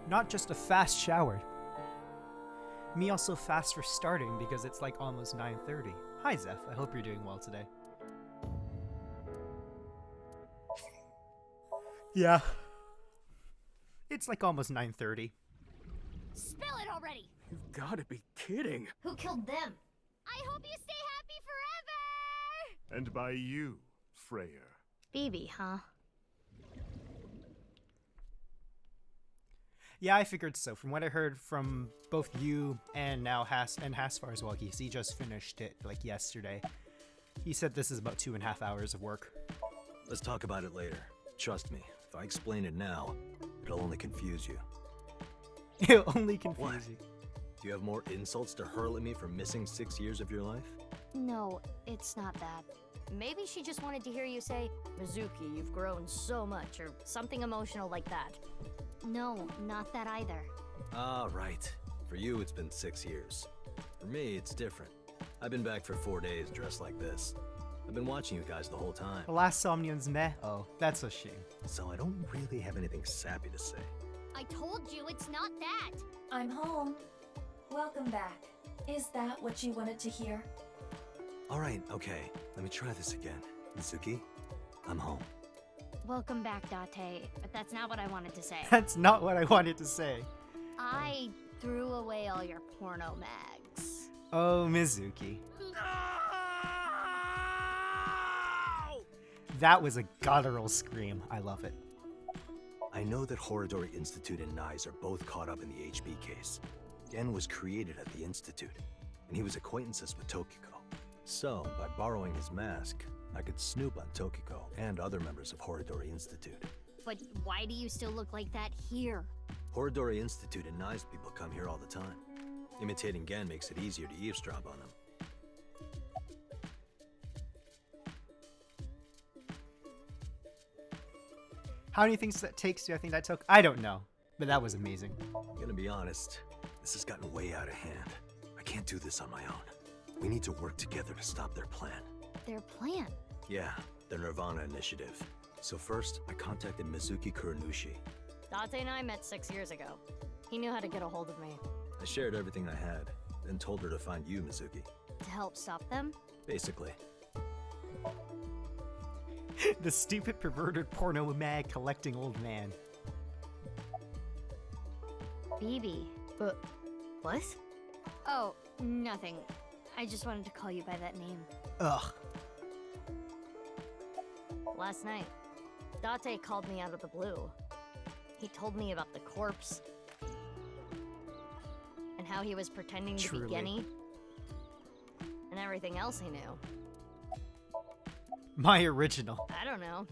Not just a fast shower. Me also fast for starting because it's like almost 9:30. Hi Zeph, I hope you're doing well today. Yeah. It's like almost 9:30. Spill it already! You've gotta be kidding. Who killed them? I hope you stay happy forever! And by you, Freyr. Phoebe, huh? Yeah, I figured so. From what I heard from both you and now Hasfar as well, he just finished it like yesterday. He said this is about 2.5 hours of work. Let's talk about it later. Trust me, if I explain it now, it'll only confuse you. It'll only confuse What? you. Do you have more insults to hurl at me for missing 6 years of your life? No, it's not that. Maybe she just wanted to hear you say, Mizuki, you've grown so much, or something emotional like that. No, not that either. Ah, right. For you, it's been 6 years. For me, it's different. I've been back for 4 days dressed like this. I've been watching you guys the whole time. The last Somnian's meh? Oh, that's a shame. So I don't really have anything sappy to say. I told you it's not that! I'm home. Welcome back. Is that what you wanted to hear? Alright, okay. Let me try this again. Mizuki, I'm home. Welcome back, Date, but that's not what I wanted to say. That's not what I wanted to say. I threw away all your porno mags. Oh, Mizuki. That was a guttural scream. I love it. I know that Horidori Institute and Nyes are both caught up in the HB case. Gen was created at the Institute, and he was acquaintances with Tokiko. So, by borrowing his mask, I could snoop on Tokiko and other members of Horidori Institute. But why do you still look like that here? Horidori Institute and Nyes people come here all the time. Imitating Gen makes it easier to eavesdrop on them. How many things that takes do I think that took? I don't know, but that was amazing. I'm gonna be honest, this has gotten way out of hand. I can't do this on my own. We need to work together to stop their plan. Their plan? Yeah, their nirvanA initiative. So first, I contacted Mizuki Kuranushi. Date and I met 6 years ago. He knew how to get a hold of me. I shared everything I had, then told her to find you, Mizuki. To help stop them? Basically. The stupid perverted porno mag collecting old man. Phoebe. What? Oh, nothing. I just wanted to call you by that name. Ugh. Last night, Date called me out of the blue. He told me about the corpse. And how he was pretending to Truly. be Genny. And everything else he knew. My original. I don't know.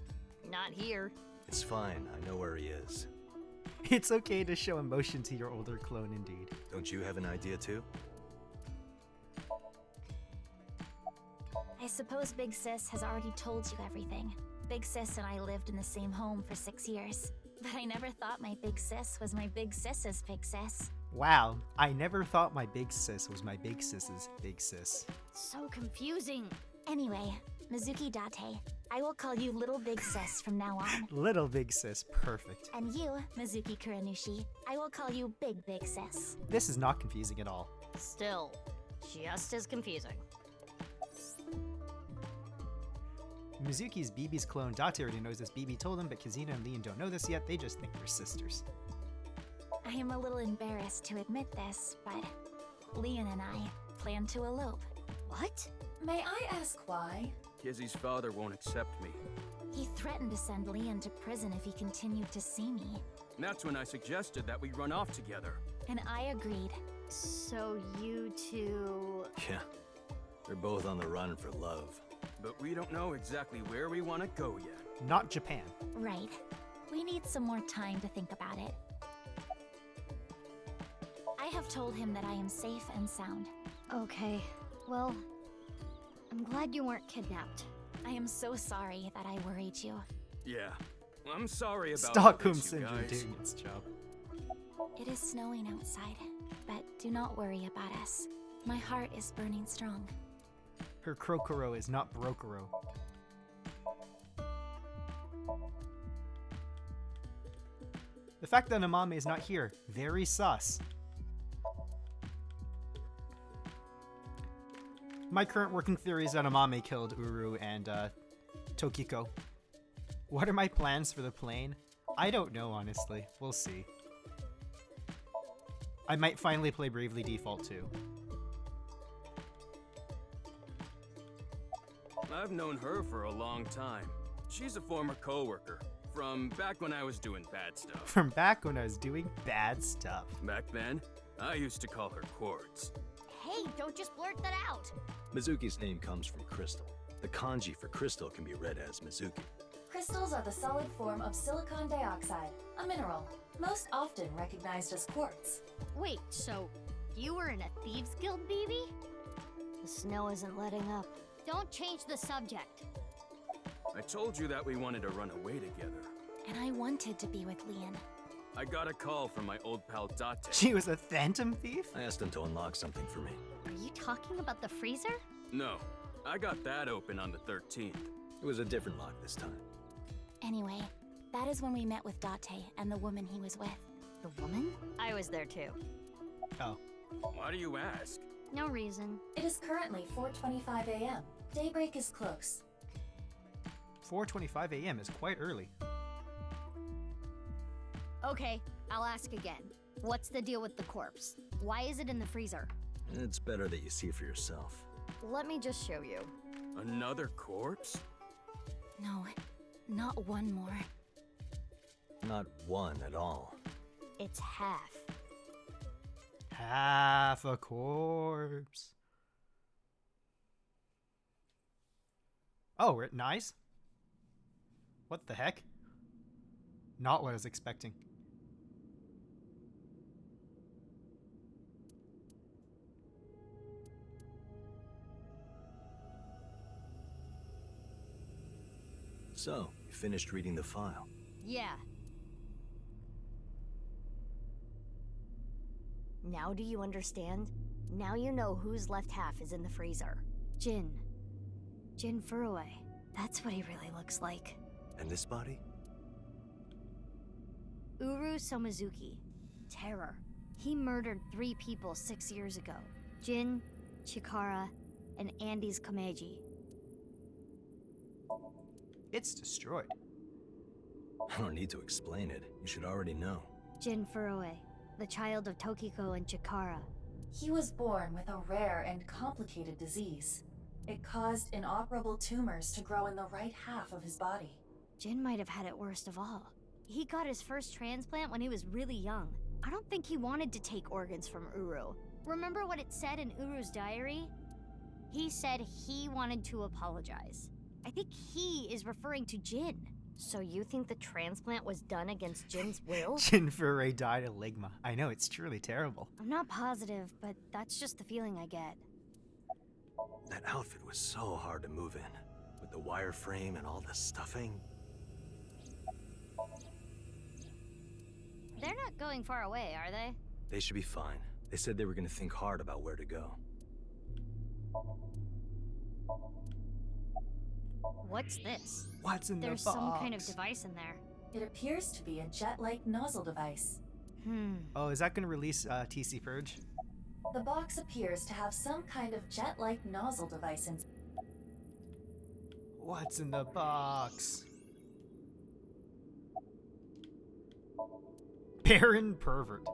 Not here. It's fine, I know where he is. It's okay to show emotion to your older clone indeed. Don't you have an idea too? I suppose Big Sis has already told you everything. Big Sis and I lived in the same home for 6 years. But I never thought my Big Sis was my Big Sis's Big Sis. Wow, I never thought my big sis was my big sis's big sis. So confusing. Anyway, Mizuki Date, I will call you Little Big Sis from now on. Little big sis, perfect. And you, Mizuki Kuranushi, I will call you Big Big Sis. This is not confusing at all. Still, just as confusing. Mizuki's BB's clone Date already knows this. BB told him, but Kazina and Leon don't know this yet. They just think they're sisters. I am a little embarrassed to admit this, but Leon and I plan to elope. What? May I ask why? Kizzy's father won't accept me. He threatened to send Leon to prison if he continued to see me, And that's when I suggested that we run off together. and I agreed. So you two... Yeah. They're both on the run for love. But we don't know exactly where we want to go yet. Not Japan. Right. We need some more time to think about it. I have told him that I am safe and sound. Okay, well, I'm glad you weren't kidnapped. I am so sorry that I worried you. Yeah. I'm sorry about Stockholm all this, you Syndrome guys. doing its job. It is snowing outside, but do not worry about us. My heart is burning strong. Her Krokoro is not Brokoro. The fact that Amame is not here, very sus. My current working theory is that Amame killed Uru and Tokiko. What are my plans for the plane? I don't know, honestly. We'll see. I might finally play Bravely Default too. I've known her for a long time. She's a former coworker from back when I was doing bad stuff. From back when I was doing bad stuff. Back then, I used to call her Quartz. Hey, don't just blurt that out. Mizuki's name comes from crystal. The kanji for crystal can be read as Mizuki. Crystals are the solid form of silicon dioxide, a mineral, most often recognized as quartz. Wait, so you were in a Thieves Guild, BB? The snow isn't letting up. Don't change the subject. I told you that we wanted to run away together. And I wanted to be with Leon. I got a call from my old pal Date. She was a phantom thief? I asked him to unlock something for me. Are you talking about the freezer? No, I got that open on the 13th. It was a different lock this time. Anyway, that is when we met with Date and the woman he was with. The woman? I was there too. Oh. Why do you ask? No reason. It is currently 4:25 a.m. Daybreak is close. 4:25 a.m. is quite early. Okay, I'll ask again. What's the deal with the corpse? Why is it in the freezer? It's better that you see for yourself. Let me just show you. Another corpse? No, not one more. Not one at all. It's half. Half a corpse. Oh, we're at Nice? What the heck? Not what I was expecting. So, you finished reading the file. Yeah. Now do you understand? Now you know whose left half is in the freezer. Jin. Jin Furue. That's what he really looks like. And this body? Uru Somizuki. Terror. He murdered 3 people 6 years ago. Jin, Chikara, and Andy's Kameji. It's destroyed. I don't need to explain it. You should already know. Jin Furue, the child of Tokiko and Chikara. He was born with a rare and complicated disease. It caused inoperable tumors to grow in the right half of his body. Jin might have had it worst of all. He got his first transplant when he was really young. I don't think he wanted to take organs from Uru. Remember what it said in Uru's diary? He said he wanted to apologize. I think he is referring to Jin. So you think the transplant was done against Jin's will? Jin Furue died of ligma. I know, it's truly terrible. I'm not positive, but that's just the feeling I get. That outfit was so hard to move in. With the wireframe and all the stuffing. They're not going far away, are they? They should be fine. They said they were going to think hard about where to go. What's this? What's in There's the box? some kind of device in there. It appears to be a jet-like nozzle device. Oh, is that going to release TC Purge? The box appears to have some kind of jet-like nozzle device inside. What's in the box? Baron Pervert.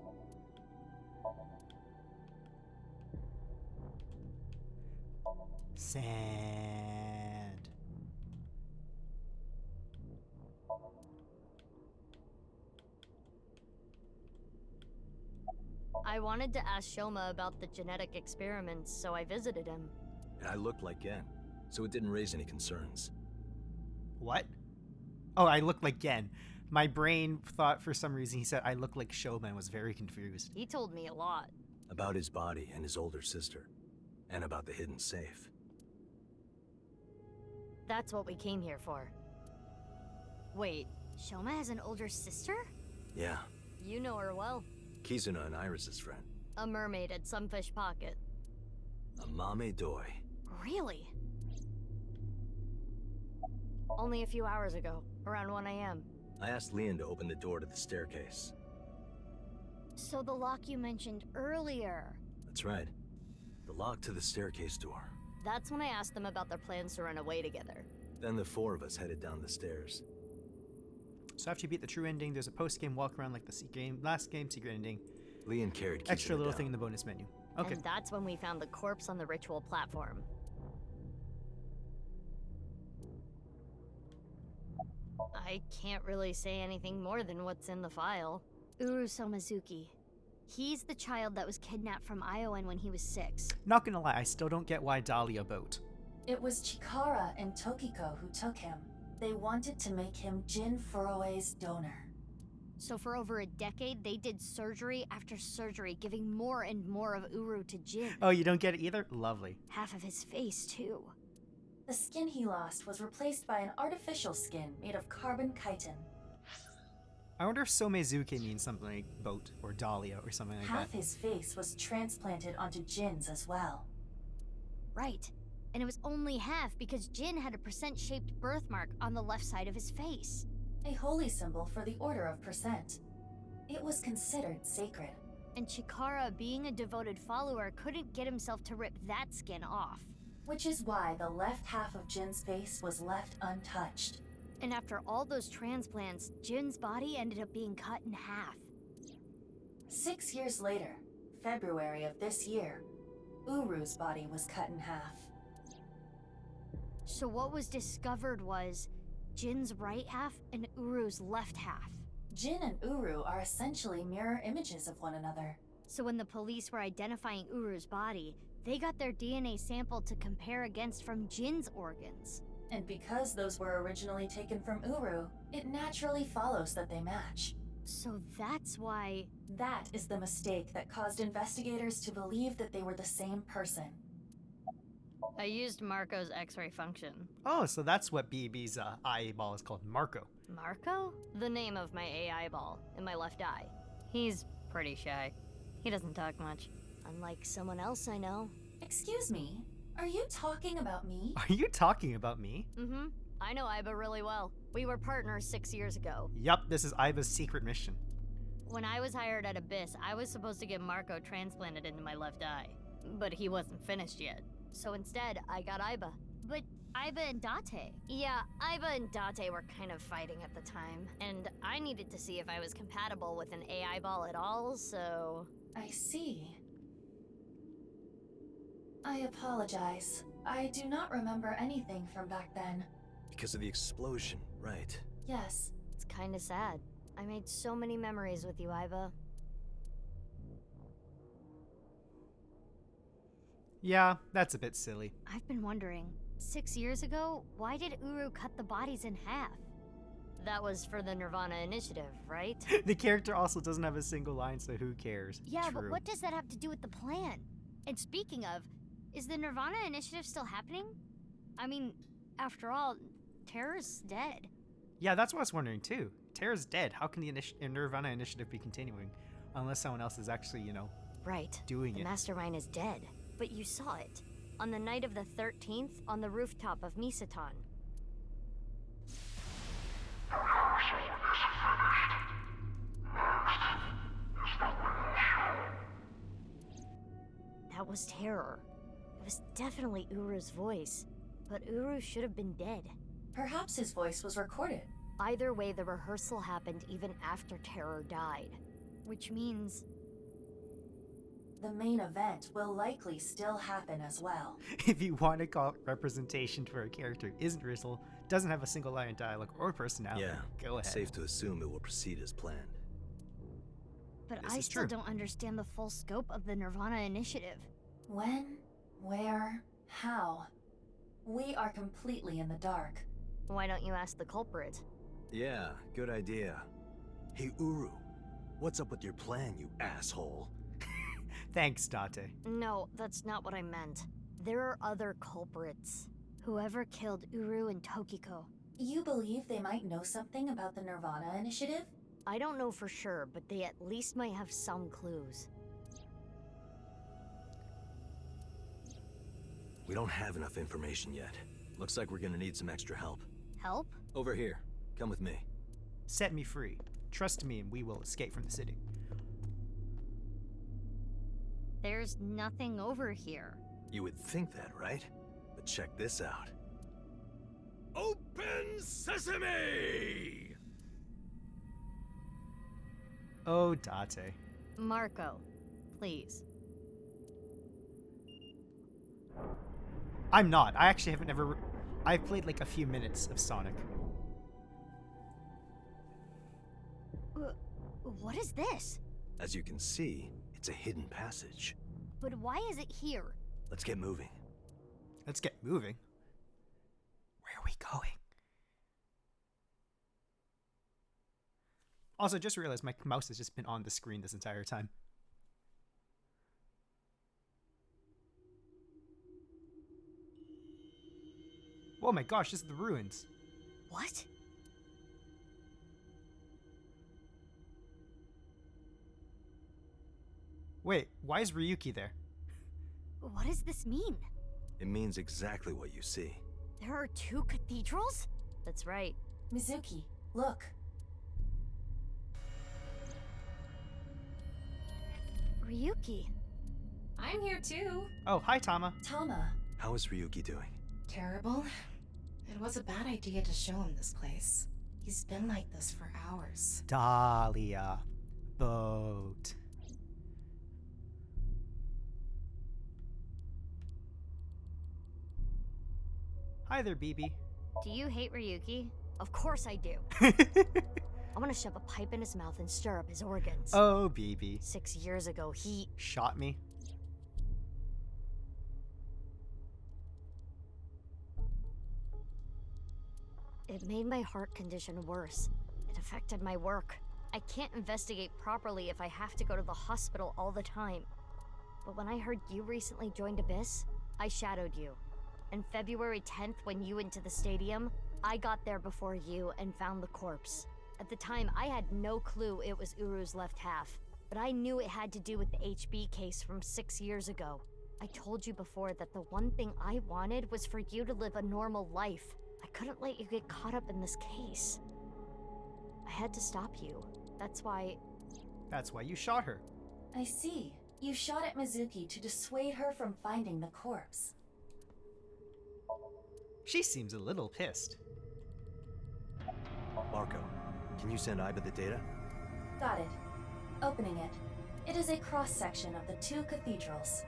Sand. I wanted to ask Shoma about the genetic experiments, so I visited him. And I looked like Gen, so it didn't raise any concerns. What? Oh, I look like Gen. My brain thought for some reason he said I look like Shoma and was very confused. He told me a lot. About his body and his older sister. And about the hidden safe. That's what we came here for. Wait, Shoma has an older sister? Yeah, You know her well. Kizuna and Iris's friend. A mermaid at Sunfish Pocket. A Mame Doi. Really? Only a few hours ago, around 1 a.m. I asked Leon to open the door to the staircase. So the lock you mentioned earlier. That's right. The lock to the staircase door. That's when I asked them about their plans to run away together. Then the four of us headed down the stairs. So after you beat the true ending, there's a post-game walk around like the last game secret ending. Lee and Carrot keep Extra it little down. thing in the bonus menu. Okay. And that's when we found the corpse on the ritual platform. I can't really say anything more than what's in the file. Uru Somazuki. He's the child that was kidnapped from Iowan when he was 6. Not gonna lie, I still don't get why Dahlia boat. It was Chikara and Tokiko who took him. They wanted to make him Jin Furue's donor. So for over a decade, they did surgery after surgery, giving more and more of Uru to Jin. Oh, you don't get it either? Lovely. Half of his face, too. The skin he lost was replaced by an artificial skin made of carbon chitin. I wonder if Somezuki means something like boat or Dahlia or something like Half that. his face was transplanted onto Jin's as well. Right. And it was only half because Jin had a percent-shaped birthmark on the left side of his face. A holy symbol for the Order of Percent. It was considered sacred. And Chikara, being a devoted follower, couldn't get himself to rip that skin off. Which is why the left half of Jin's face was left untouched. And after all those transplants, Jin's body ended up being cut in half. 6 years later, February of this year, Uru's body was cut in half. So what was discovered was Jin's right half and Uru's left half. Jin and Uru are essentially mirror images of one another. So when the police were identifying Uru's body, they got their DNA sample to compare against from Jin's organs. And because those were originally taken from Uru, it naturally follows that they match. So that's why... That is the mistake that caused investigators to believe that they were the same person. I used Marco's X-ray function. Oh, so that's what BB's eyeball is called, Marco. Marco? The name of my AI ball in my left eye. He's pretty shy. He doesn't talk much. Unlike someone else I know. Excuse me, are you talking about me? Are you talking about me? Mm-hmm. I know Iba really well. We were partners 6 years ago. Yup, this is Iva's secret mission. When I was hired at Abyss, I was supposed to get Marco transplanted into my left eye. But he wasn't finished yet. So instead, I got Iba. But Iba and Date. Yeah, Iba and Date were kind of fighting at the time. And I needed to see if I was compatible with an AI ball at all, so... I see. I apologize. I do not remember anything from back then. Because of the explosion, right? Yes, It's kinda sad. I made so many memories with you, Iba. Yeah, that's a bit silly. I've been wondering, 6 years ago, why did Uru cut the bodies in half? That was for the nirvanA initiative, right? The character also doesn't have a single line, so who cares? Yeah, but True. what does that have to do with the plan? And speaking of, is the nirvanA initiative still happening? I mean, after all, Terra's dead. Yeah, that's what I was wondering too. Terra's dead. How can the nirvanA initiative be continuing? Unless someone else is actually, Right. doing The it. mastermind is dead. But you saw it. On the night of the 13th, on the rooftop of Misatan. That was terror. It was definitely Uru's voice. But Uru should have been dead. perhaps his voice was recorded. Either way, the rehearsal happened even after Terror died. Which means... The main event will likely still happen as well. If you want to call it representation for a character who isn't Rizzle, doesn't have a single line of dialogue or personality, Yeah, go ahead. safe to assume it will proceed as planned. But This I is still true. don't understand the full scope of the nirvanA initiative. When, where, how? We are completely in the dark. Why don't you ask the culprit? Yeah, good idea. Hey, Uru, what's up with your plan, you asshole? Thanks, Date. No, that's not what I meant. There are other culprits. Whoever killed Uru and Tokiko. You believe they might know something about the nirvanA initiative? I don't know for sure, but they at least might have some clues. We don't have enough information yet. Looks like we're gonna need some extra help. Help? Over here. Come with me. Set me free. Trust me and we will escape from the city. There's nothing over here. You would think that, right? But check this out. Open sesame! Oh, Date. Marco, please. I'm not. I actually haven't ever... I've played like a few minutes of Sonic. What is this? As you can see, it's a hidden passage. But why is it here? Let's get moving. Let's get moving. Where are we going? Also, just realized my mouse has just been on the screen this entire time. Oh my gosh, this is the ruins. What? Wait, why is Ryuki there? What does this mean? It means exactly what you see. There are 2 cathedrals? That's right. Mizuki, look. Ryuki. I'm here too. Oh, hi, Tama. Tama, How is Ryuki doing? Terrible. It was a bad idea to show him this place. He's been like this for hours. Dahlia. Boat. Hi there, BB. Do you hate Ryuki? Of course I do. I want to shove a pipe in his mouth and stir up his organs. Oh, BB. 6 years ago, he... Shot me. It made my heart condition worse. It affected my work. I can't investigate properly if I have to go to the hospital all the time. But when I heard you recently joined Abyss, I shadowed you. And February 10th, when you went to the stadium, I got there before you and found the corpse. At the time, I had no clue it was Uru's left half, but I knew it had to do with the HB case from 6 years ago. I told you before that the one thing I wanted was for you to live a normal life. I couldn't let you get caught up in this case. I had to stop you. That's why you shot her. I see. You shot at Mizuki to dissuade her from finding the corpse. She seems a little pissed. Marco, can you send Iba the data? Got it. Opening it. It is a cross-section of the 2 cathedrals.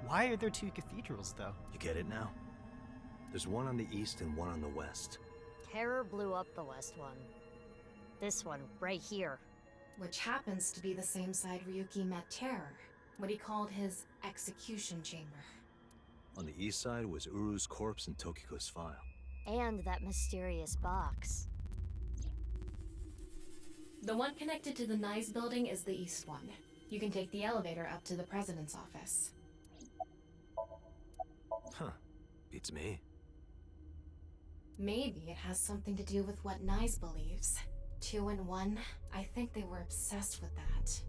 Why are there 2 cathedrals, though? You get it now? There's one on the east and one on the west. Terror blew up the west one. This one, right here. Which happens to be the same side Ryuki met Terror, what he called his execution chamber. On the east side was Uru's corpse and Tokiko's file. And that mysterious box. The one connected to the Nice building is the east one. You can take the elevator up to the president's office. Huh. Beats me. Maybe it has something to do with what Nice believes. 2 in 1, I think they were obsessed with that.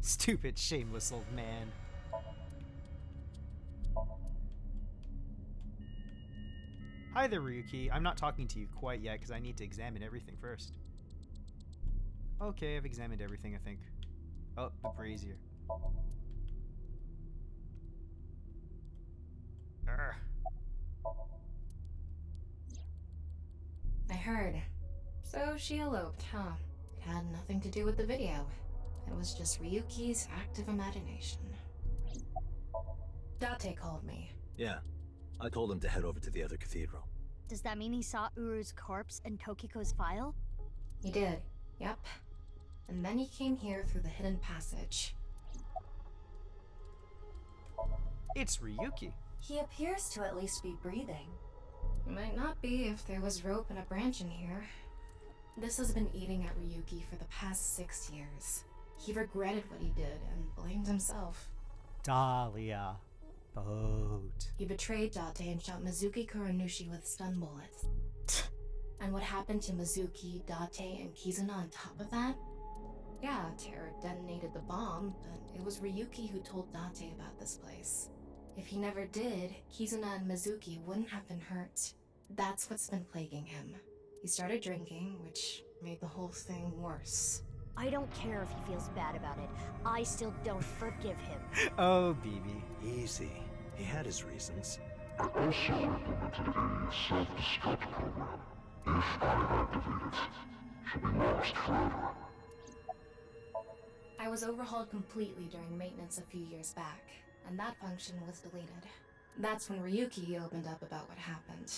Stupid, shameless old man. Hi there, Ryuki. I'm not talking to you quite yet because I need to examine everything first. Okay, I've examined everything, I think. Oh, the brazier. Urgh. I heard. So she eloped, huh? It had nothing to do with the video. It was just Ryuki's active imagination. Date called me. Yeah. I told him to head over to the other cathedral. Does that mean he saw Uru's corpse and Tokiko's file? He did, yep. And then he came here through the hidden passage. It's Ryuki. He appears to at least be breathing. Might not be if there was rope and a branch in here. This has been eating at Ryuki for the past 6 years. He regretted what he did and blamed himself. Dahlia. Boat. He betrayed Date and shot Mizuki Kuranushi with stun bullets. And what happened to Mizuki, Date, and Kizuna on top of that? Yeah, Terror detonated the bomb, but it was Ryuki who told Date about this place. If he never did, Kizuna and Mizuki wouldn't have been hurt. That's what's been plaguing him. He started drinking, which made the whole thing worse. I don't care if he feels bad about it. I still don't forgive him. Oh, BB. Easy. He had his reasons. I also implemented a self-destruct program. If I activate it, she'll be lost forever. I was overhauled completely during maintenance a few years back, and that function was deleted. That's when Ryuki opened up about what happened.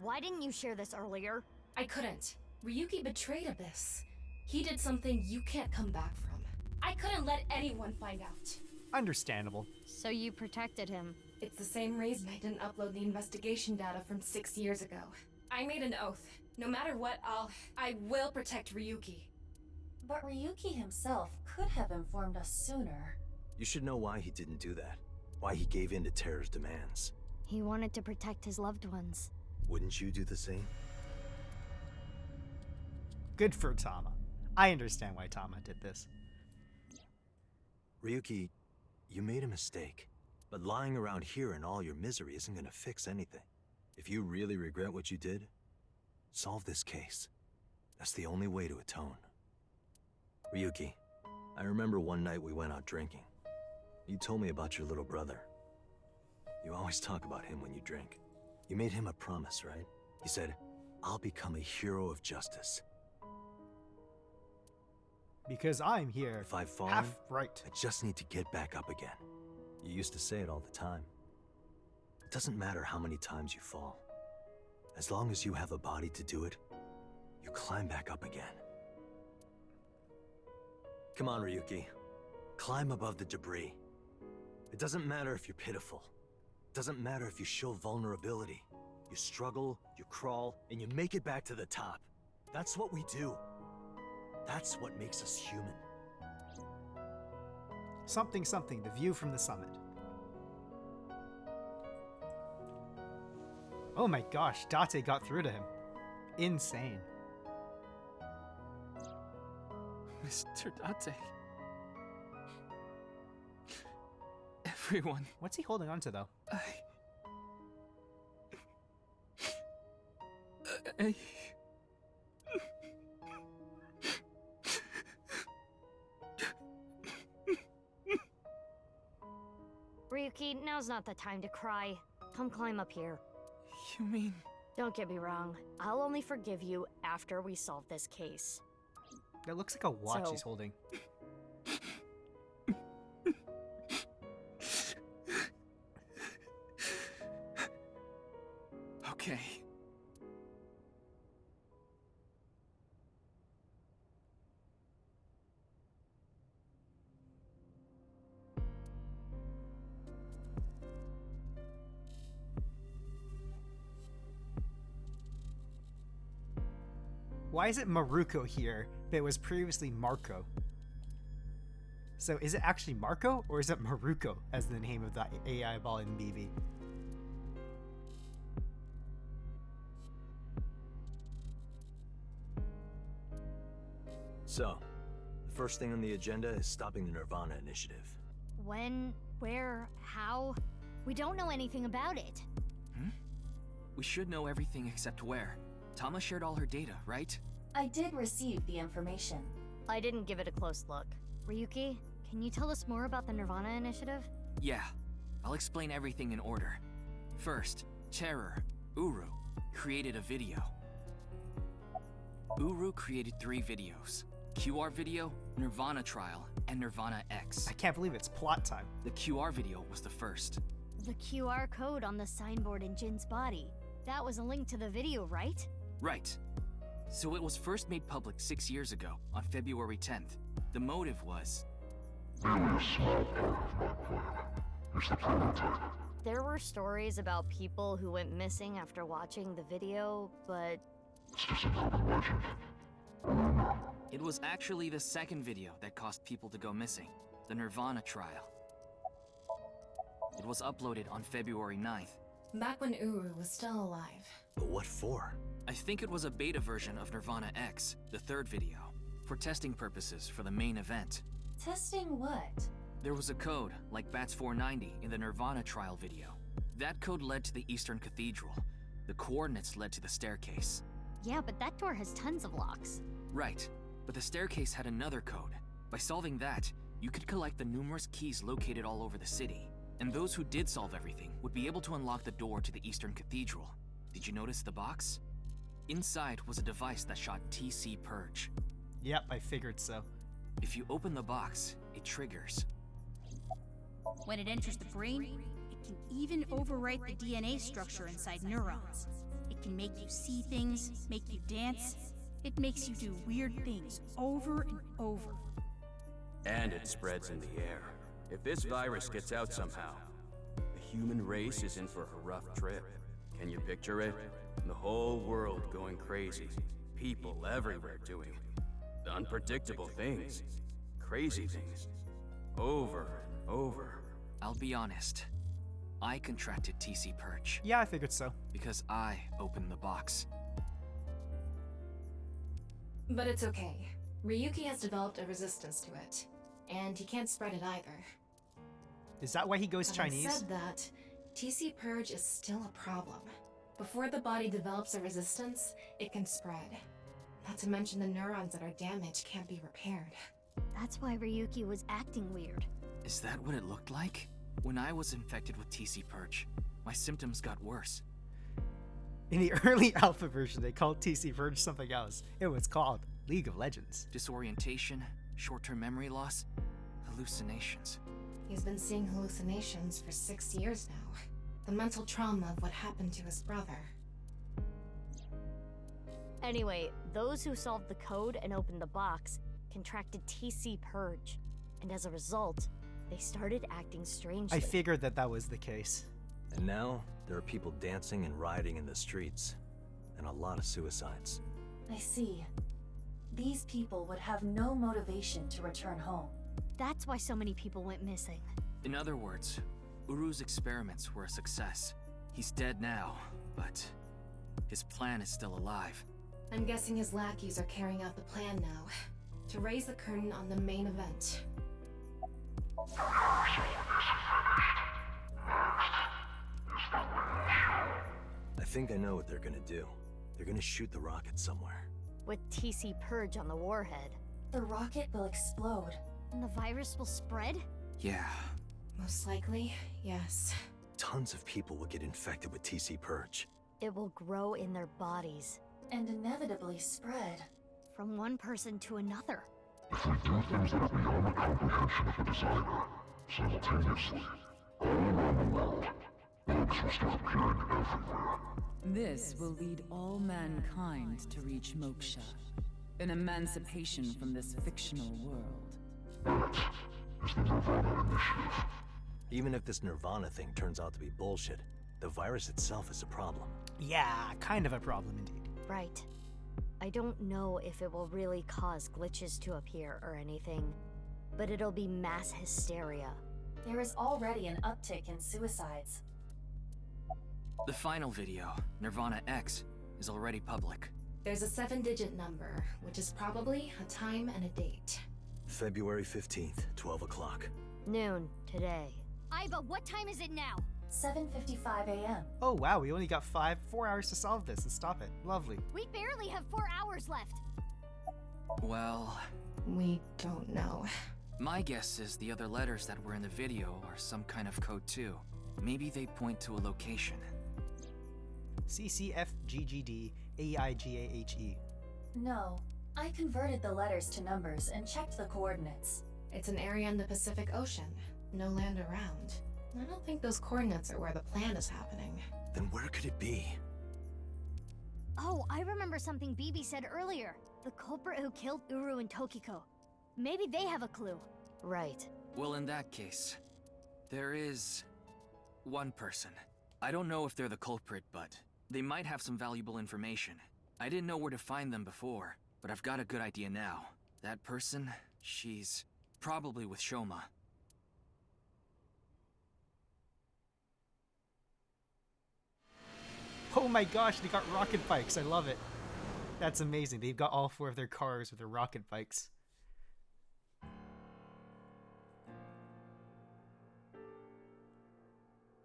Why didn't you share this earlier? I couldn't. Ryuki betrayed Abyss. He did something you can't come back from. I couldn't let anyone find out. Understandable. So you protected him. It's the same reason I didn't upload the investigation data from 6 years ago. I made an oath. No matter what, I will protect Ryuki. But Ryuki himself could have informed us sooner. You should know why he didn't do that. Why he gave in to Terror's demands. He wanted to protect his loved ones. Wouldn't you do the same? Good for Tama. I understand why Tama did this. Ryuki, you made a mistake. But lying around here in all your misery isn't gonna fix anything. If you really regret what you did, solve this case. That's the only way to atone. Ryuki, I remember one night we went out drinking. You told me about your little brother. You always talk about him when you drink. You made him a promise, right? You said, I'll become a hero of justice. Because I'm here. If I've fallen, half right. I just need to get back up again. You used to say it all the time. It doesn't matter how many times you fall. As long as you have a body to do it, you climb back up again. Come on, Ryuki. Climb above the debris. It doesn't matter if you're pitiful. It doesn't matter if you show vulnerability. You struggle, you crawl, and you make it back to the top. That's what we do. That's what makes us human. Something, the view from the summit. Oh my gosh, Date got through to him. Insane. Mr. Date. Everyone. What's he holding on to, though? Ryuki, now's not the time to cry. Come climb up here. You mean... Don't get me wrong. I'll only forgive you after we solve this case. That looks like a watch he's holding. Okay. Why is it Maruko here, but it was previously Marco? So is it actually Marco, or is it Maruko as the name of the AI ball in BB? So, the first thing on the agenda is stopping the nirvanA initiative. When? Where? How? We don't know anything about it. We should know everything except where. Tama shared all her data, right? I did receive the information. I didn't give it a close look. Ryuki, can you tell us more about the nirvanA initiative? Yeah. I'll explain everything in order. First, Terror, Uru, created a video. Uru created 3 videos. QR video, nirvanA trial, and nirvanA X. I can't believe it's plot time. The QR video was the first. The QR code on the signboard in Jin's body. That was a link to the video, right? Right. So it was first made public 6 years ago, on February 10th. The motive was... Merely a small part of my plan. It's the prototype. There were stories about people who went missing after watching the video, but... It's just an urban legend. It was actually the second video that caused people to go missing. The nirvanA trial. It was uploaded on February 9th. Back when Uru was still alive. But what for? I think it was a beta version of nirvanA X, the 3rd video, for testing purposes for the main event. Testing what? There was a code, like BATS 490 in the nirvanA trial video. That code led to the Eastern Cathedral. The coordinates led to the staircase. Yeah, but that door has tons of locks. Right. But the staircase had another code. By solving that, you could collect the numerous keys located all over the city. And those who did solve everything would be able to unlock the door to the Eastern Cathedral. Did you notice the box? Inside was a device that shot TC Purge. Yep, I figured so. If you open the box, it triggers. When it enters the brain, it can even overwrite the DNA structure inside neurons. It can make you see things, make you dance. It makes you do weird things over and over. And it spreads in the air. If this virus gets out somehow, the human race is in for a rough trip. Can you picture it? The whole world going crazy. People everywhere doing unpredictable things. Crazy things. Over and over. I'll be honest. I contracted TC Purge. Yeah, I figured so. Because I opened the box. But it's okay. Ryuki has developed a resistance to it. And he can't spread it either. Is that why he goes Having Chinese? said that, TC Purge is still a problem. Before the body develops a resistance, it can spread. Not to mention the neurons that are damaged can't be repaired. That's why Ryuki was acting weird. Is that what it looked like? When I was infected with TC Purge, my symptoms got worse. In the early alpha version, they called TC Purge something else. It was called League of Legends. Disorientation, short-term memory loss, hallucinations. He's been seeing hallucinations for 6 years now. The mental trauma of what happened to his brother. Anyway, those who solved the code and opened the box contracted TC Purge. And as a result, they started acting strangely. I figured that was the case. And now, there are people dancing and rioting in the streets. And a lot of suicides. I see. These people would have no motivation to return home. That's why so many people went missing. In other words, Uru's experiments were a success. He's dead now, but his plan is still alive. I'm guessing his lackeys are carrying out the plan now. To raise the curtain on the main event. I think I know what they're gonna do. They're gonna shoot the rocket somewhere. With TC Purge on the warhead. The rocket will explode. And the virus will spread? Yeah. Most likely, yes. Tons of people will get infected with TC Purge. It will grow in their bodies. And inevitably spread. From one person to another. If we do things that are beyond the comprehension of the designer, simultaneously, all around the world, bugs will start appearing everywhere. This will lead all mankind to reach moksha, an emancipation from this fictional world. That is the nirvanA initiative. Even if this nirvana thing turns out to be bullshit, the virus itself is a problem. Yeah, kind of a problem indeed. Right. I don't know if it will really cause glitches to appear or anything, but it'll be mass hysteria. There is already an uptick in suicides. The final video, nirvanA X, is already public. There's a 7-digit number, which is probably a time and a date. February 15th, 12 o'clock. Noon, today. Aiba, what time is it now? 7:55 a.m. Oh wow, we only got 4 hours to solve this and stop it. Lovely. We barely have 4 hours left. Well, We don't know. my guess is the other letters that were in the video are some kind of code too. Maybe they point to a location. CCFGGD No, I converted the letters to numbers and checked the coordinates. It's an area in the Pacific Ocean. No land around. I don't think those coordinates are where the plan is happening. Then where could it be? Oh, I remember something Bibi said earlier. The culprit who killed Uru and Tokiko. Maybe they have a clue. Right. Well, in that case, there is one person. I don't know if they're the culprit, but they might have some valuable information. I didn't know where to find them before, but I've got a good idea now. That person, she's probably with Shoma. Oh my gosh, they got rocket bikes. I love it. That's amazing. They've got all 4 of their cars with their rocket bikes.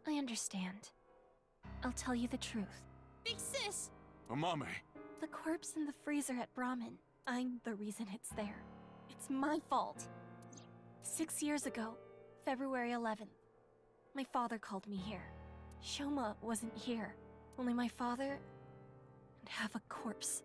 I understand. I'll tell you the truth. Big sis! Amame. The corpse in the freezer at Brahmin. I'm the reason it's there. It's my fault. 6 years ago, February 11th, my father called me here. Shoma wasn't here. Only my father and half a corpse.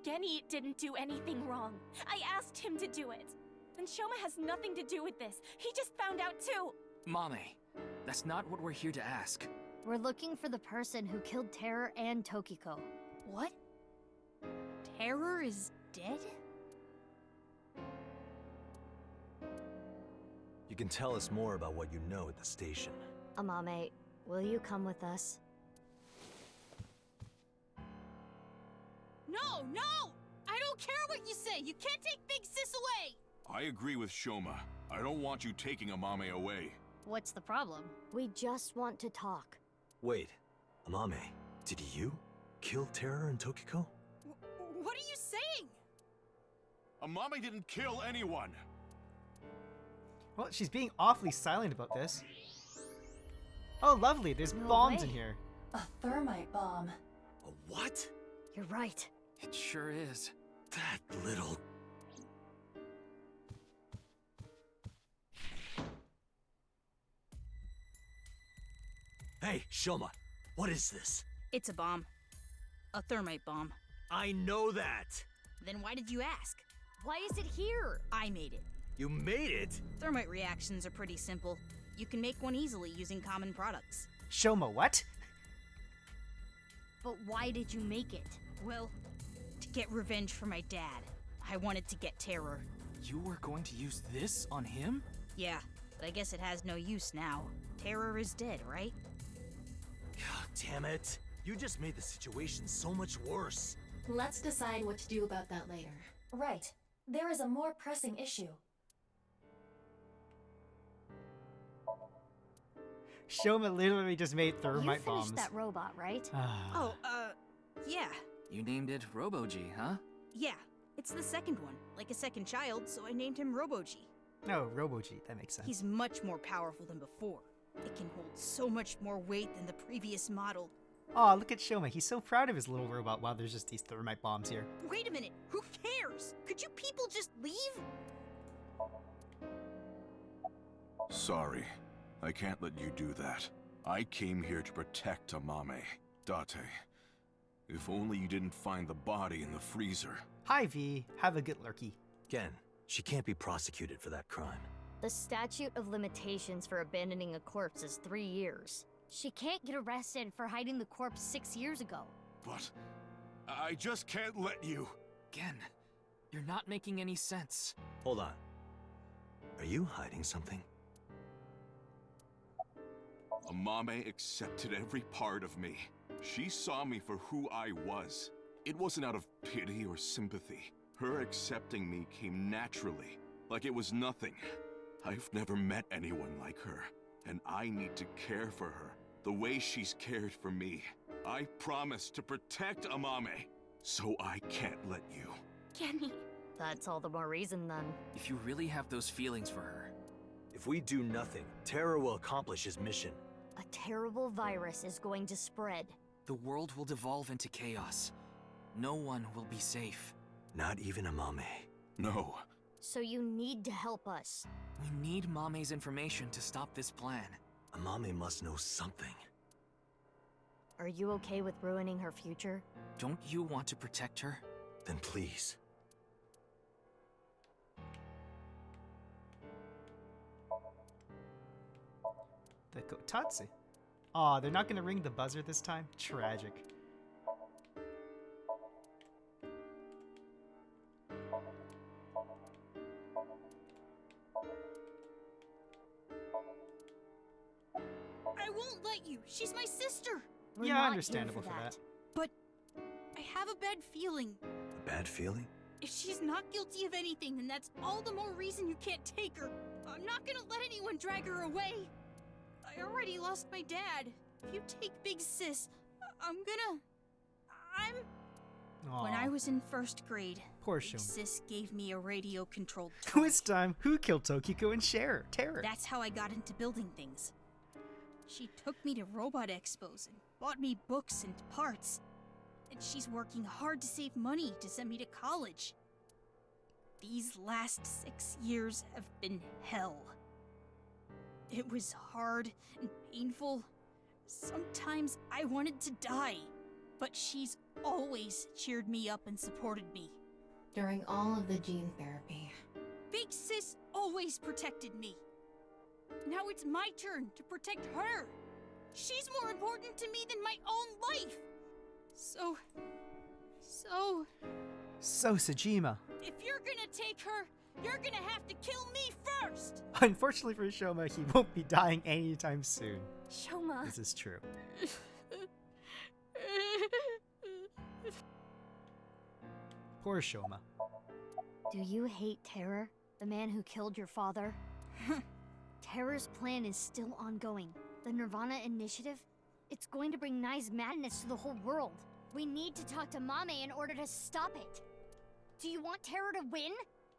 Genny didn't do anything wrong. I asked him to do it. And Shoma has nothing to do with this. He just found out too. Mame, that's not what we're here to ask. We're looking for the person who killed Terror and Tokiko. What? Terror is dead? You can tell us more about what you know at the station. Amame, will you come with us? No, no! I don't care what you say! You can't take Big Sis away! I agree with Shoma. I don't want you taking Amame away. What's the problem? We just want to talk. Wait, Amame, did you kill Terror and Tokiko? What are you saying? Amame didn't kill anyone! Well, she's being awfully silent about this. Oh, lovely. There's No bombs in way. here. A thermite bomb. A what? You're right. It sure is. That little... Hey, Shoma, what is this? It's a bomb. A thermite bomb. I know that! Then why did you ask? Why is it here? I made it. You made it? Thermite reactions are pretty simple. You can make one easily using common products. Shoma, what? But why did you make it? Well, to get revenge for my dad. I wanted to get Terror. You were going to use this on him? Yeah, but I guess it has no use now. Terror is dead, right? God damn it. You just made the situation so much worse. Let's decide what to do about that later. Right. There is a more pressing issue. Shoma literally just made thermite You bombs. finished that robot, right? Oh, yeah. You named it Robo-G, huh? Yeah, it's the second one. Like a second child, so I named him Robo-G. No, Robo-G. That makes sense. He's much more powerful than before. It can hold so much more weight than the previous model. Aw, look at Shoma. He's so proud of his little robot while there's just these thermite bombs here. Wait a minute, who cares? Could you people just leave? Sorry. I can't let you do that. I came here to protect Amame. Date. If only you didn't find the body in the freezer. Hi, V. Have a good lurky. Again, she can't be prosecuted for that crime. The statute of limitations for abandoning a corpse is 3 years. She can't get arrested for hiding the corpse 6 years ago. But I just can't let you. Again, you're not making any sense. Hold on. Are you hiding something? Amame accepted every part of me. She saw me for who I was. It wasn't out of pity or sympathy. Her accepting me came naturally, like it was nothing. I've never met anyone like her, and I need to care for her the way she's cared for me. I promise to protect Amame, so I can't let you. Genny. That's all the more reason then. If you really have those feelings for her, If we do nothing, Terror will accomplish his mission. A terrible virus is going to spread. the world will devolve into chaos. No one will be safe. Not even Amame. No. So you need to help us. We need Mame's information to stop this plan. Amame must know something. Are you okay with ruining her future? Don't you want to protect her? Then please. The Kotatsu. Aw, they're not gonna ring the buzzer this time? Tragic. I won't let you. She's my sister. We're Yeah, not here understandable for that. But I have a bad feeling. A bad feeling? If she's not guilty of anything, then that's all the more reason you can't take her. I'm not gonna let anyone drag her away. I already lost my dad. If you take Big Sis, I'm... When I Aw, was in first grade, poor Big Shoma. Sis gave me a radio-controlled toy. Quiz time. Who killed Tokiko and Terror? That's how I got into building things. She took me to robot expos and bought me books and parts. And she's working hard to save money to send me to college. These last 6 years have been hell. It was hard and painful. Sometimes I wanted to die, but she's always cheered me up and supported me. During all of the gene therapy, Big Sis always protected me. Now it's my turn to protect her. She's more important to me than my own life. So, Sejima. if you're gonna take her, you're gonna have to kill me first! Unfortunately for Shoma, he won't be dying anytime soon. Shoma. This is true. Poor Shoma. Do you hate Terror, the man who killed your father? Terror's plan is still ongoing. The nirvanA initiative? It's going to bring Nai's madness to the whole world. We need to talk to Mame in order to stop it. Do you want Terror to win?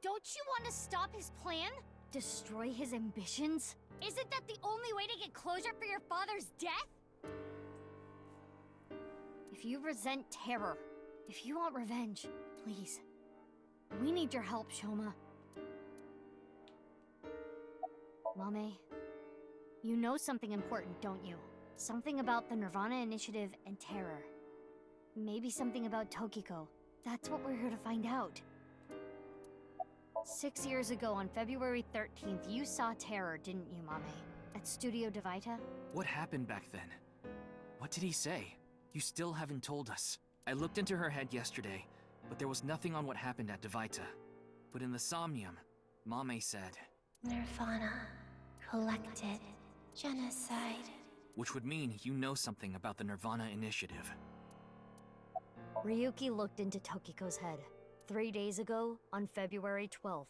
Don't you want to stop his plan? Destroy his ambitions? Isn't that the only way to get closure for your father's death? If you resent Terror, if you want revenge, please. We need your help, Shoma. Mame, you know something important, don't you? Something about the nirvanA initiative and Terror. Maybe something about Tokiko. That's what we're here to find out. 6 years ago, on February 13th, you saw Terror, didn't you, Mame? At Studio Devita? What happened back then? What did he say? You still haven't told us. I looked into her head yesterday, but there was nothing on what happened at Devita. But in the Somnium, Mame said... nirvanA. Collected. Genocide. Which would mean you know something about the nirvanA initiative. Ryuki looked into Tokiko's head. 3 days ago, on February 12th,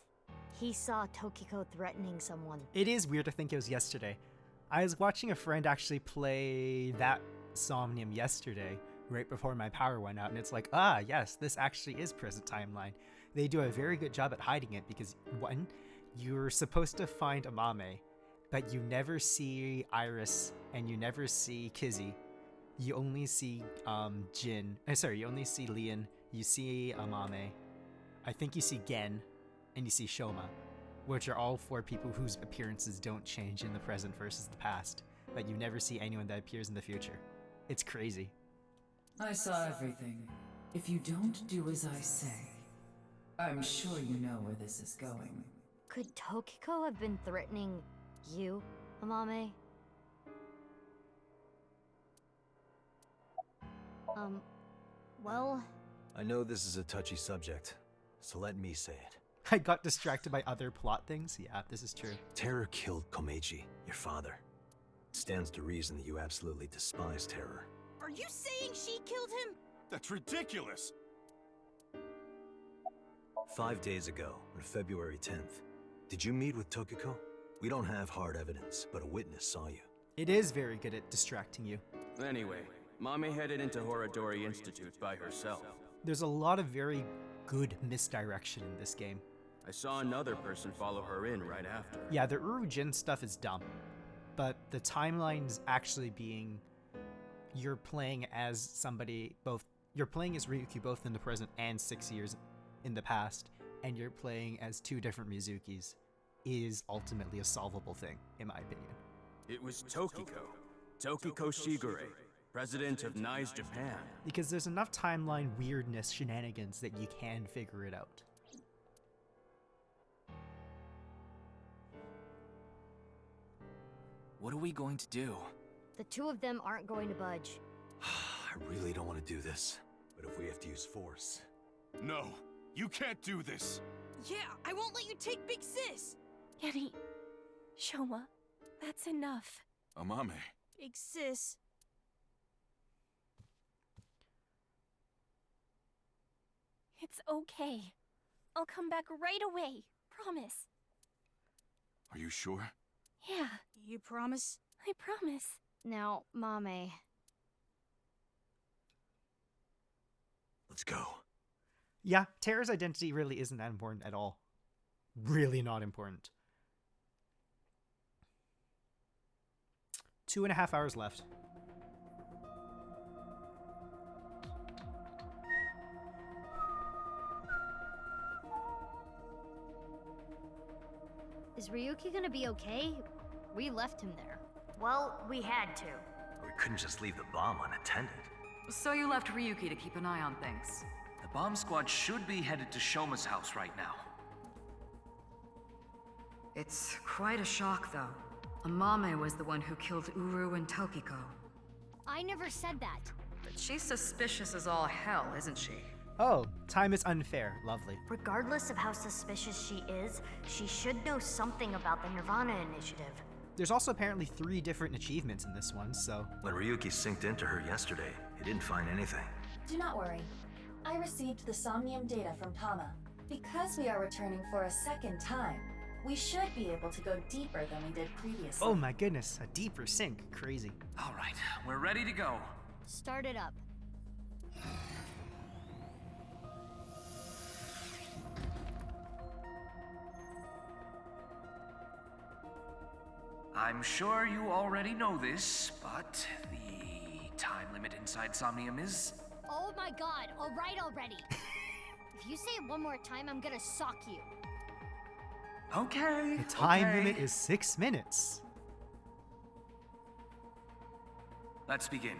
he saw Tokiko threatening someone. It is weird to think it was yesterday. I was watching a friend actually play that Somnium yesterday, right before my power went out, and it's like, ah, yes, this actually is present timeline. They do a very good job at hiding it because, one, you're supposed to find a Mame, but you never see Iris and you never see Kizzy. You only see you only see Leon, you see Mame, I think you see Gen, and you see Shoma, which are all 4 people whose appearances don't change in the present versus the past, but you never see anyone that appears in the future. It's crazy. I saw everything. If you don't do as I say, I'm sure you know where this is going. Could Tokiko have been threatening you, Mame? Well... I know this is a touchy subject, so let me say it. I got distracted by other plot things. Yeah, this is true. Terror killed Komeiji, your father. It stands to reason that you absolutely despise Terror. Are you saying she killed him? That's ridiculous! 5 days ago, on February 10th, did you meet with Tokiko? We don't have hard evidence, but a witness saw you. It is very good at distracting you. Anyway, Mame headed into Horodori Institute by herself. There's a lot of very good misdirection in this game. I saw another person follow her in right after. Yeah, the Urujin stuff is dumb, but the timelines actually being you're playing as somebody, you're playing as Ryuki both in the present and 6 years in the past, and you're playing as 2 different Mizukis is ultimately a solvable thing, in my opinion. It was Tokiko Shigure, president of Nai's Japan. Because there's enough timeline weirdness shenanigans that you can figure it out. What are we going to do? The 2 of them aren't going to budge. I really don't want to do this, but if we have to use force... No, you can't do this! Yeah, I won't let you take Big Sis! Yeti. Shoma. That's enough. Amame. Big Sis. It's okay. I'll come back right away. Promise. Are you sure? Yeah. You promise? I promise. Now, Mame. Let's go. Yeah, Terror's identity really isn't that important at all. Really not important. 2.5 hours left. Is Ryuki gonna be okay? We left him there. Well, we had to. We couldn't just leave the bomb unattended. So you left Ryuki to keep an eye on things. The bomb squad should be headed to Shoma's house right now. It's quite a shock, though. Amame was the one who killed Uru and Tokiko. I never said that. But she's suspicious as all hell, isn't she? Oh, time is unfair. Lovely. Regardless of how suspicious she is, she should know something about the nirvanA initiative. There's also apparently 3 different achievements in this one, so... When Ryuki synced into her yesterday, he didn't find anything. Do not worry. I received the Somnium data from Tama. Because we are returning for a second time, we should be able to go deeper than we did previously. Oh my goodness, a deeper sync. Crazy. All right, we're ready to go. Start it up. I'm sure you already know this, but the time limit inside Somnium is... Oh my god, alright already. If you say it one more time, I'm gonna sock you. Okay. The time limit is 6 minutes. Let's begin.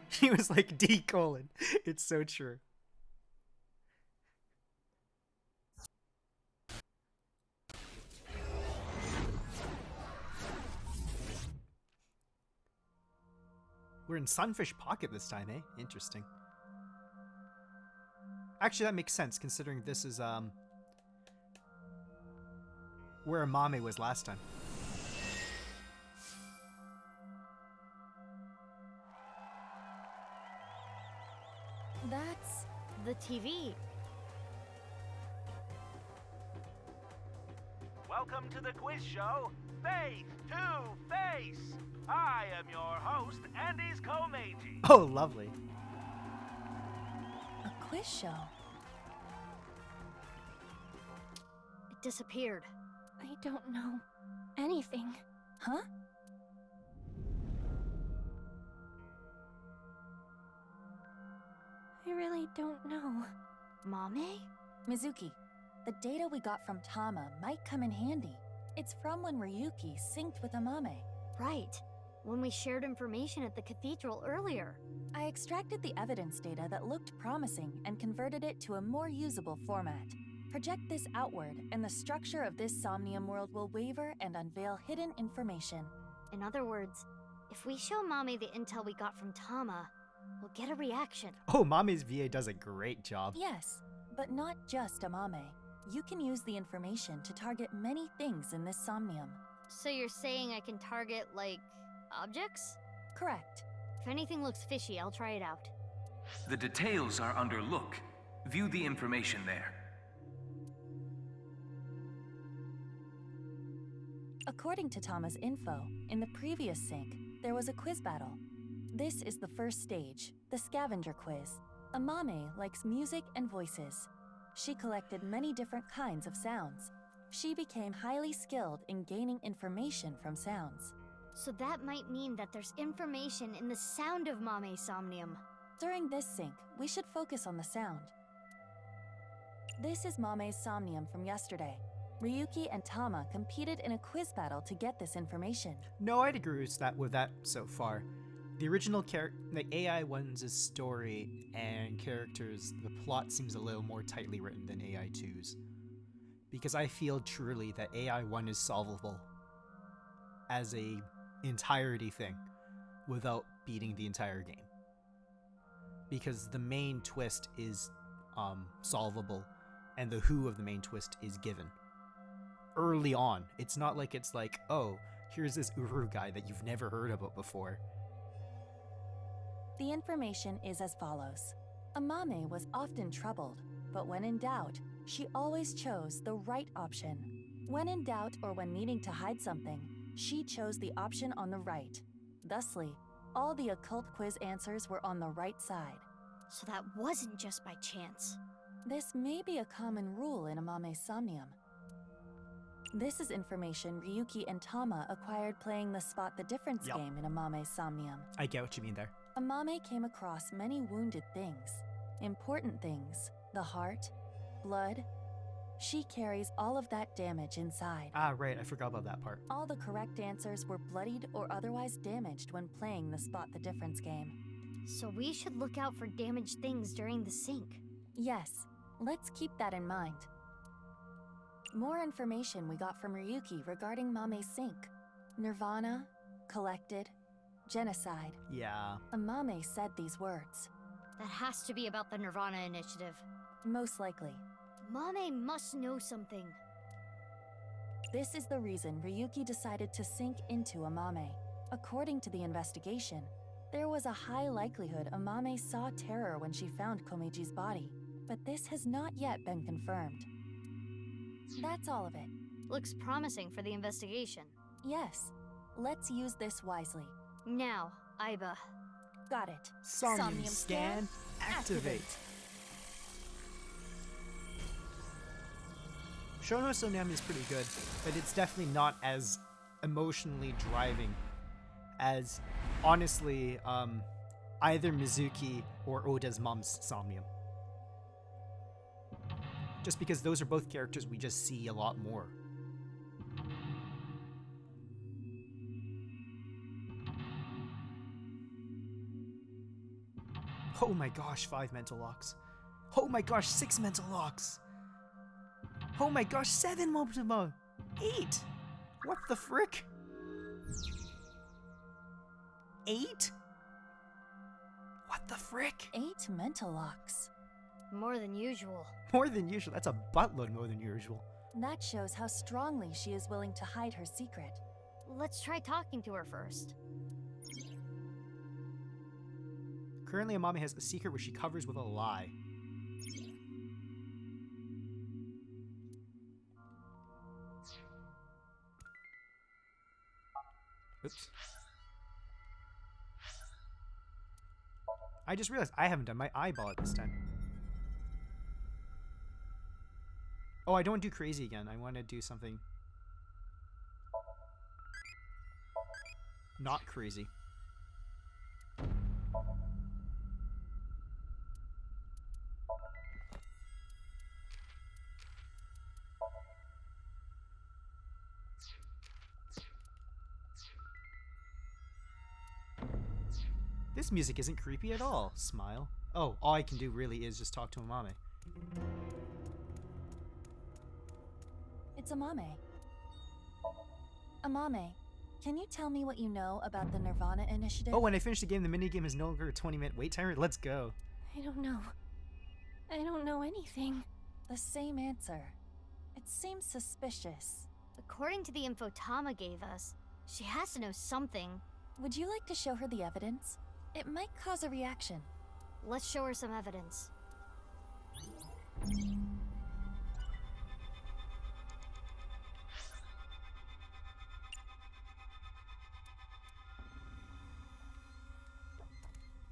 He was like D:. It's so true. We're in Sunfish Pocket this time, eh? Interesting. Actually, that makes sense, considering this is, where Amame was last time. That's the TV. Welcome to the quiz show, Faith to Face. I am your host, Andy's Komeiji. Oh, lovely. A quiz show? It disappeared. I don't know anything. Huh? I really don't know. Mame? Mizuki, the data we got from Tama might come in handy. It's from when Ryuki synced with Amame. Right. When we shared information at the cathedral earlier. I extracted the evidence data that looked promising and converted it to a more usable format. Project this outward, and the structure of this Somnium world will waver and unveil hidden information. In other words, if we show Mame the intel we got from Tama, we'll get a reaction. Oh, Mame's VA does a great job. Yes, but not just Amame. You can use the information to target many things in this Somnium. So you're saying I can target, like, objects? Correct. If anything looks fishy, I'll try it out. The details are under look. View the information there. According to Tama's info, in the previous sync, there was a quiz battle. This is the first stage, the scavenger quiz. Amame likes music and voices. She collected many different kinds of sounds. She became highly skilled in gaining information from sounds. So that might mean that there's information in the sound of Mame's Somnium. During this sync, we should focus on the sound. This is Mame's Somnium from yesterday. Ryuki and Tama competed in a quiz battle to get this information. No, I'd agree with that so far. The original the AI one's story and characters, the plot seems a little more tightly written than AI 2's. Because I feel truly that AI 1 is solvable as a entirety thing without beating the entire game. Because the main twist is solvable and the who of the main twist is given early on. It's not like it's like, oh, here's this Uru guy that you've never heard about before. The information is as follows. Amame was often troubled, but when in doubt, she always chose the right option. When in doubt or when needing to hide something, she chose the option on the right. Thusly, all the occult quiz answers were on the right side. So that wasn't just by chance. This may be a common rule in Amame's Somnium. This is information Ryuki and Tama acquired playing the Spot the Difference game in Amame's Somnium. I get what you mean there. Amame came across many wounded things. Important things. The heart, blood. She carries all of that damage inside. Ah, right, I forgot about that part. All the correct answers were bloodied or otherwise damaged when playing the Spot the Difference game. So we should look out for damaged things during the sync. Yes, let's keep that in mind. More information we got from Ryuki regarding Mame's sync. nirvanA, collected, genocide. Yeah. Amame said these words. That has to be about the nirvanA initiative. Most likely. Mame must know something. This is the reason Ryuki decided to sink into Amame. According to the investigation, there was a high likelihood Amame saw terror when she found Komeji's body, but this has not yet been confirmed. That's all of it. Looks promising for the investigation. Yes. Let's use this wisely. Now, Aiba. Got it. Somnium scan, activate. Shono Somnium is pretty good, but it's definitely not as emotionally driving as, honestly, either Mizuki or Oda's mom's Somnium. Just because those are both characters we just see a lot more. Oh my gosh, 5 mental locks. Oh my gosh, 6 mental locks. Oh my gosh, 7 multiple. 8. What the frick? 8? What the frick? 8 mental locks. More than usual. More than usual. That's a buttload more than usual. That shows how strongly she is willing to hide her secret. Let's try talking to her first. Currently, Amame has a secret which she covers with a lie. Oops. I just realized I haven't done my eyeball at this time. Oh, I don't want to do crazy again. I want to do something not crazy. This music isn't creepy at all. Smile. Oh, all I can do really is just talk to Amame. It's Amame. Amame, can you tell me what you know about the nirvanA initiative? Oh, when I finish the game, the minigame is no longer a 20-minute wait timer. Let's go. I don't know. I don't know anything. The same answer. It seems suspicious. According to the info Tama gave us, she has to know something. Would you like to show her the evidence? It might cause a reaction. Let's show her some evidence.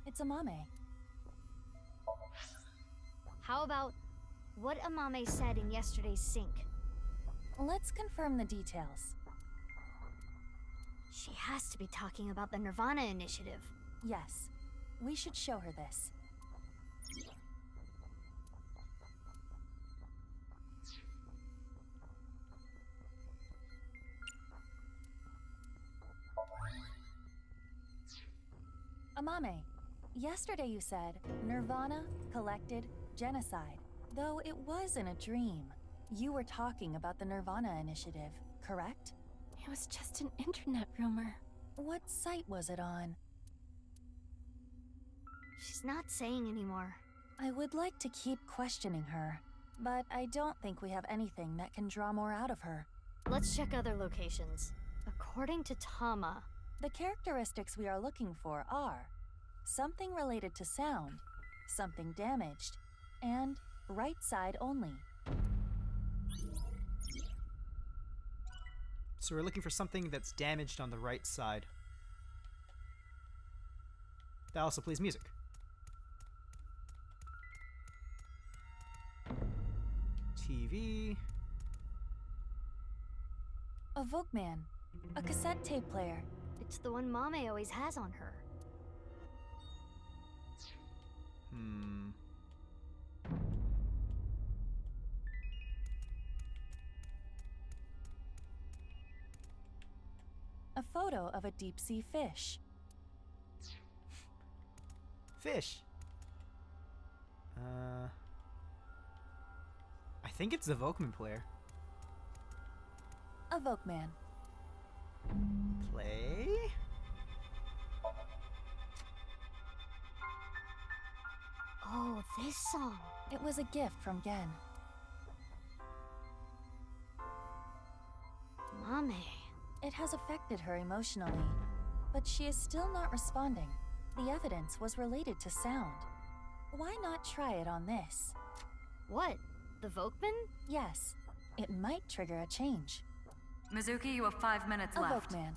It's Amame. How about what Amame said in yesterday's sync? Let's confirm the details. She has to be talking about the nirvanA initiative. Yes, we should show her this. Amame, yesterday you said nirvanA, collected, genocide. Though it was in a dream. You were talking about the nirvanA initiative, correct? It was just an internet rumor. What site was it on? She's not saying anymore. I would like to keep questioning her, but I don't think we have anything that can draw more out of her. Let's check other locations. According to Tama, the characteristics we are looking for are something related to sound, something damaged, and right side only. So we're looking for something that's damaged on the right side. That also plays music. TV. A Volkman. A cassette tape player. It's the one Mame always has on her. A photo of a deep-sea fish. Fish. I think it's the Volkman player. A Volkman. Play? Oh, this song. It was a gift from Gen. Mame. It has affected her emotionally, but she is still not responding. The evidence was related to sound. Why not try it on this? What? The Volkman? Yes. It might trigger a change. Mizuki, you have 5 minutes A left. Volkman.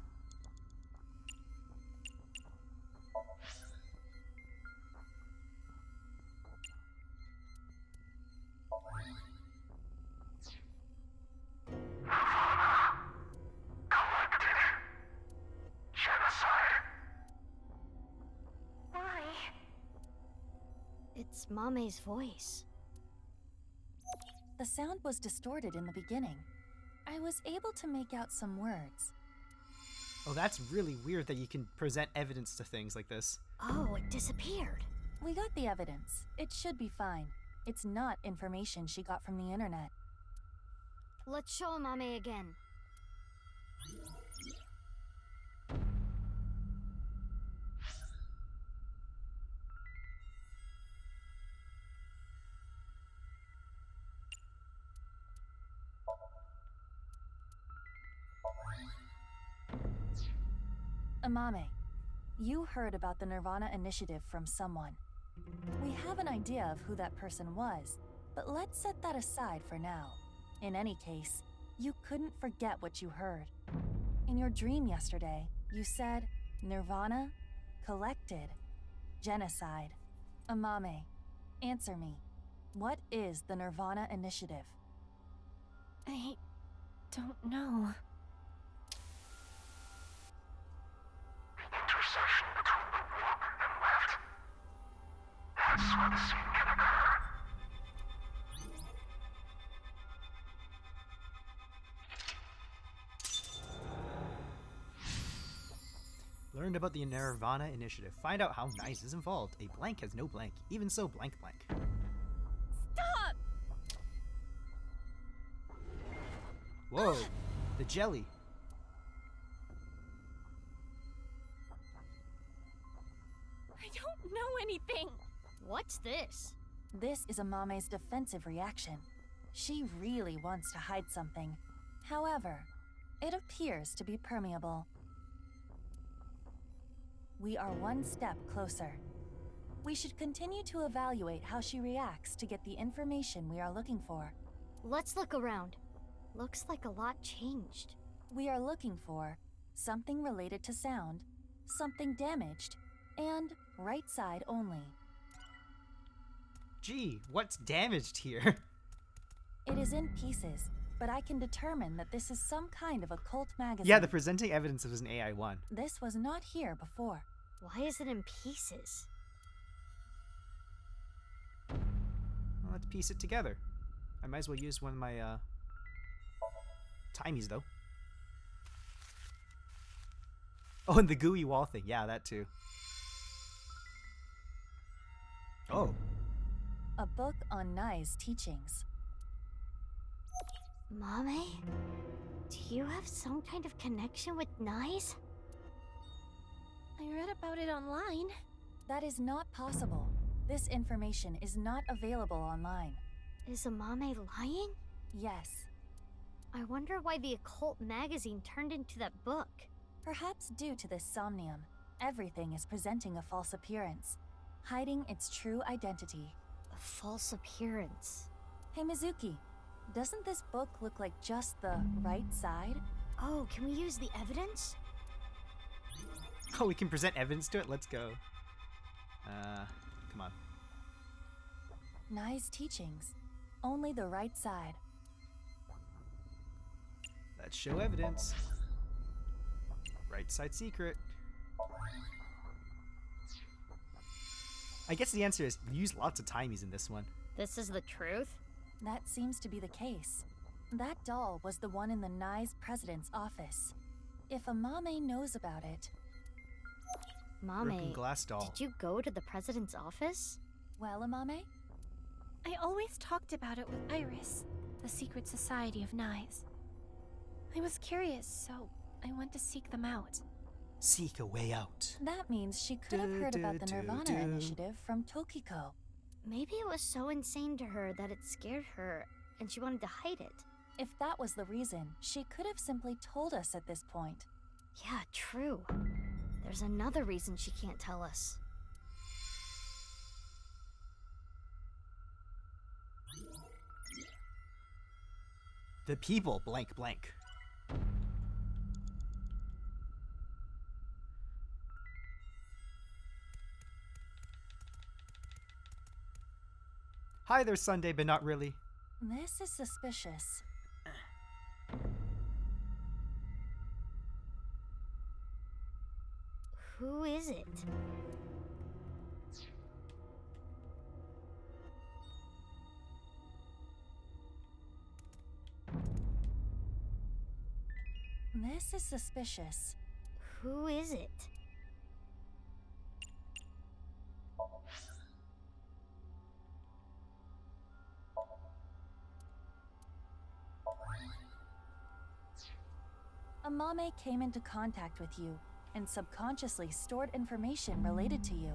It's Mame's voice. The sound was distorted in the beginning. I was able to make out some words. Oh, that's really weird that you can present evidence to things like this. Oh, it disappeared. We got the evidence. It should be fine. It's not information she got from the internet. Let's show Mame again. Amame, you heard about the nirvanA initiative from someone. We have an idea of who that person was, but let's set that aside for now. In any case, you couldn't forget what you heard. In your dream yesterday, you said, nirvanA, collected, genocide. Amame, answer me. What is the nirvanA initiative? I don't know. Intersection between the warp and left. That's where the scene can occur. Learned about the nirvanA initiative. Find out how Nice is involved. A blank has no blank. Even so, blank blank. Stop! Whoa, the jelly. I don't know anything. What's this? This is Amame's defensive reaction. She really wants to hide something. However, it appears to be permeable. We are one step closer. We should continue to evaluate how she reacts to get the information we are looking for. Let's look around. Looks like a lot changed. We are looking for something related to sound, something damaged, and right side only. Gee, what's damaged here? It is in pieces, but I can determine that this is some kind of occult magazine. Yeah, the presenting evidence was an AI1. This was not here before. Why is it in pieces? Well, let's piece it together. I might as well use one of my timies though. Oh, and the gooey wall thing. Yeah, that too. Oh. A book on Nai's teachings. Mame? Do you have some kind of connection with Nice? I read about it online. That is not possible. This information is not available online. Is Amame lying? Yes. I wonder why the occult magazine turned into that book. Perhaps due to this somnium, everything is presenting a false appearance, hiding its true identity. A false appearance. Hey Mizuki, doesn't this book look like just the right side? Oh, can we use the evidence? Oh, we can present evidence to it? Let's go. Come on. Nai's teachings. Only the right side. Let's show evidence. Right side secret. I guess the answer is you use lots of timies in this one. This is the truth? That seems to be the case. That doll was the one in the Nye's president's office. If Amame knows about it... Broken Mame, glass doll. did you go to the president's office? Well, Amame? I always talked about it with Iris, the secret society of Nyes. I was curious, so I went to seek them out. Seek a way out. That means she could have heard about the nirvanA initiative from Tokiko. Maybe it was so insane to her that it scared her, and she wanted to hide it. If that was the reason, she could have simply told us at this point. Yeah, true. There's another reason she can't tell us. The people blank blank. Hi there, Sunday, but not really. This is suspicious. Who is it? This is suspicious. Who is it? Amame came into contact with you and subconsciously stored information related to you.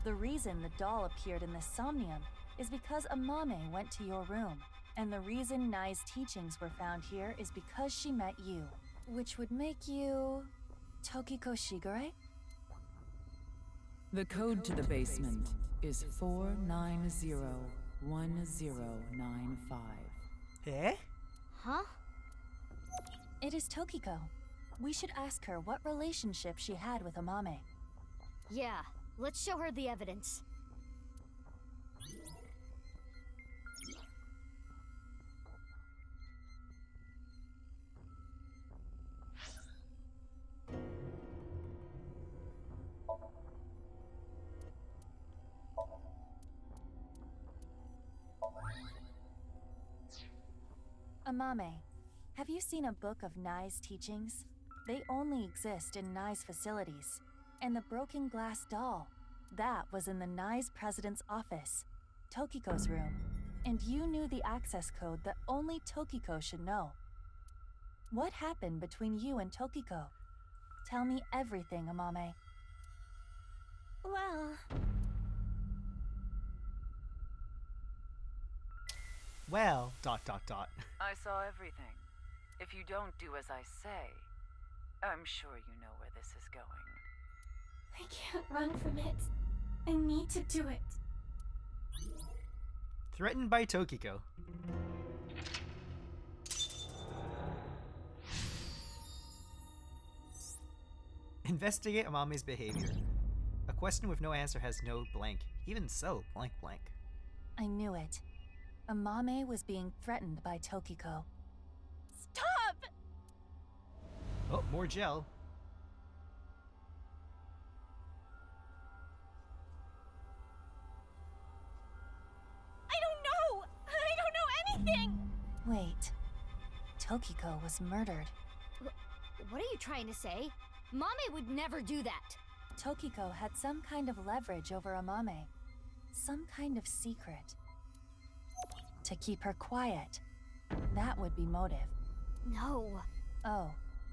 The reason the doll appeared in this somnium is because Amame went to your room, and the reason Nye's teachings were found here is because she met you, which would make you... Tokiko Shigure? The code to the basement is 4901095. Eh? Huh? It is Tokiko. We should ask her what relationship she had with Amame. Yeah, let's show her the evidence. Amame, have you seen a book of Nye's teachings? They only exist in Nye's facilities. And the broken glass doll, that was in the Nye's president's office, Tokiko's room. And you knew the access code that only Tokiko should know. What happened between you and Tokiko? Tell me everything, Amame. Well, ... I saw everything. If you don't do as I say, I'm sure you know where this is going. I can't run from it. I need to do it. Threatened by Tokiko. Investigate Amame's behavior. A question with no answer has no blank. Even so, blank blank. I knew it. Amame was being threatened by Tokiko. Stop! Oh, more gel. I don't know anything! Wait. Tokiko was murdered. What are you trying to say? Mame would never do that. Tokiko had some kind of leverage over Amame. Some kind of secret. To keep her quiet. That would be motive. No. Oh,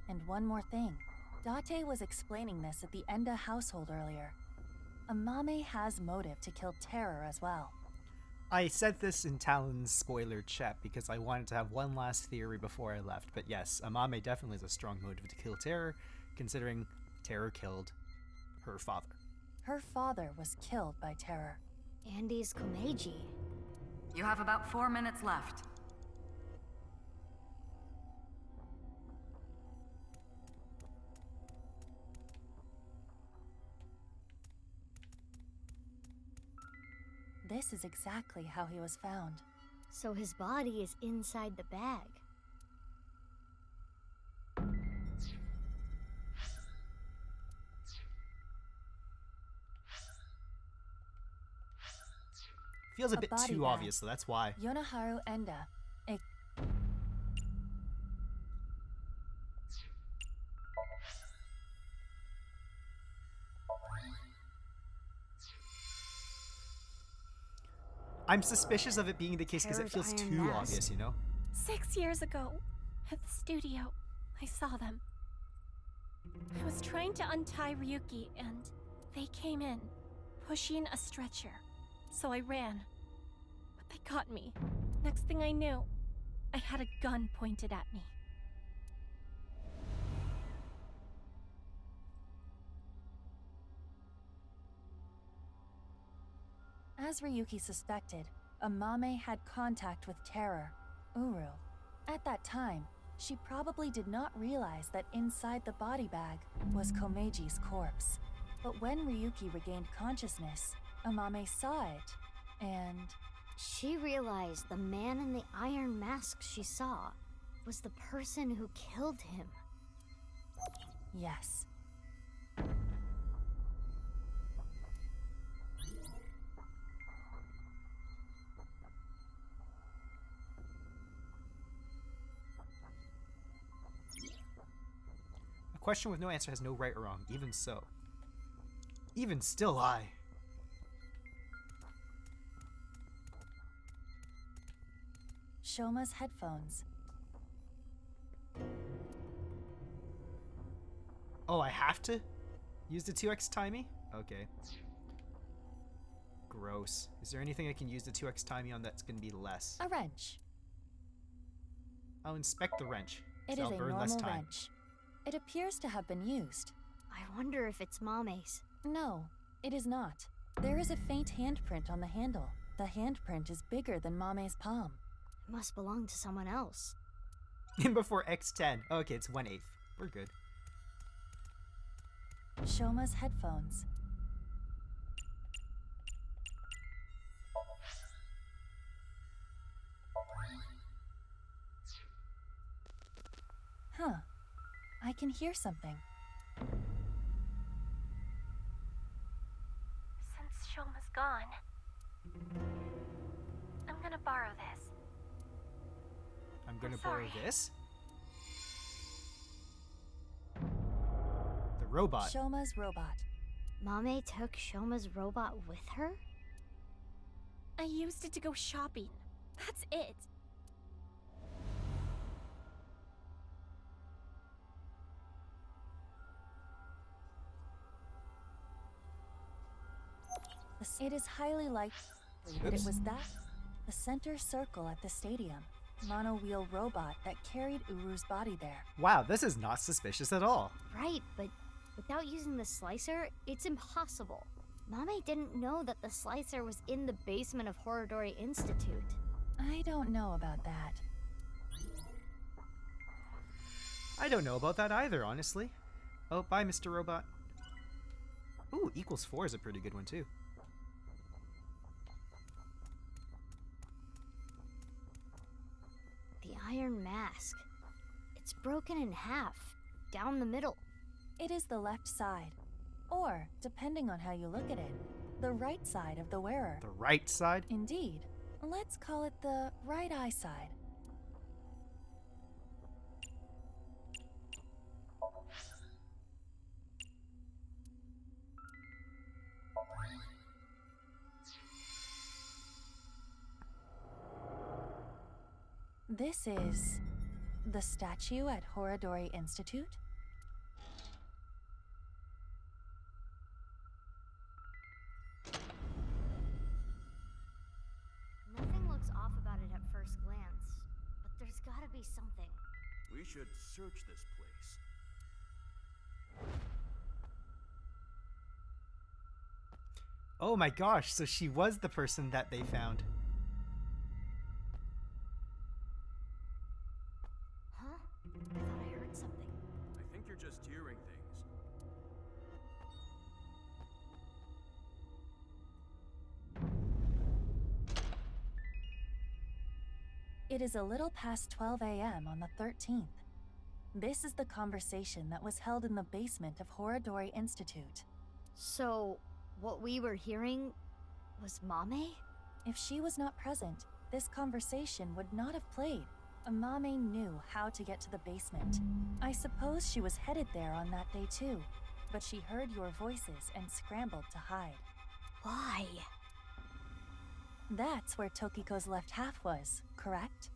and one more thing. Date was explaining this at the Enda household earlier. Amame has motive to kill Terror as well. I said this in Talon's spoiler chat because I wanted to have one last theory before I left, but yes, Amame definitely has a strong motive to kill Terror, considering Terror killed her father. Her father was killed by Terror. Andy's Komeiji. You have about 4 minutes left. This is exactly how he was found. So his body is inside the bag. Feels a bit body too bag. obvious, so that's why. Yonaharu Enda. A I'm suspicious of it being the case because it Terror's feels iron too mask. obvious, you know? 6 years ago, at the studio, I saw them. I was trying to untie Ryuki, and they came in, pushing a stretcher. So I ran. But they caught me. Next thing I knew, I had a gun pointed at me. As Ryuki suspected, Amame had contact with Terror, Uru. At that time, she probably did not realize that inside the body bag was Komeji's corpse. But when Ryuki regained consciousness, Amame saw it, and She realized the man in the iron mask she saw was the person who killed him. yes. A question with no answer has no right or wrong, even so. Even still, I. Shoma's headphones. Oh, I have to use the 2x timey? Okay. Gross. Is there anything I can use the 2x timey on that's going to be less? A wrench. I'll inspect the wrench. It so is I'll a burn less normal time. wrench. It appears to have been used. I wonder if it's Mame's. No, it is not. There is a faint handprint on the handle. The handprint is bigger than Mame's palm. It must belong to someone else. Before x10. Okay, it's 1/8. We're good. Shoma's headphones. Huh. I can hear something. Since Shoma's gone, I'm gonna borrow this. I'm gonna I'm borrow sorry. this. The robot. Shoma's robot. Mame took Shoma's robot with her? I used it to go shopping. That's it. It is highly likely that it Oops. was the center circle at the stadium, mono-wheel robot that carried Uru's body there. Wow, this is not suspicious at all. Right, but without using the slicer, it's impossible. Mame didn't know that the slicer was in the basement of Horodori Institute. I don't know about that. I don't know about that either, honestly. Oh, bye, Mr. Robot. Ooh, =4 is a pretty good one, too. The iron mask. It's broken in half, down the middle. It is the left side. Or, depending on how you look at it, the right side of the wearer. The right side? Indeed. Let's call it the right eye side. This is the statue at Horodori Institute? Nothing looks off about it at first glance, but there's gotta be something. We should search this place. Oh my gosh, so she was the person that they found. Huh? I thought I heard something. I think you're just hearing things. It is a little past 12 a.m. on the 13th. This is the conversation that was held in the basement of Horodori Institute. So, what we were hearing was Mame? If she was not present, this conversation would not have played. Amame knew how to get to the basement. I suppose she was headed there on that day too, but she heard your voices and scrambled to hide. Why? That's where Tokiko's left half was, correct?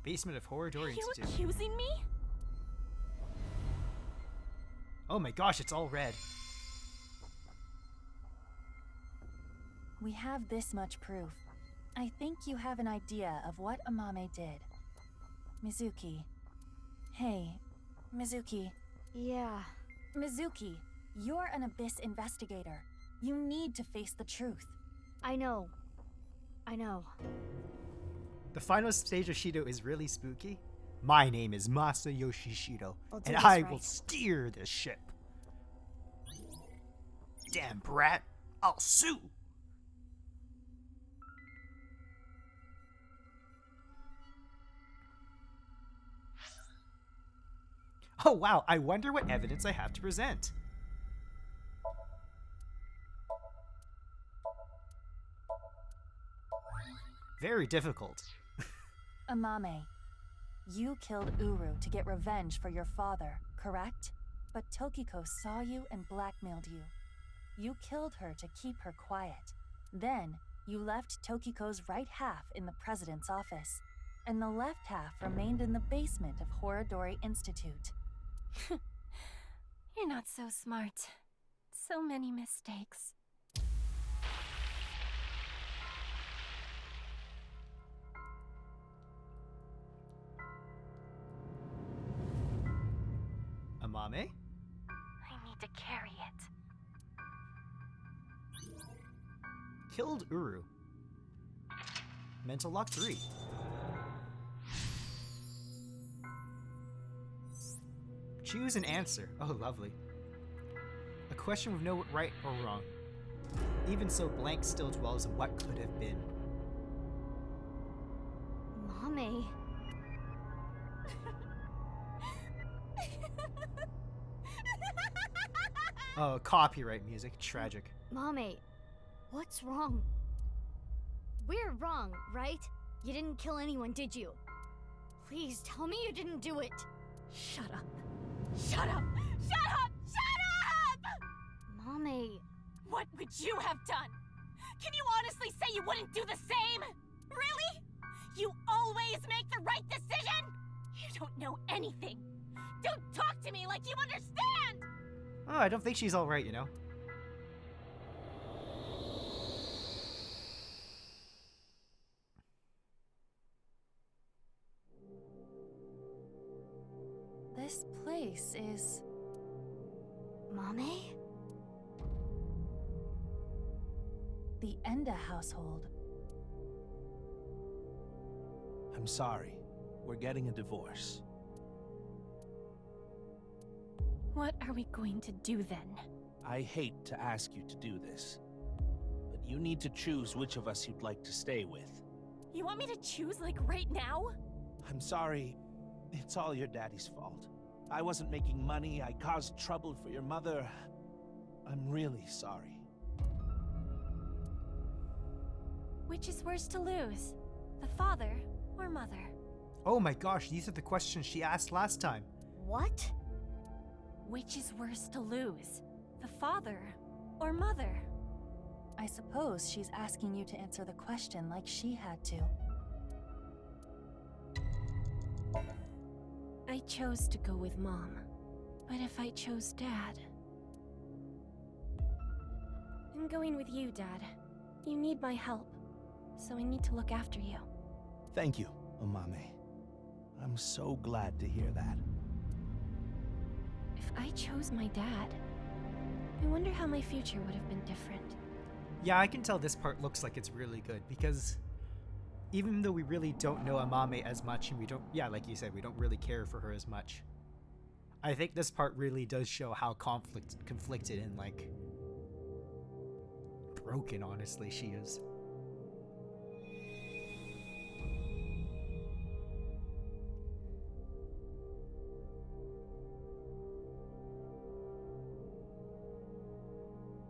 Basement of Horridor Are you Institute. accusing me? Oh my gosh, it's all red. We have this much proof. I think you have an idea of what Amame did. Mizuki. Hey, Mizuki. Yeah. Mizuki, you're an Abyss investigator. You need to face the truth. I know. The final stage of Shido is really spooky. My name is Masayoshi Shido, I'll do and this I right. will steer this ship. Damn brat, I'll sue. Oh wow, I wonder what evidence I have to present. Very difficult. Amame, you killed Uru to get revenge for your father, correct? But Tokiko saw you and blackmailed you. You killed her to keep her quiet. Then, you left Tokiko's right half in the president's office, and the left half remained in the basement of Horridori Institute. You're not so smart. So many mistakes. Amame? I need to carry it. Killed Uru. Mental lock 3. Choose an answer. Oh, lovely. A question with no right or wrong. Even so, blank still dwells in what could have been. Mame. Oh, copyright music. Tragic. Mame, what's wrong? We're wrong, right? You didn't kill anyone, did you? Please tell me you didn't do it. Shut up. Shut up! Shut up! Shut up! Mame. What would you have done? Can you honestly say you wouldn't do the same? Really? You always make the right decision? You don't know anything. Don't talk to me like you understand! Oh, I don't think she's alright, you know? This place is... Mame? the Enda household. I'm sorry. We're getting a divorce. What are we going to do then? I hate to ask you to do this, but you need to choose which of us you'd like to stay with. You want me to choose like right now? I'm sorry. It's all your daddy's fault. I wasn't making money. I caused trouble for your mother. I'm really sorry. Which is worse to lose? The father or mother? Oh my gosh, these are the questions she asked last time. What? Which is worse to lose? The father or mother? I suppose she's asking you to answer the question like she had to. I chose to go with Mom. But if I chose Dad... I'm going with you, Dad. You need my help, so I need to look after you. Thank you, Amame. I'm so glad to hear that. If I chose my dad, I wonder how my future would have been different. Yeah, I can tell this part looks like it's really good because even though we really don't know Amame as much and we don't, yeah, like you said, we don't really care for her as much. I think this part really does show how conflicted and like broken, honestly, she is.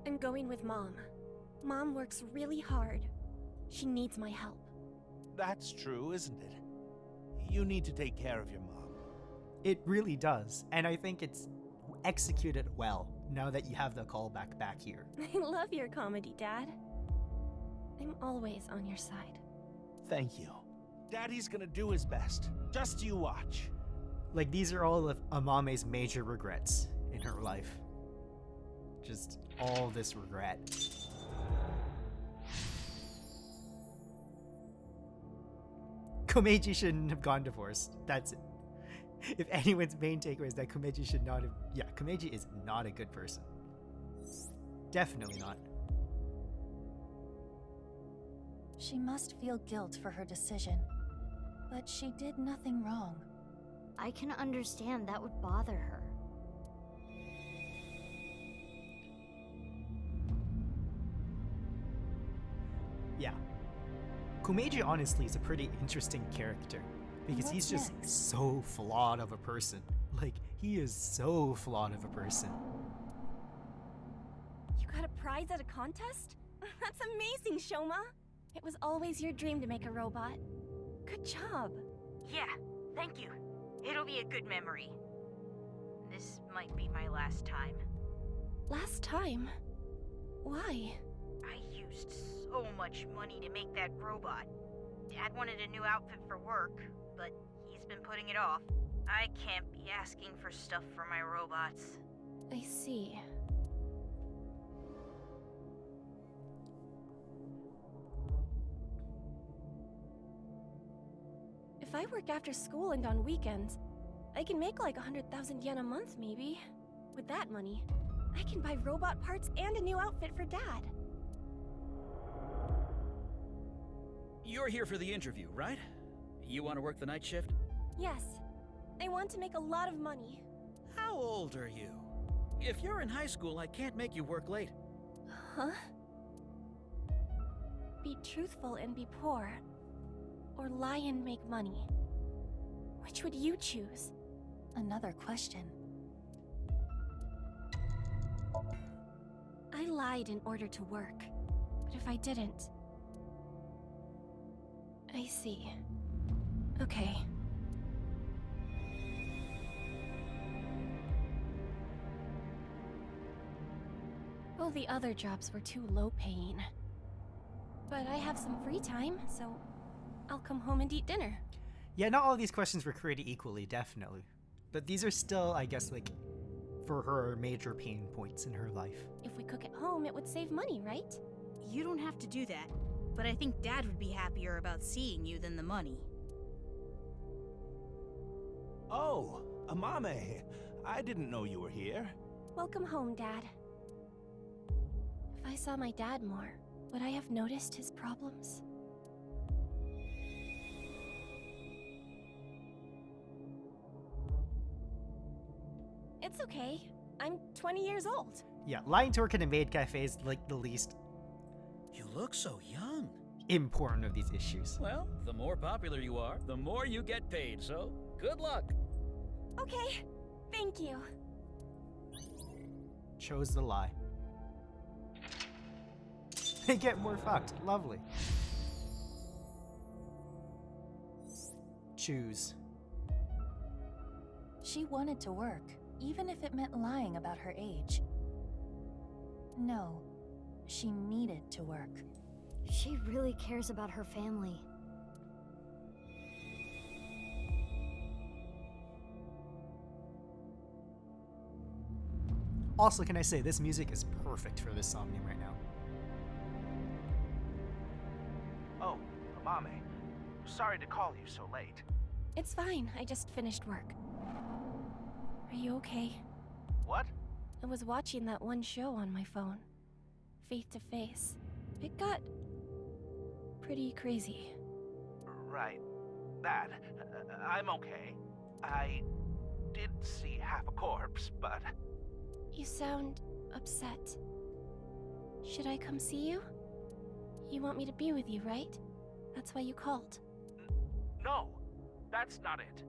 I'm going with Mom. Mom works really hard. She needs my help. That's true, isn't it? You need to take care of your mom. It really does, and I think it's executed well now that you have the callback back here. I love your comedy, Dad. I'm always on your side. Thank you. Daddy's gonna do his best. Just you watch. Like, these are all of Amame's major regrets in her life. Just all this regret. Komeiji shouldn't have gone divorced. That's it. If anyone's main takeaway is that Komeiji should not have... Yeah, Komeiji is not a good person. Definitely not. She must feel guilt for her decision, but she did nothing wrong. I can understand that would bother her. Yeah. Komeiji honestly is a pretty interesting character because he's just so flawed of a person. Like, he is so flawed of a person. You got a prize at a contest? That's amazing, Shoma! It was always your dream to make a robot. Good job. Yeah, thank you. It'll be a good memory. This might be my last time. Last time? Why? I used so much money to make that robot. Dad wanted a new outfit for work, but he's been putting it off. I can't be asking for stuff for my robots. I see. If I work after school and on weekends, I can make like 100,000 yen a month, maybe. With that money, I can buy robot parts and a new outfit for Dad. You're here for the interview, right? You want to work the night shift? Yes. I want to make a lot of money. How old are you? If you're in high school, I can't make you work late. Huh? Be truthful and be poor. Or lie and make money. Which would you choose? Another question. I lied in order to work. But if I didn't... I see. Okay. All the other jobs were too low-paying. But I have some free time, so I'll come home and eat dinner. Yeah, not all of these questions were created equally, definitely. But these are still, I guess, like, for her major pain points in her life. If we cook at home, it would save money, right? You don't have to do that, but I think Dad would be happier about seeing you than the money. Oh, Amame. I didn't know you were here. Welcome home, Dad. If I saw my dad more, would I have noticed his problems? It's okay. I'm 20 years old. Yeah, lying to work in a maid cafe is like the least You look so young. important of these issues. Well, the more popular you are, the more you get paid, so good luck. Okay, thank you. Chose the lie. They get more fucked. Lovely. Choose. She wanted to work, even if it meant lying about her age. No, she needed to work. She really cares about her family. Also, can I say, this music is perfect for this Somnium right now. Oh, Amame. Sorry to call you so late. It's fine, I just finished work. Are you okay? What? I was watching that one show on my phone. Faith to Face. It got... pretty crazy. Right. That. I'm okay. I did see half a corpse, but... You sound upset. Should I come see you? You want me to be with you, right? That's why you called. No, that's not it.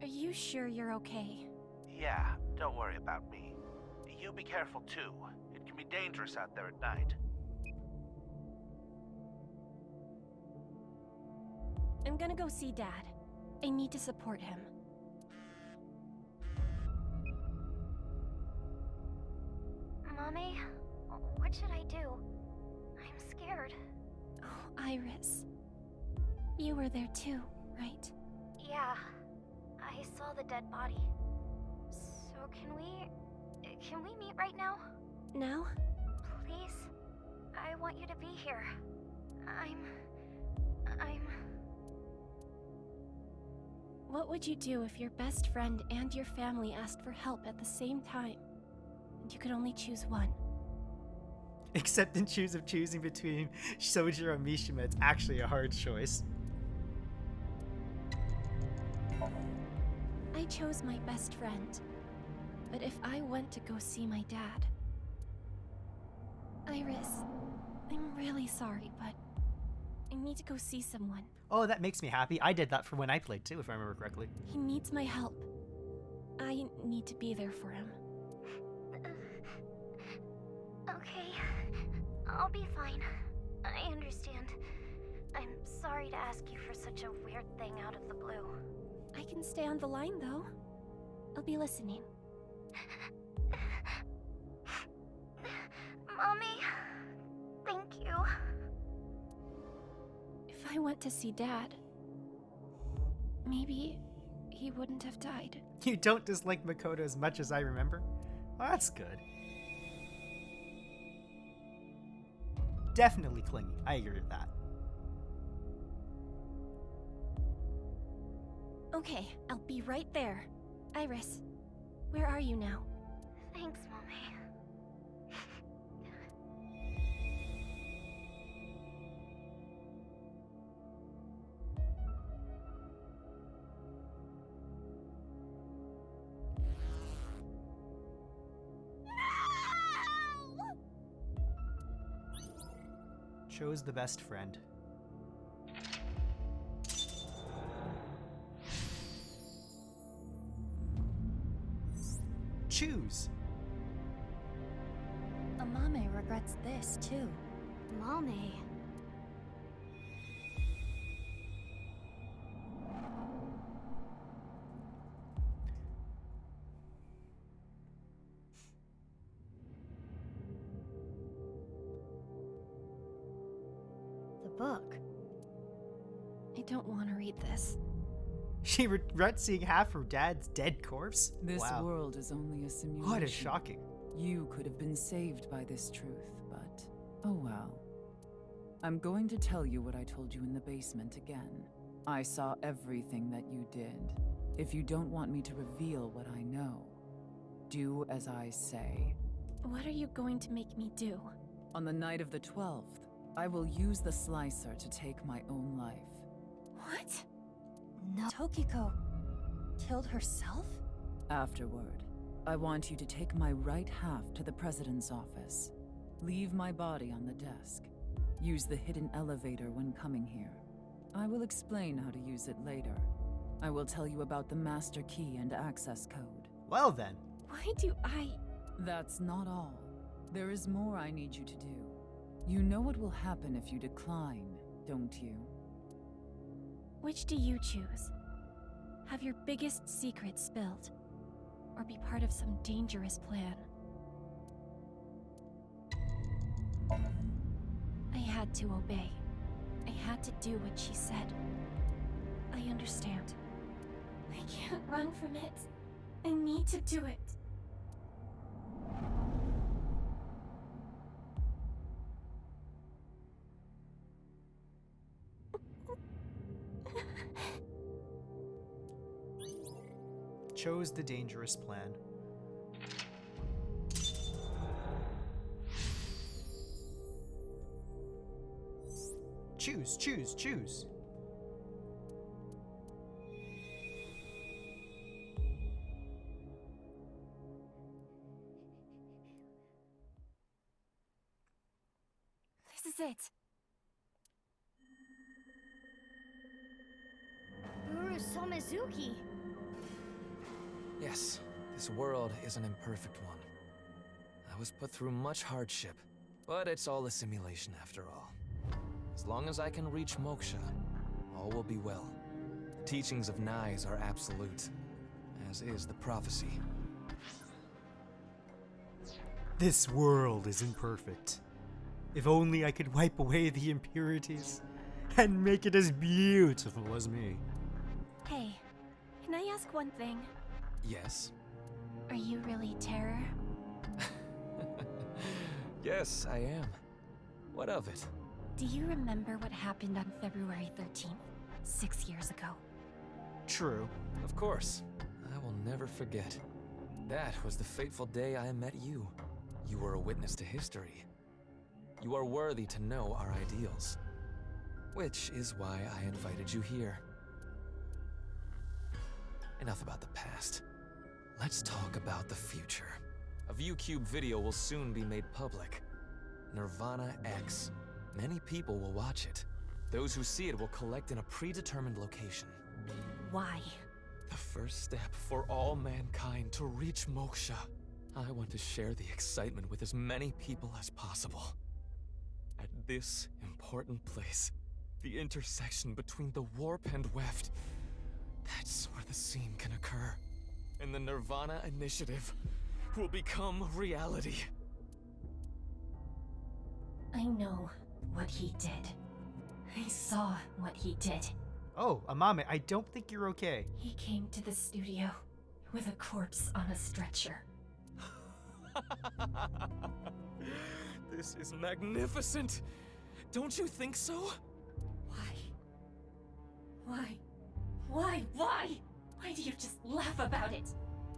Are you sure you're okay? Yeah, don't worry about me. You be careful too. It can be dangerous out there at night. I'm gonna go see Dad. I need to support him. Mommy, what should I do? I'm scared. Oh, Iris. You were there too, right? Yeah, I saw the dead body. So can we meet right now? Now? Please? I want you to be here. I'm... What would you do if your best friend and your family asked for help at the same time, and you could only choose one? Except in choosing between Sojiro and Mishima, it's actually a hard choice. I chose my best friend. But if I went to go see my dad... Iris, I'm really sorry, but I need to go see someone. Oh, that makes me happy. I did that for when I played too, if I remember correctly. He needs my help. I need to be there for him. Okay, I'll be fine. I understand. I'm sorry to ask you for such a weird thing out of the blue. I can stay on the line, though. I'll be listening. Mommy, thank you. If I went to see Dad, maybe he wouldn't have died. You don't dislike Makoto as much as I remember? Well, that's good. Definitely clingy. I agree with that. Okay, I'll be right there. Iris, where are you now? Thanks, Mommy. Chose the best friend. Choose. Amame regrets this too. Mame. The book. I don't want to read this. She regrets seeing half her dad's dead corpse? This Wow. world is only a simulation. What is shocking. You could have been saved by this truth, but oh well. I'm going to tell you what I told you in the basement again. I saw everything that you did. If you don't want me to reveal what I know, do as I say. What are you going to make me do? On the night of the 12th, I will use the slicer to take my own life. What? No. Tokiko killed herself? Afterward, I want you to take my right half to the president's office. Leave my body on the desk. Use the hidden elevator when coming here. I will explain how to use it later. I will tell you about the master key and access code. Well then. Why do I... That's not all. There is more I need you to do. You know what will happen if you decline, don't you? Which do you choose? Have your biggest secret spilled? Or be part of some dangerous plan? I had to obey. I had to do what she said. I understand. I can't run from it. I need to do it. Chose the dangerous plan. Choose, choose, choose. This is it. Uru Somizuki. Yes, this world is an imperfect one. I was put through much hardship, but it's all a simulation after all. As long as I can reach moksha, all will be well. The teachings of Nyes are absolute, as is the prophecy. This world is imperfect. If only I could wipe away the impurities and make it as beautiful as me. Hey, can I ask one thing? Yes? Are you really Terror? Yes, I am. What of it? Do you remember what happened on February 13th, 6 years ago? True. Of course. I will never forget. That was the fateful day I met you. You were a witness to history. You are worthy to know our ideals. Which is why I invited you here. Enough about the past. Let's talk about the future. A ViewCube video will soon be made public. nirvanA X. Many people will watch it. Those who see it will collect in a predetermined location. Why? The first step for all mankind to reach moksha. I want to share the excitement with as many people as possible. At this important place, the intersection between the warp and weft, that's where the scene can occur. And the nirvanA initiative will become reality. I know what he did. I saw what he did. Oh, Amame, I don't think you're okay. He came to the studio with a corpse on a stretcher. This is magnificent! Don't you think so? Why? Why do you just laugh about it?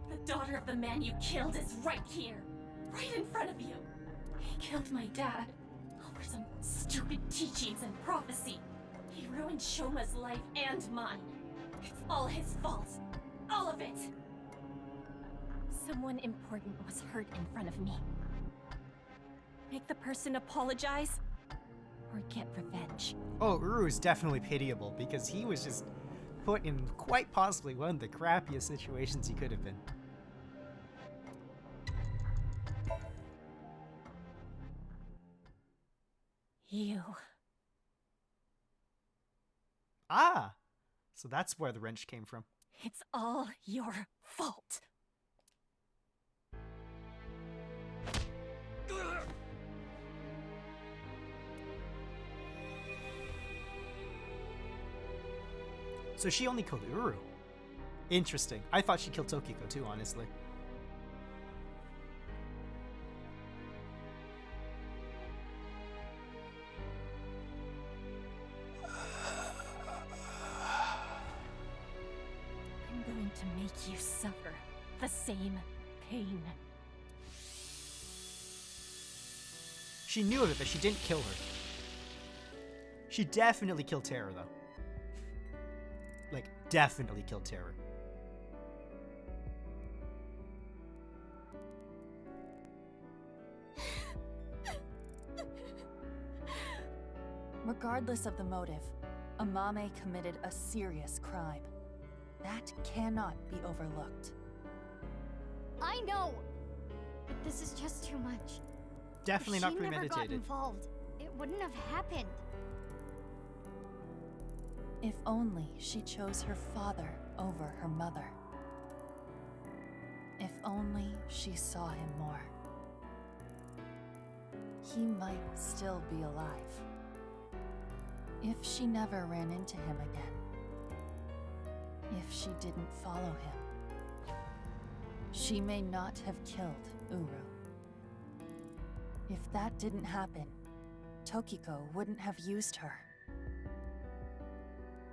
The daughter of the man you killed is right here, right in front of you. He killed my dad over some stupid teachings and prophecy. He ruined Shoma's life and mine. It's all his fault. All of it. Someone important was hurt in front of me. Make the person apologize or get revenge. Oh, Uru is definitely pitiable because he was just put in quite possibly one of the crappiest situations he could have been. You. Ah! So that's where the wrench came from. It's all your fault. So she only killed Uru. Interesting. I thought she killed Tokiko too, honestly. I'm going to make you suffer the same pain. She knew of it, but she didn't kill her. She definitely killed Terror, though. Like, definitely killed Terror. Regardless of the motive, Amame committed a serious crime. That cannot be overlooked. I know! But this is just too much. Definitely not If she never got premeditated. involved, it wouldn't have happened. If only she chose her father over her mother. If only she saw him more. He might still be alive. If she never ran into him again. If she didn't follow him. She may not have killed Uru. If that didn't happen, Tokiko wouldn't have used her.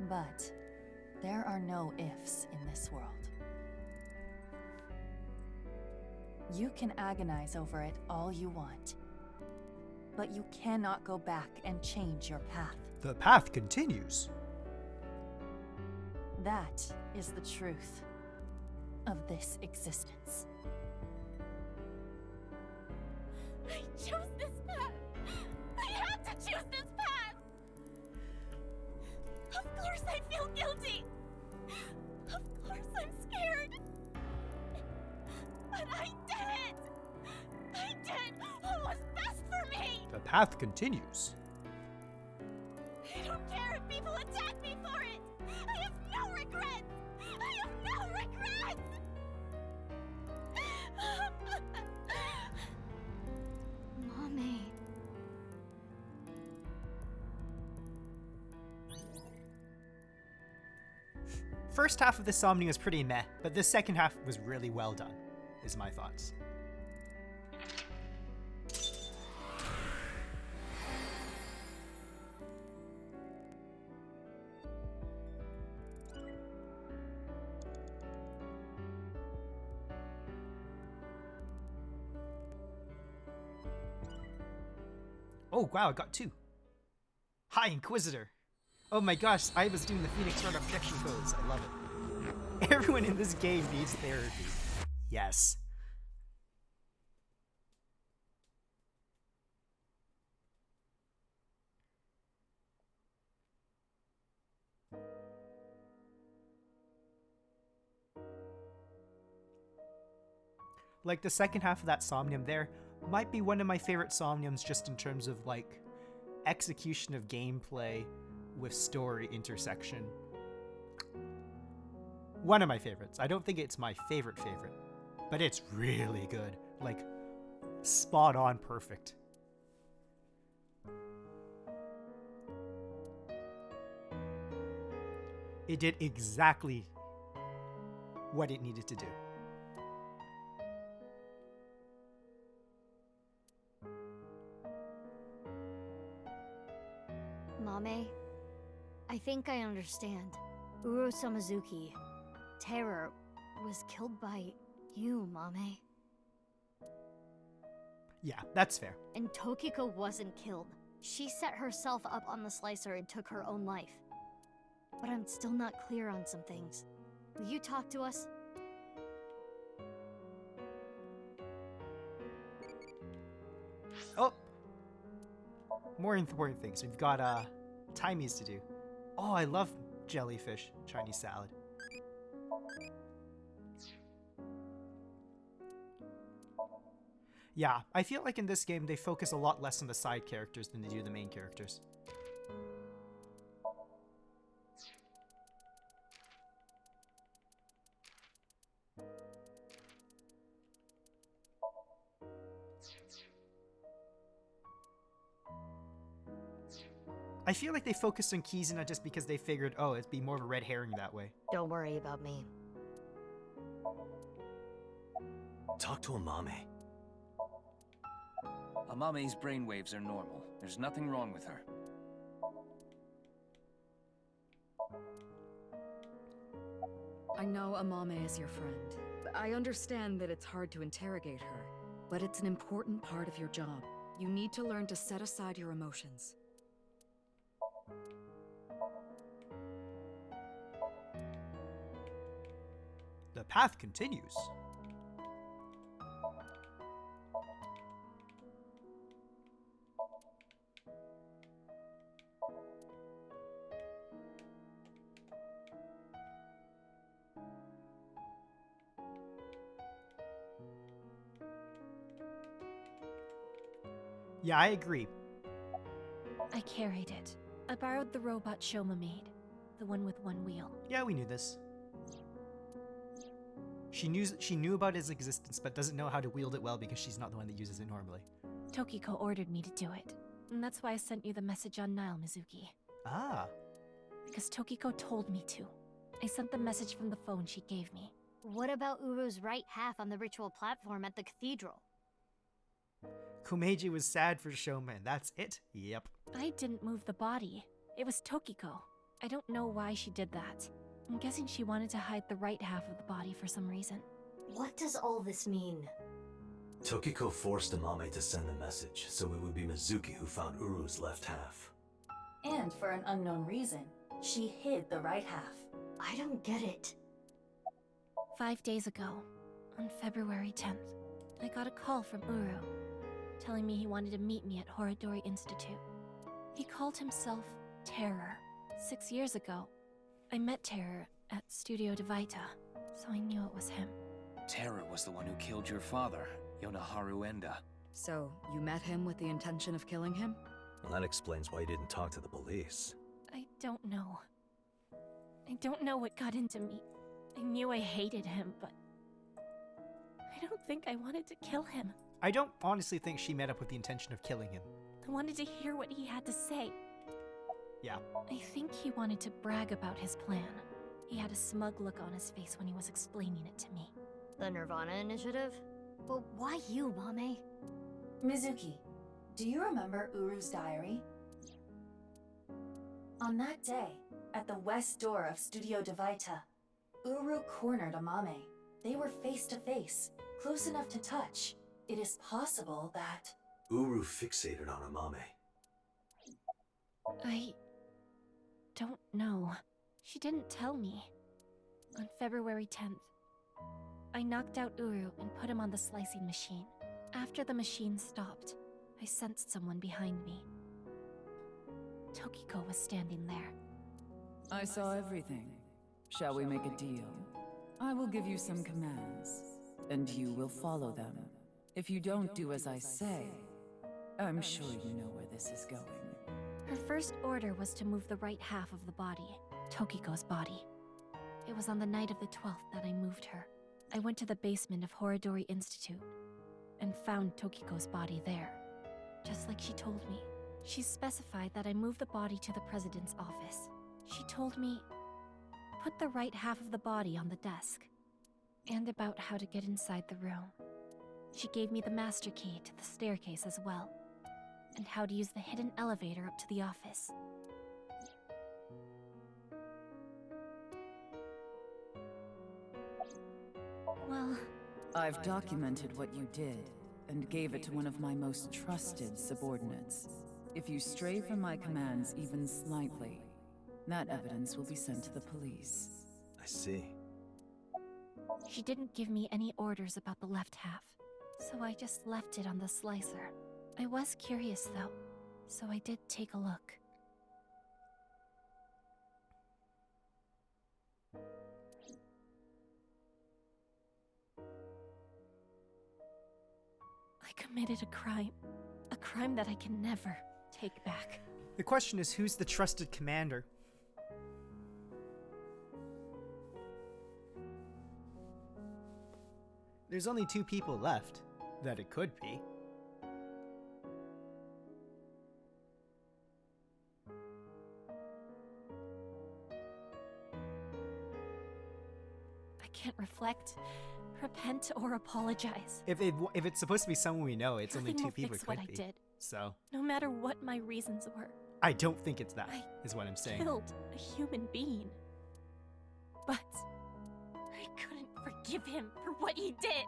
But there are no ifs in this world. You can agonize over it all you want, but you cannot go back and change your path. The path continues. That is the truth of this existence. I chose this path! I had to choose this path! Of course I feel guilty! Of course I'm scared! But I did it! I did what was best for me! The path continues. I don't care if people attack me for it! I have no regrets! I have no regrets! Mommy. First half of the Somni was pretty meh, but the second half was really well done, is my thoughts. Oh wow, I got 2. Hi, Inquisitor! Oh my gosh, I was doing the Phoenix Ward objection codes. I love it. Everyone in this game needs therapy. Yes. Like, the second half of that Somnium there might be one of my favorite Somniums just in terms of, like, execution of gameplay with story intersection. One of my favorites. I don't think it's my favorite, but it's really good. Like, spot on perfect. It did exactly what it needed to do. Mame, I think I understand. Uro Samazuki, Terror, was killed by you, Mame. Yeah, that's fair. And Tokiko wasn't killed. She set herself up on the slicer and took her own life. But I'm still not clear on some things. Will you talk to us? Oh! More important things. We've got, Timies to do. Oh, I love jellyfish Chinese salad. Yeah, I feel like in this game they focus a lot less on the side characters than they do the main characters. I feel like they focused on Kizuna just because they figured, oh, it'd be more of a red herring that way. Don't worry about me. Talk to Amame. Amame's brainwaves are normal. There's nothing wrong with her. I know Amame is your friend. I understand that it's hard to interrogate her, but it's an important part of your job. You need to learn to set aside your emotions. The path continues. Yeah, I agree. I carried it. I borrowed the robot Shoma made. The one with one wheel. Yeah, we knew this. She knew about its existence, but doesn't know how to wield it well because she's not the one that uses it normally. Tokiko ordered me to do it. And that's why I sent you the message on Nile, Mizuki. Ah. Because Tokiko told me to. I sent the message from the phone she gave me. What about Uru's right half on the ritual platform at the cathedral? Komeiji was sad for Shoma, and that's it? Yep. I didn't move the body. It was Tokiko. I don't know why she did that. I'm guessing she wanted to hide the right half of the body for some reason. What does all this mean? Tokiko forced Amame to send the message, so it would be Mizuki who found Uru's left half. And for an unknown reason, she hid the right half. I don't get it. 5 days ago, on February 10th, I got a call from Uru, telling me he wanted to meet me at Horodori Institute. He called himself Terror. 6 years ago, I met Terror at Studio de Vita, so I knew it was him. Terror was the one who killed your father, Yonaharu Enda. So, you met him with the intention of killing him? Well, that explains why you didn't talk to the police. I don't know. I don't know what got into me. I knew I hated him, but I don't think I wanted to kill him. I don't honestly think she met up with the intention of killing him. I wanted to hear what he had to say. Yeah. I think he wanted to brag about his plan. He had a smug look on his face when he was explaining it to me. The nirvanA initiative? But why you, Mame? Mizuki, do you remember Uru's diary? On that day, at the west door of Studio Devaita, Uru cornered Amame. They were face to face, close enough to touch. It is possible that... Uru fixated on Amame. I don't know. She didn't tell me. On February 10th, I knocked out Uru and put him on the slicing machine. After the machine stopped, I sensed someone behind me. Tokiko was standing there. I saw everything. Shall we make a deal? I will give you some commands, and you will follow them. If you don't do as I say, I'm sure you know where this is going. Her first order was to move the right half of the body, Tokiko's body. It was on the night of the 12th that I moved her. I went to the basement of Horodori Institute and found Tokiko's body there, just like she told me. She specified that I move the body to the president's office. She told me, put the right half of the body on the desk, and about how to get inside the room. She gave me the master key to the staircase as well, and how to use the hidden elevator up to the office. Well, I've documented what you did, and gave it to one of my most trusted subordinates. If you stray from my commands even slightly, that evidence will be sent to the police. I see. She didn't give me any orders about the left half, so I just left it on the slicer. I was curious though, so I did take a look. I committed a crime that I can never take back. The question is, who's the trusted commander? There's only 2 people left that it could be. I can't reflect, repent, or apologize. If it's supposed to be someone we know, it's Nothing only 2 will people fix it could what be. I did. So No matter what my reasons were. I don't think it's that, is what I'm saying. Killed a human being. But I couldn't forgive him for what he did.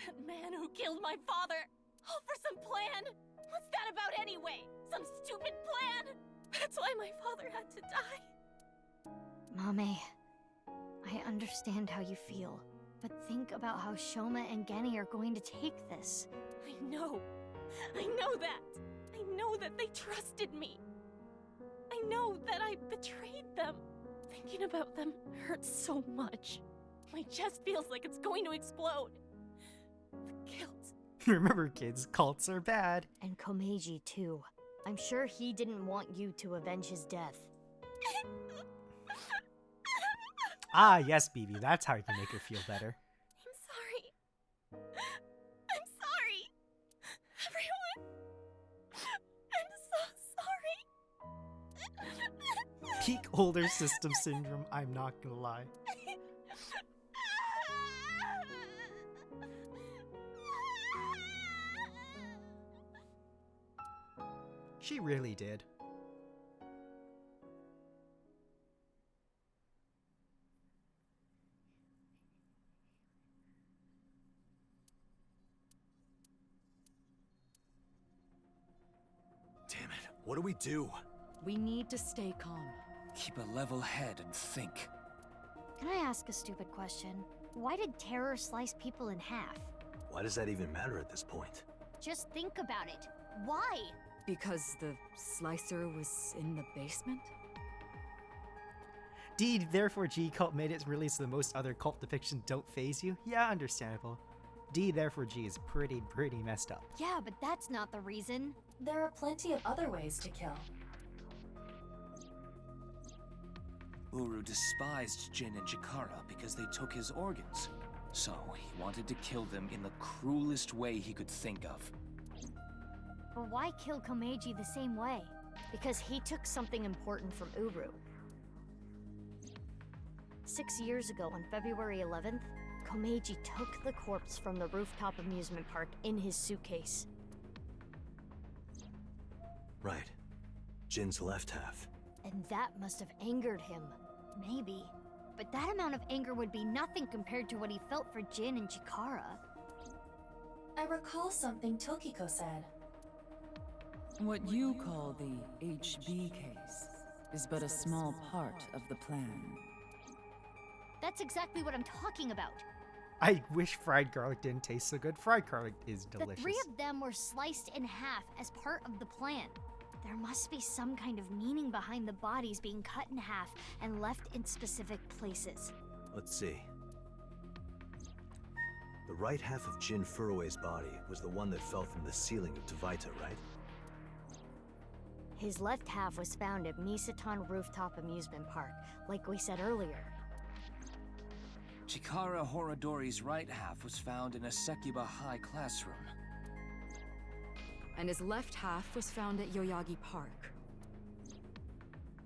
That man who killed my father. All for some plan. What's that about anyway? Some stupid plan? That's why my father had to die. Mame, I understand how you feel, but think about how Shoma and Genny are going to take this. I know that. I know that they trusted me. I know that I betrayed them. Thinking about them hurts so much. My chest feels like it's going to explode. The guilt. Remember, kids, cults are bad. And Komeiji, too. I'm sure he didn't want you to avenge his death. Ah, yes, BB, that's how you can make her feel better. I'm sorry. I'm sorry. Everyone. I'm so sorry. Peak older system syndrome, I'm not gonna lie. She really did. Damn it, what do we do? We need to stay calm. Keep a level head and think. Can I ask a stupid question? Why did terror slice people in half? Why does that even matter at this point? Just think about it. Why? Because the slicer was in the basement? D, therefore G cult made its release so the most other cult depictions don't phase you? Yeah, understandable. D, therefore G is pretty messed up. Yeah, but that's not the reason. There are plenty of other ways to kill. Uru despised Jin and Chikara because they took his organs. So he wanted to kill them in the cruelest way he could think of. But why kill Komeiji the same way? Because he took something important from Uru. 6 years ago, on February 11th, Komeiji took the corpse from the rooftop amusement park in his suitcase. Right. Jin's left half. And that must have angered him. Maybe. But that amount of anger would be nothing compared to what he felt for Jin and Chikara. I recall something Tokiko said. What you call the HB case is but a small part of the plan. That's exactly what I'm talking about. I wish fried garlic didn't taste so good. Fried garlic is delicious. The 3 of them were sliced in half as part of the plan. There must be some kind of meaning behind the bodies being cut in half and left in specific places. Let's see. The right half of Jin Furue's body was the one that fell from the ceiling of Tavaita, right? His left half was found at Misatan Rooftop Amusement Park, like we said earlier. Chikara Horodori's right half was found in a Sekiba High classroom. And his left half was found at Yoyagi Park.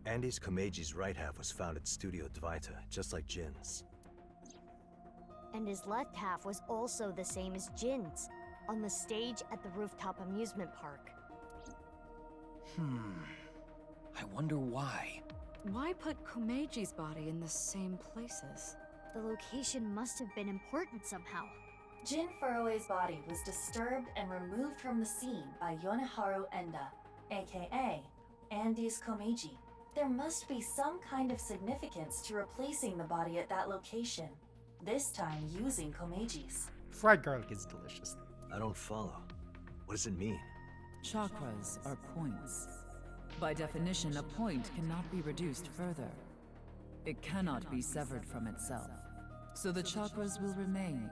Andy's Komeiji's right half was found at Studio Dvaita, just like Jin's. And his left half was also the same as Jin's, on the stage at the rooftop amusement park. I wonder why. Why put Komeiji's body in the same places? The location must have been important somehow. Jin Furue's body was disturbed and removed from the scene by Yoneharu Enda, aka Andy's Komeiji. There must be some kind of significance to replacing the body at that location, this time using Komeiji's. Fried garlic is delicious. I don't follow. What does it mean? Chakras are points. By definition, a point cannot be reduced further. It cannot be severed from itself. So the chakras will remain,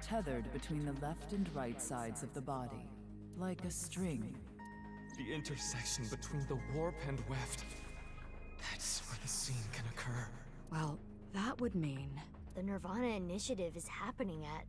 tethered between the left and right sides of the body, like a string. The intersection between the warp and weft. That's where the scene can occur. Well, that would mean... the nirvanA initiative is happening at...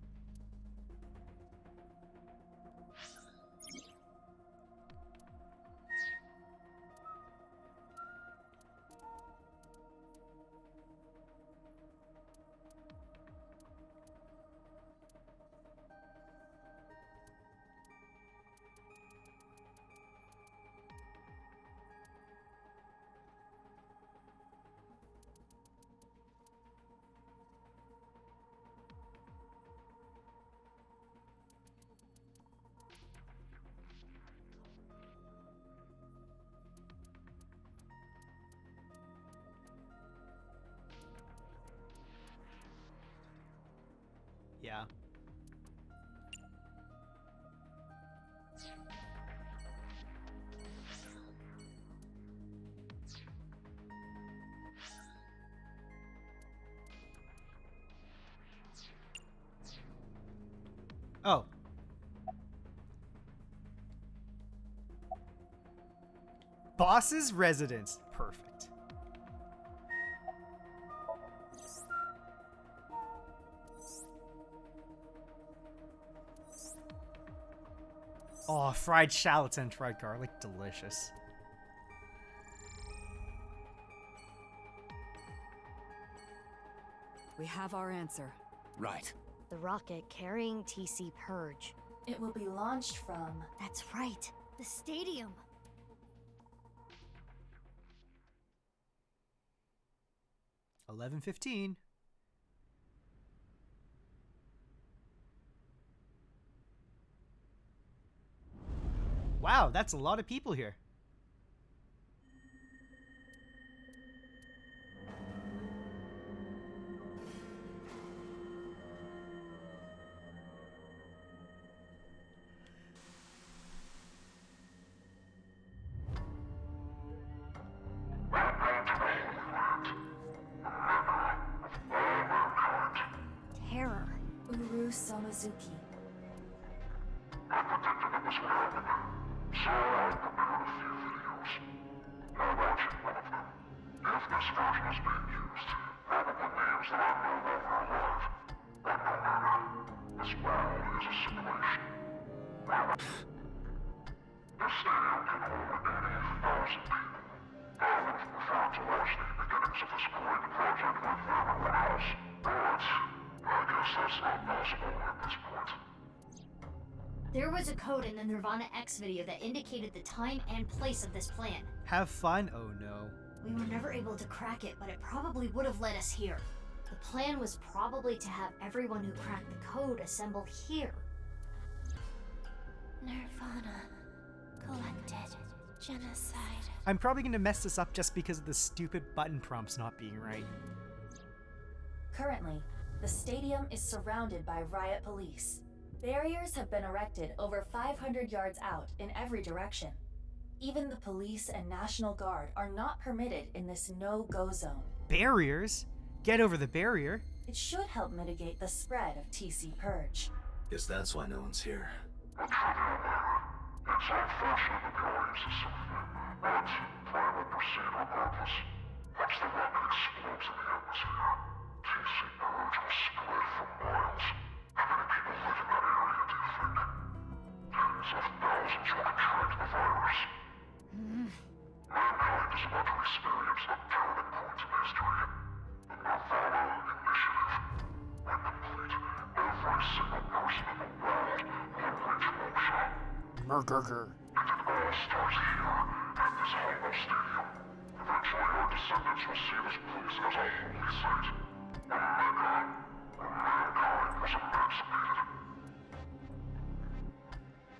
Yeah. Oh. Boss's residence. Perfect. Oh, fried shallots and fried garlic. Delicious. We have our answer. Right. The rocket carrying TC Purge. It will be launched from... That's right. The stadium. $11:15. Wow, that's a lot of people here. Terror. Uru Samazuki. So I prepared a few videos. Now watching one of them. If this this version is being used, probably means that I'm no longer alive. And no matter. This world is a simulation. This stadium can hold 80,000 people. I would have preferred to watch the beginnings of this great project with everyone else, but I guess that's not possible at this point. There was a code in the nirvanA X video that indicated the time and place of this plan. Have fun? Oh no. We were never able to crack it, but it probably would have led us here. The plan was probably to have everyone who cracked the code assembled here. nirvanA. Collected. Genocide. I'm probably gonna mess this up just because of the stupid button prompts not being right. Currently, the stadium is surrounded by riot police. Barriers have been erected over 500 yards out in every direction. Even the police and National Guard are not permitted in this no-go zone. Barriers? Get over the barrier. It should help mitigate the spread of TC Purge. Guess that's why no one's here. It's unfortunate that the audience is so thin, but plan will proceed regardless. Once the rocket explodes in the atmosphere, TC Purge will spread for miles. How many people live in that area, do you think? Tens of thousands will contract the virus. Mankind is about to experience a turning point in history. The nirvanA Initiative. When complete, every single person in the world will reach Moksha. Murgurger. And it all starts here, at this hollow stadium. Eventually our descendants will see this place as a holy site. A mecca where mankind was emancipated.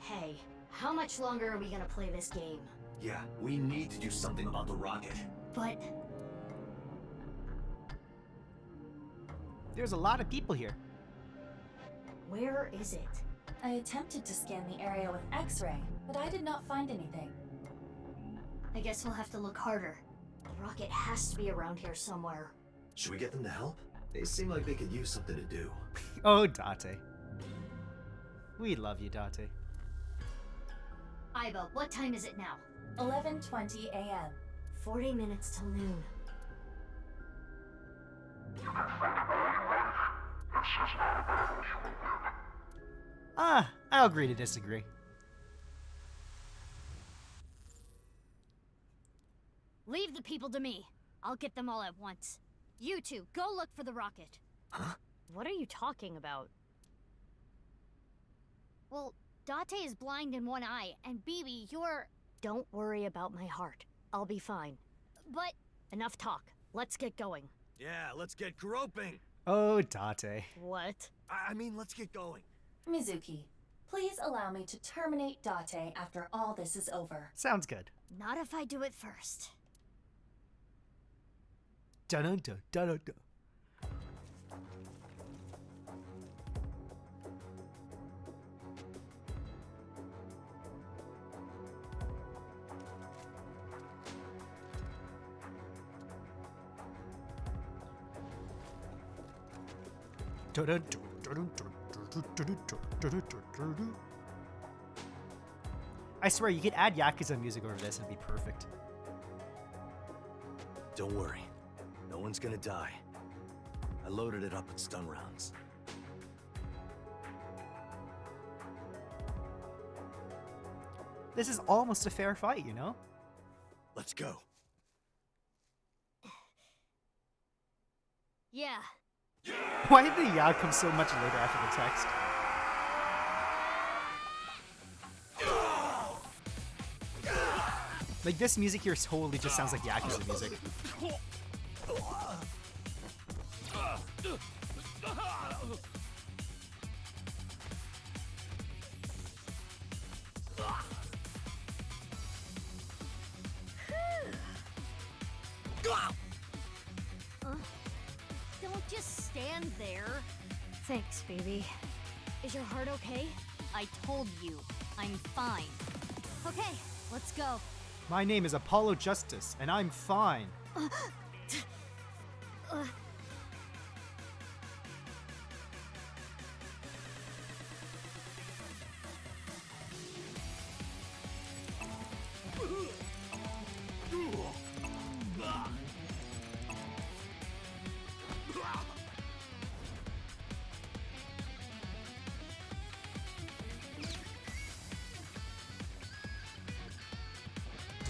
Hey, how much longer are we gonna play this game? Yeah, we need to do something about the rocket. But there's a lot of people here. where is it? I attempted to scan the area with X-ray, but I did not find anything. I guess we'll have to look harder. The rocket has to be around here somewhere. Should we get them to help? They seem like they could use something to do. Oh, Date. We love you, Date. Iba, what time is it now? 11:20 a.m. 40 minutes till noon. You can fight all you like. This is not a battle you will win. I'll agree to disagree. Leave the people to me. I'll get them all at once. You two, go look for the rocket. Huh? What are you talking about? Well, Date is blind in one eye, and Bibi, you're... Don't worry about my heart. I'll be fine. But enough talk. Let's get going. Yeah, let's get groping. Oh, Date. What? I mean, let's get going. Mizuki, please allow me to terminate Date after all this is over. Sounds good. Not if I do it first. Dun-dun-dun, dun-dun-dun. I swear, you could add Yakuza music over this and it'd be perfect. Don't worry. No one's gonna die. I loaded it up with stun rounds. This is almost a fair fight, you know? Let's go. Yeah. Why did the yeah come so much later after the text? Like, this music here totally just sounds like Yakuza music. Don't just stand there. Thanks, baby. Is your heart okay? I told you, I'm fine. Okay, let's go. My name is Apollo Justice, and I'm fine.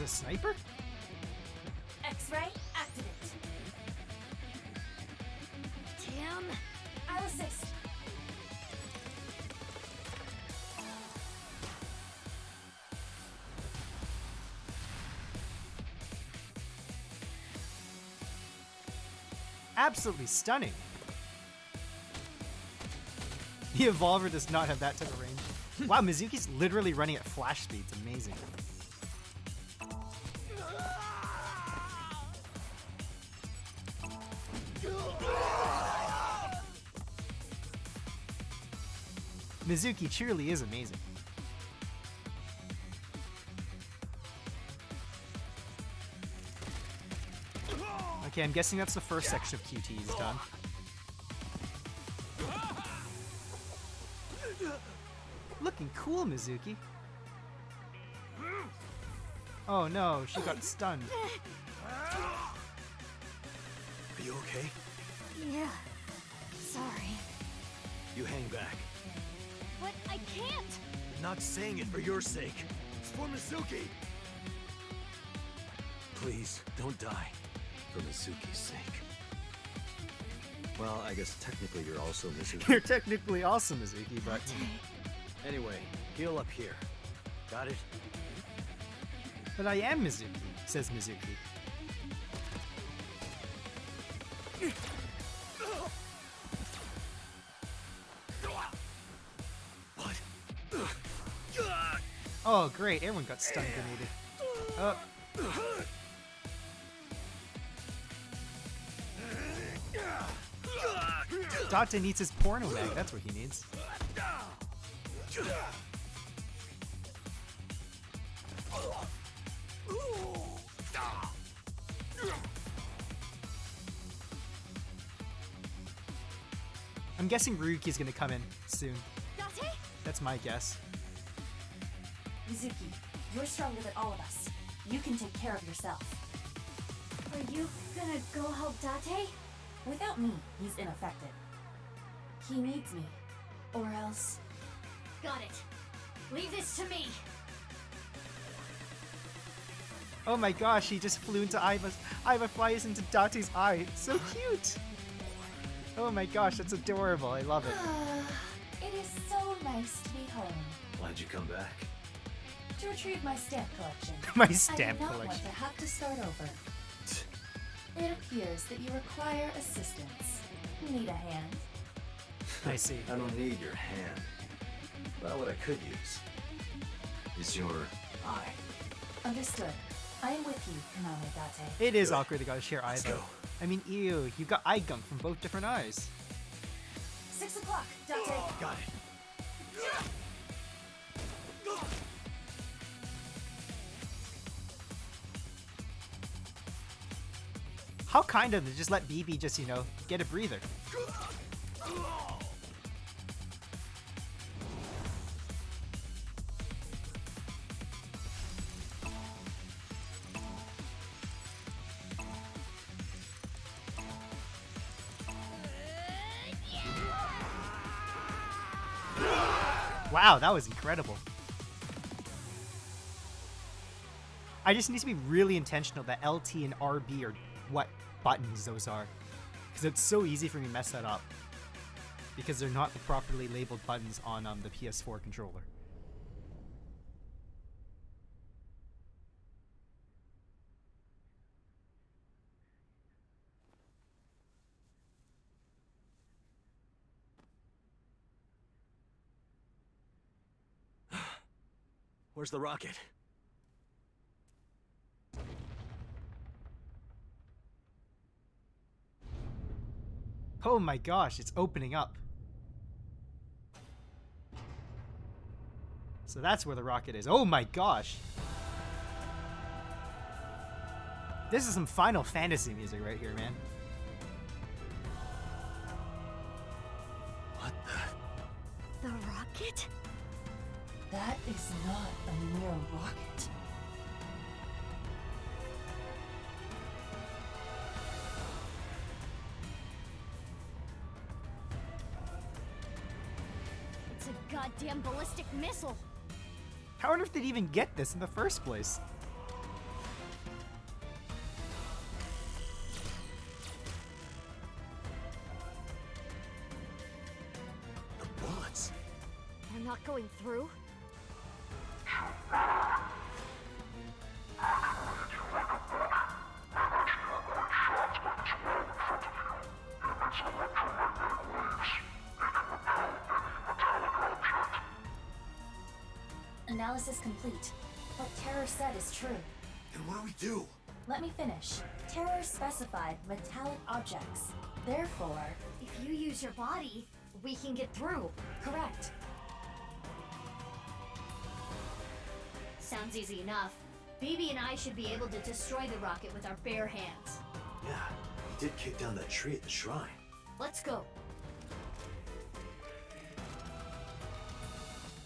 it a sniper? X-ray, activate. Damn. I'll assist. Absolutely stunning. The Evolver does not have that type of range. Wow, Mizuki's literally running at flash speed. It's amazing. Mizuki truly is amazing. Okay, I'm guessing that's the first section of QTs done. Looking cool, Mizuki. Oh no, she got stunned. Are you okay? Yeah. Sorry. You hang back. But I can't! I'm not saying it for your sake. It's for Mizuki! Please, don't die. For Mizuki's sake. Well, I guess technically you're also Mizuki. You're technically also Mizuki, but... Anyway, heal up here. Got it? But I am Mizuki, says Mizuki. What? Oh, great. Everyone got stun grenaded. Oh. Date needs his porno mag. That's what he needs. I'm guessing Ryuki's gonna come in soon. Date? That's my guess. Mizuki, you're stronger than all of us. You can take care of yourself. Are you gonna go help Date? Without me, he's ineffective. He needs me. Or else... Got it. Leave this to me. Oh my gosh, he just flew into Aiba's. Aiba flies into Date's eye. So cute. Oh my gosh, that's adorable. I love it. It is so nice to be home. Why'd you come back? To retrieve my stamp collection. My stamp I did not collection. want to have to start over. It appears that you require assistance. Need a hand? I see. I don't need your hand. Well, what I could use is your eye. Understood. I am with you, Kaname Date. It is awkward to gotta share eyes. Let's go. I mean, ew, you got eye gunk from both different eyes. 6 o'clock, Date. Got it. How kind of them to just let BB just, you know, get a breather. Wow, that was incredible. I just need to be really intentional that LT and RB are what buttons those are. Because it's so easy for me to mess that up. Because they're not the properly labeled buttons on the PS4 controller. Where's the rocket? Oh my gosh, it's opening up. So that's where the rocket is. Oh my gosh. This is some Final Fantasy music right here, man. What the? The rocket? That is not a mere rocket. It's a goddamn ballistic missile. How on earth did he even get this in the first place? not going through? Analysis complete. What Terror said is true. Then what do we do? Let me finish. Terror specified metallic objects. Therefore, If you use your body, we can get through. correct. Sounds easy enough. BB and I should be able to destroy the rocket with our bare hands. Yeah, he did kick down that tree at the shrine. Let's go.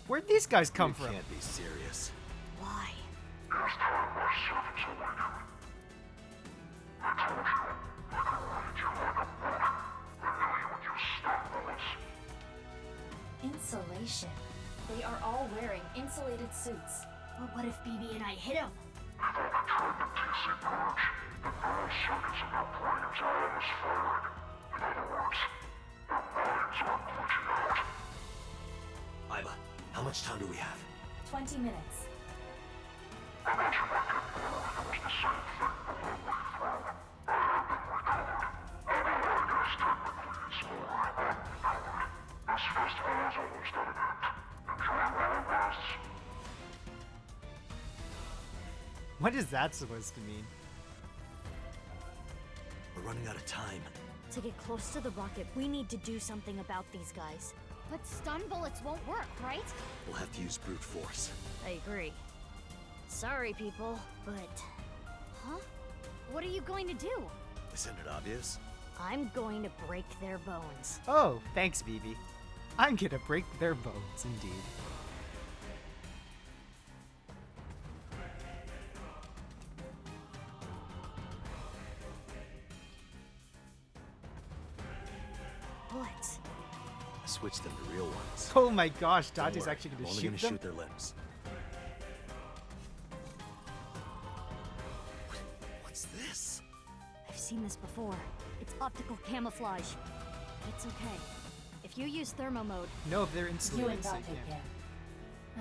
Where'd these guys come You from? can't be serious. Why? Insulation. They are all wearing insulated suits. But what if BB and I hit him? Iva, how much time do we have? 20 minutes. What is that supposed to mean? We're running out of time. To get close to the rocket, we need to do something about these guys. But stun bullets won't work, right? We'll have to use brute force. I agree. Sorry, people, but... Huh? What are you going to do? Isn't it obvious? I'm going to break their bones. Oh, thanks, BB. I'm gonna break their bones, indeed. Bullets. I switched them to real ones. Oh my gosh, Don't Dodge's worry, actually I'm gonna only shoot gonna them? shoot their limbs. What's this? I've seen this before. It's optical camouflage. It's okay. If you use thermo mode, No, if they're You insulated, and so Dot you take can't. care.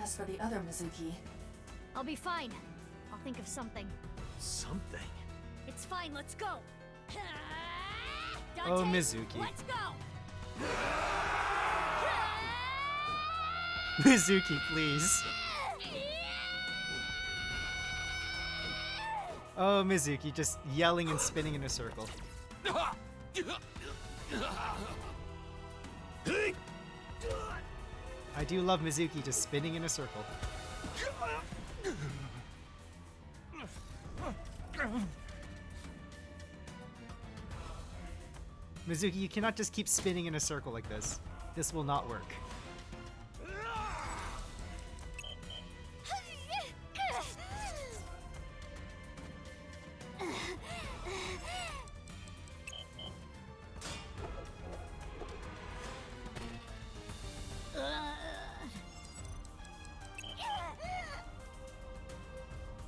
As for the other Mizuki, I'll be fine. I'll think of something. Something? It's fine, let's go! Oh, Dante, Mizuki. Let's go! Mizuki, please. Oh, Mizuki, just yelling and spinning in a circle. I do love Mizuki just spinning in a circle. Mizuki, you cannot just keep spinning in a circle like this. This will not work.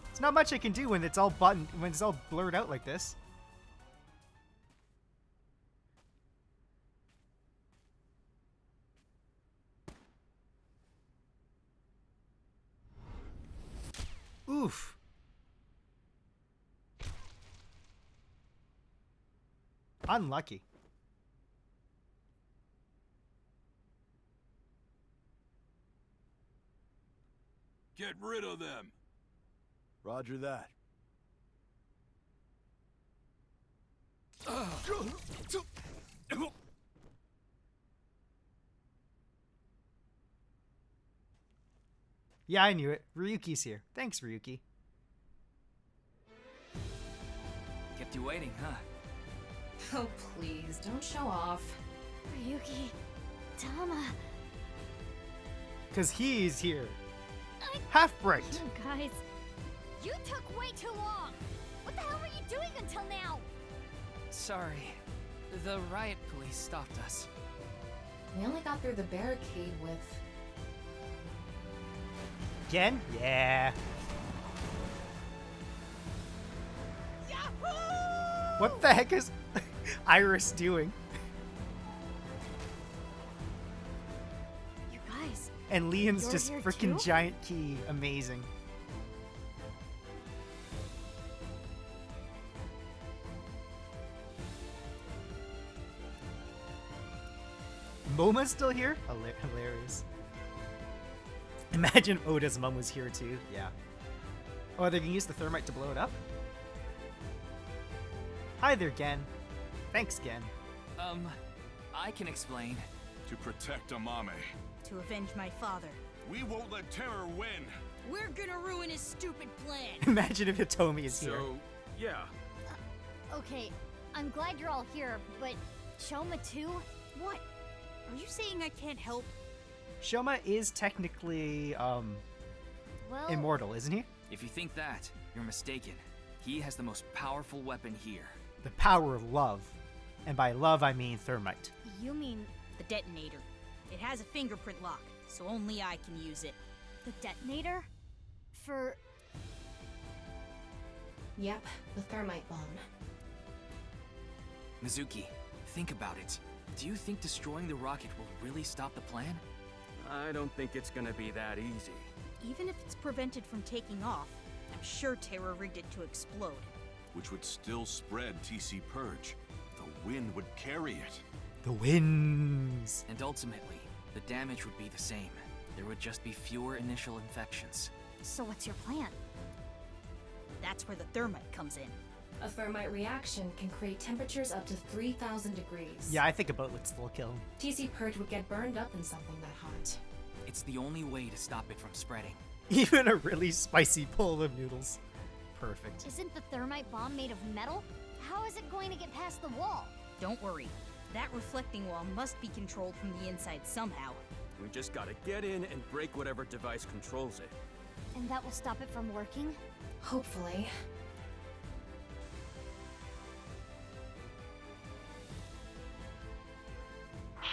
There's not much I can do when it's all when it's all blurred out like this. Oof. Unlucky. Get rid of them. Roger that. Yeah, I knew it. Ryuki's here. Thanks, Ryuki. Kept you waiting, huh? Oh, please, don't show off. Ryuki, Tama, Because he's here. Half-bright. you guys, you took way too long. What the hell were you doing until now? Sorry. The riot police stopped us. We only got through the barricade with... Again? Yeah. What the heck is Iris doing? You guys, And Leon's You're just here freaking too? giant key. Amazing. Moma's still here? Hilarious. Imagine Oda's mom was here too. Yeah. Oh, they can use the thermite to blow it up? Hi there, Gen. Thanks, Gen. I can explain. To protect Amame. To avenge my father. We won't let terror win. We're gonna ruin his stupid plan. Imagine if Hitomi is here. So, yeah. Okay, I'm glad you're all here, but Shoma too? What? Are you saying I can't help? Shoma is technically, Well, immortal, isn't he? If you think that, you're mistaken. He has the most powerful weapon here. The power of love. And by love, I mean thermite. you mean The detonator. It has a fingerprint lock, so only I can use it. the detonator? For... Yep, the thermite bomb. Mizuki, think about it. Do you think destroying the rocket will really stop the plan? I don't think it's gonna be that easy. Even if it's prevented from taking off, I'm sure Terra rigged it to explode. Which would still spread TC Purge. The wind would carry it. The winds. And ultimately, the damage would be the same. There would just be fewer initial infections. So what's your plan? That's where the thermite comes in. A thermite reaction can create temperatures up to 3,000 degrees. Yeah, I think a boat would still kill him. TC Purge would get burned up in something that hot. It's the only way to stop it from spreading. Even a really spicy bowl of noodles. Perfect. Isn't the thermite bomb made of metal? How is it going to get past the wall? Don't worry. That reflecting wall must be controlled from the inside somehow. We just gotta get in and break whatever device controls it. And that will stop it from working? Hopefully.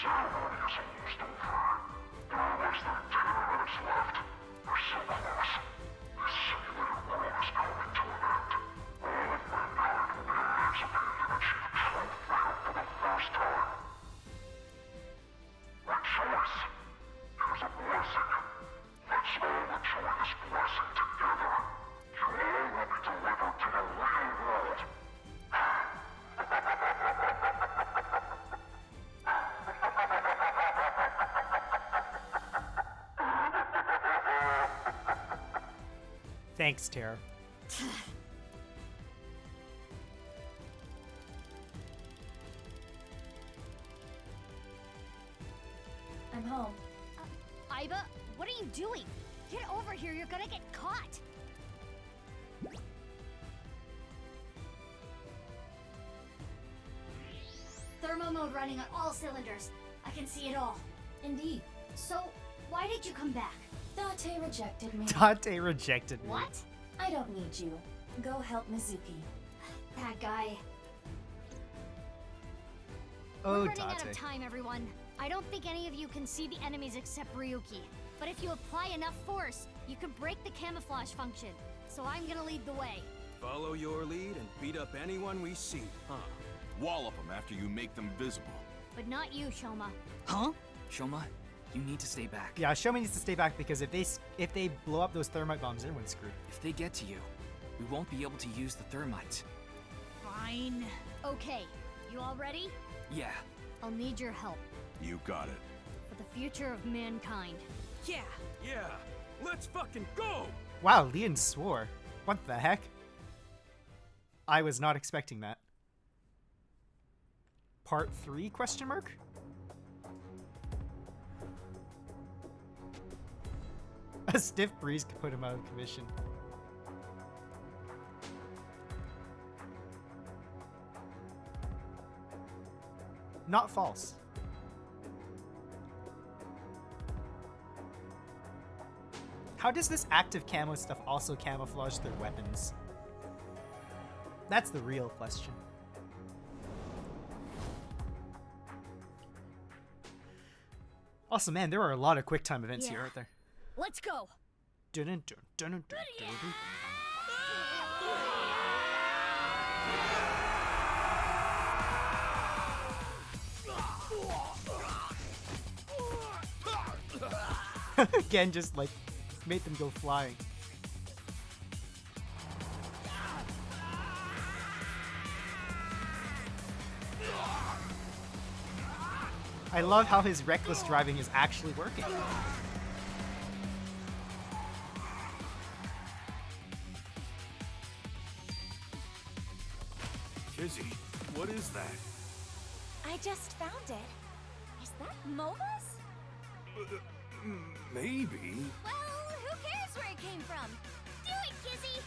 Ceremony is almost over. There are less than 10 minutes left. We're so close. This simulated world is coming to an end. All of mankind will be emancipated and achieve true freedom for the first time. Rejoice! It is a blessing. Let's all enjoy this blessing together. You all will be delivered to the real world. Thanks, Tara. I'm home. Iba, what are you doing? Get over here, you're gonna get caught! Thermo mode running on all cylinders. I can see it all. Indeed. So, why did you come back? Date rejected me. Date rejected me. What? I don't need you. Go help Mizuki. That guy. Oh, We're running out of Date. time, everyone. I don't think any of you can see the enemies except Ryuki. But if you apply enough force, you can break the camouflage function. So I'm gonna lead the way. Follow your lead and beat up anyone we see, huh? Wallop them after you make them visible. But not you, Shoma. Huh? Shoma, you need to stay back. Yeah, Shoma needs to stay back because if they blow up those thermite bombs, everyone's screwed. If they get to you, we won't be able to use the thermite. Fine. Okay, you all ready? Yeah. I'll need your help You got it. for the future of mankind. Yeah. Yeah, let's fucking go! Wow, Leon swore. What the heck? I was not expecting that. Part 3, question mark? A stiff breeze could put him out of commission. Not false. How does this active camo stuff also camouflage their weapons? That's the real question. Also, man, there are a lot of quick time events here, aren't there? Let's go! Dun dun dun dun dun dun dun. Again, just like made them go flying. I love how his reckless driving is actually working. Kizzy, what is that? I just found it. Is that Mova's? Maybe. Well, who cares where it came from? Do it, Kizzy!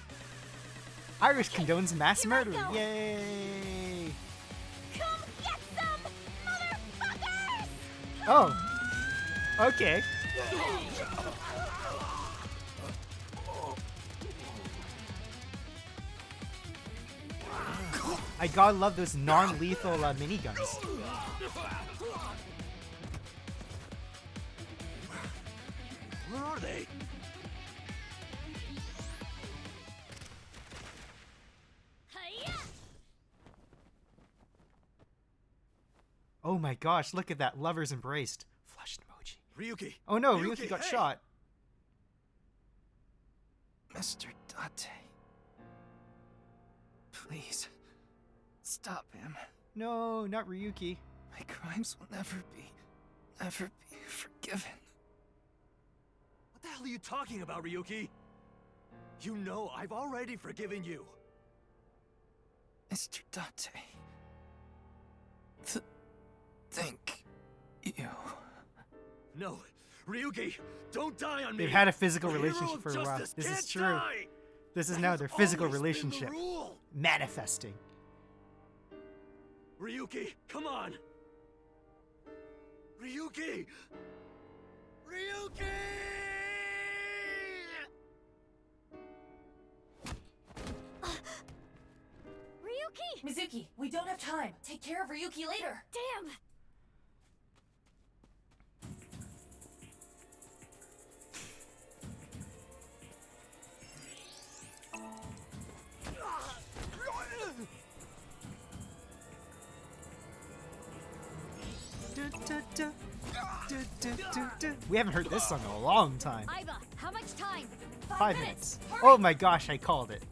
Irish condones mass murder. Yay! Come get some, motherfuckers! Oh. Okay. I gotta love those non-lethal miniguns. Where are they? Oh my gosh, look at that. Lovers embraced. Flushed emoji. Ryuki! Oh no, Ryuki got shot. Mr. Date. Please. Stop him. No, not Ryuki. My crimes will never be forgiven. What the hell are you talking about, Ryuki? You know I've already forgiven you. Mr. Date. Thank you. No, Ryuki, don't die on me. They've had a physical The hero relationship of for a while. justice This is can't true. die. This is That now has their physical always been the relationship. rule. Manifesting. Ryuki, come on. Ryuki! Ryuki! Ryuki! Mizuki, we don't have time. Take care of Ryuki later. Damn! We haven't heard this song in a long time. Iva, how much time? 5 minutes. Oh my gosh, I called it.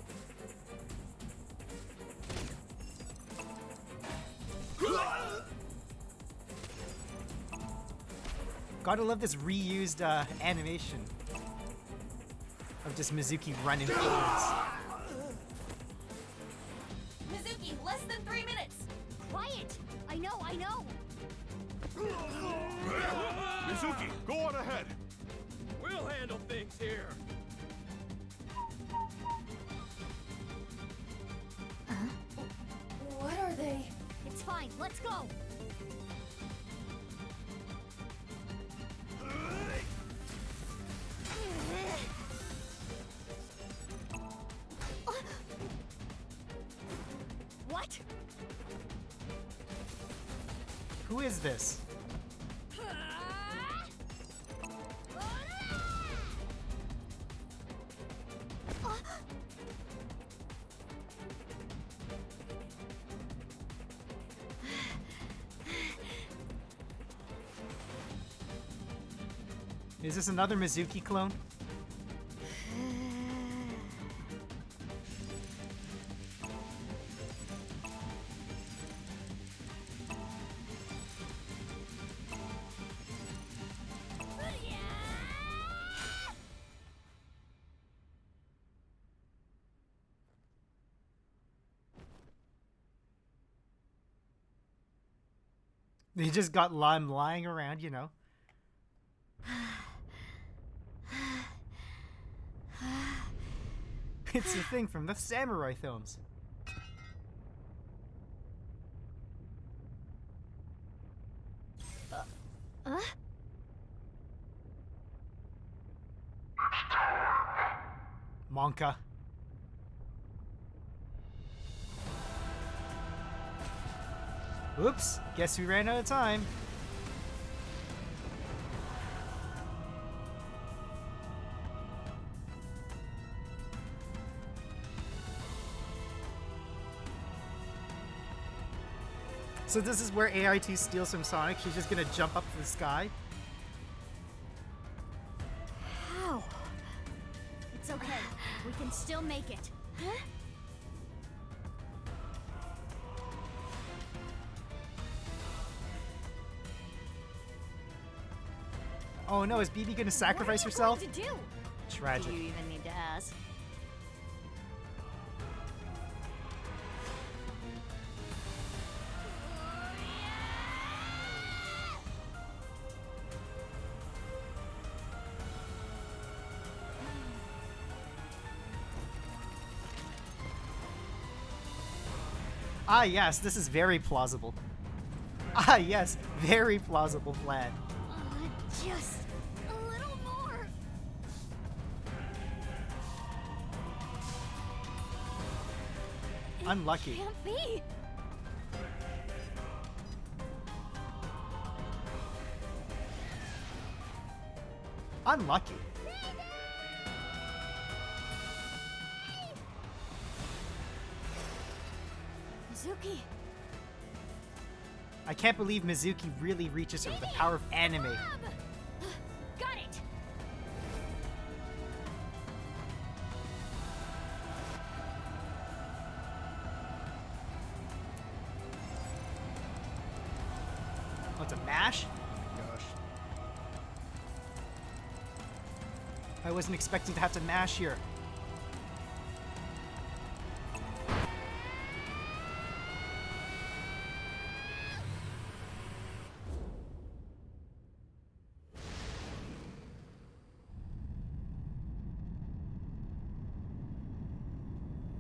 Gotta love this reused animation of just Mizuki running forwards. Mizuki, less than 3 minutes. Quiet! I know, I know! Mizuki, go on ahead. We'll handle things here. What are they? It's fine, let's go! What? Who is this? Is this another Mizuki clone? They just got lime lying around, you know. It's the thing from the samurai films. Monka. Oops, guess we ran out of time. So this is where AIT steals from Sonic. She's just gonna jump up to the sky. still make it. Huh? Oh no, is BB gonna sacrifice herself? What are you going to do? Tragic. Do you even need to ask? Ah yes, this is very plausible. Ah yes, very plausible plan. Just a little more. Unlucky. Can't be. Unlucky. Mizuki. I can't believe Mizuki really reaches her with the power of anime. Got it. Oh, it's a mash? Gosh. I wasn't expecting to have to mash here.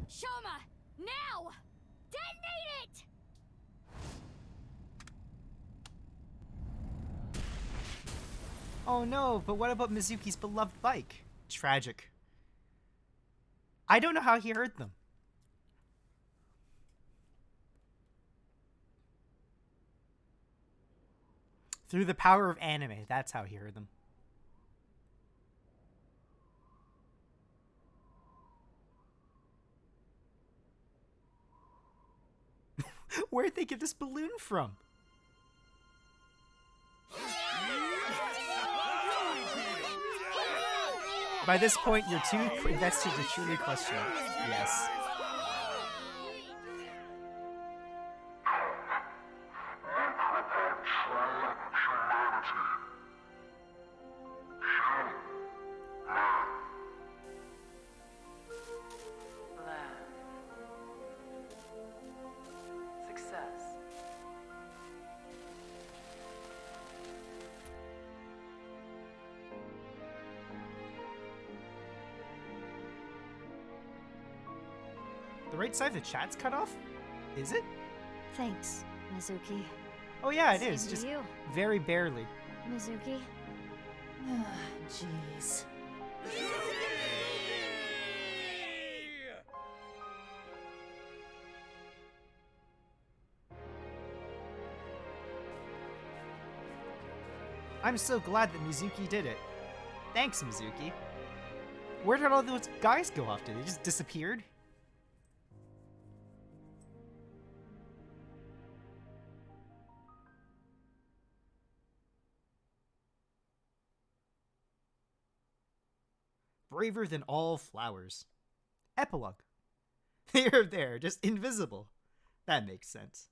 Shoma, now! Detonate it! Oh no, but what about Mizuki's beloved bike? Tragic. I don't know how he heard them. Through the power of anime, that's how he heard them. Where'd they get this balloon from? By this point, you're too invested to truly question it. Yes. Success. The right side of the chat's cut off? Is it? Thanks, Mizuki. Oh yeah, it Same is. to Just you. very barely. Mizuki. Jeez. I'm so glad that Mizuki did it. Thanks, Mizuki. Where did all those guys go off to? They just disappeared? Braver than all flowers. Epilogue. They're there, just invisible. That makes sense.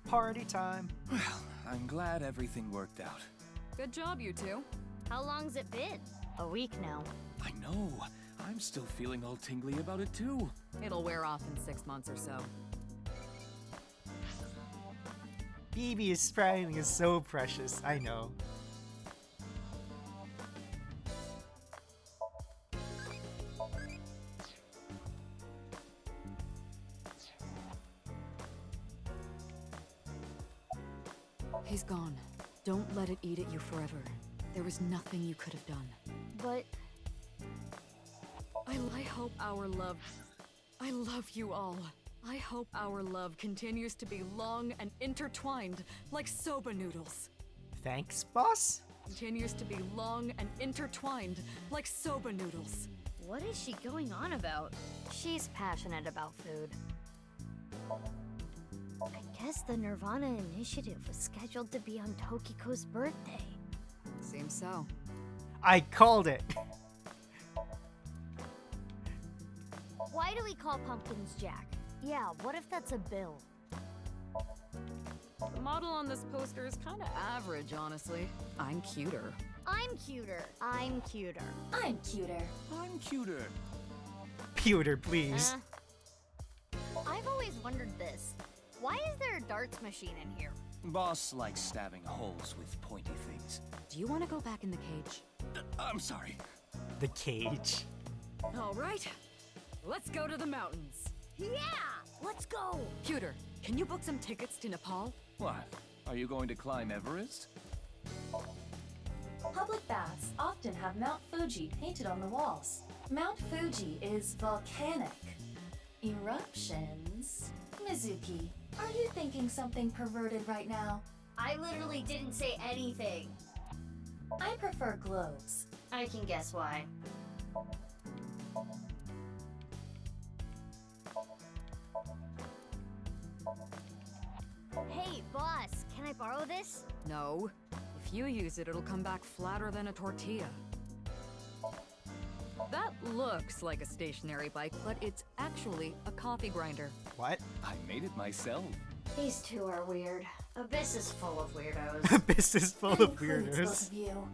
Party time. Well, I'm glad everything worked out. Good job, you two. How long's it been? A week now. I know. I'm still feeling all tingly about it too. It'll wear off in 6 months or so. BB's smiling is so precious, I know. He's gone. Don't let it eat at you forever. There was nothing you could have done. But I hope our love... I love you all. I hope our love continues to be long and intertwined like soba noodles. Thanks, boss? continues to be long and intertwined like soba noodles. What is she going on about? She's passionate about food. I guess the nirvanA initiative was scheduled to be on Tokiko's birthday. Seems so. I called it. Why do we call pumpkins Jack? Yeah, what if that's a bill? The model on this poster is kind of average, honestly. I'm cuter. I'm cuter. I'm cuter. I'm cuter. I'm cuter. Pewter, please. I've always wondered this. Why is there a darts machine in here? Boss likes stabbing holes with pointy things. Do you want to go back in the cage? I'm sorry. The cage. All right. Let's go to the mountains. Yeah! Let's go! Cuter, can you book some tickets to Nepal? What? Are you going to climb Everest? Public baths often have Mount Fuji painted on the walls. Mount Fuji is volcanic. Eruptions? Mizuki, are you thinking something perverted right now? I literally didn't say anything. I prefer globes. I can guess why. Hey, boss, can I borrow this? No. If you use it, it'll come back flatter than a tortilla. That looks like a stationary bike, but it's actually a coffee grinder. What? I made it myself. These two are weird. Abyss is full of weirdos. Abyss is full of Includes weirdos. both of you.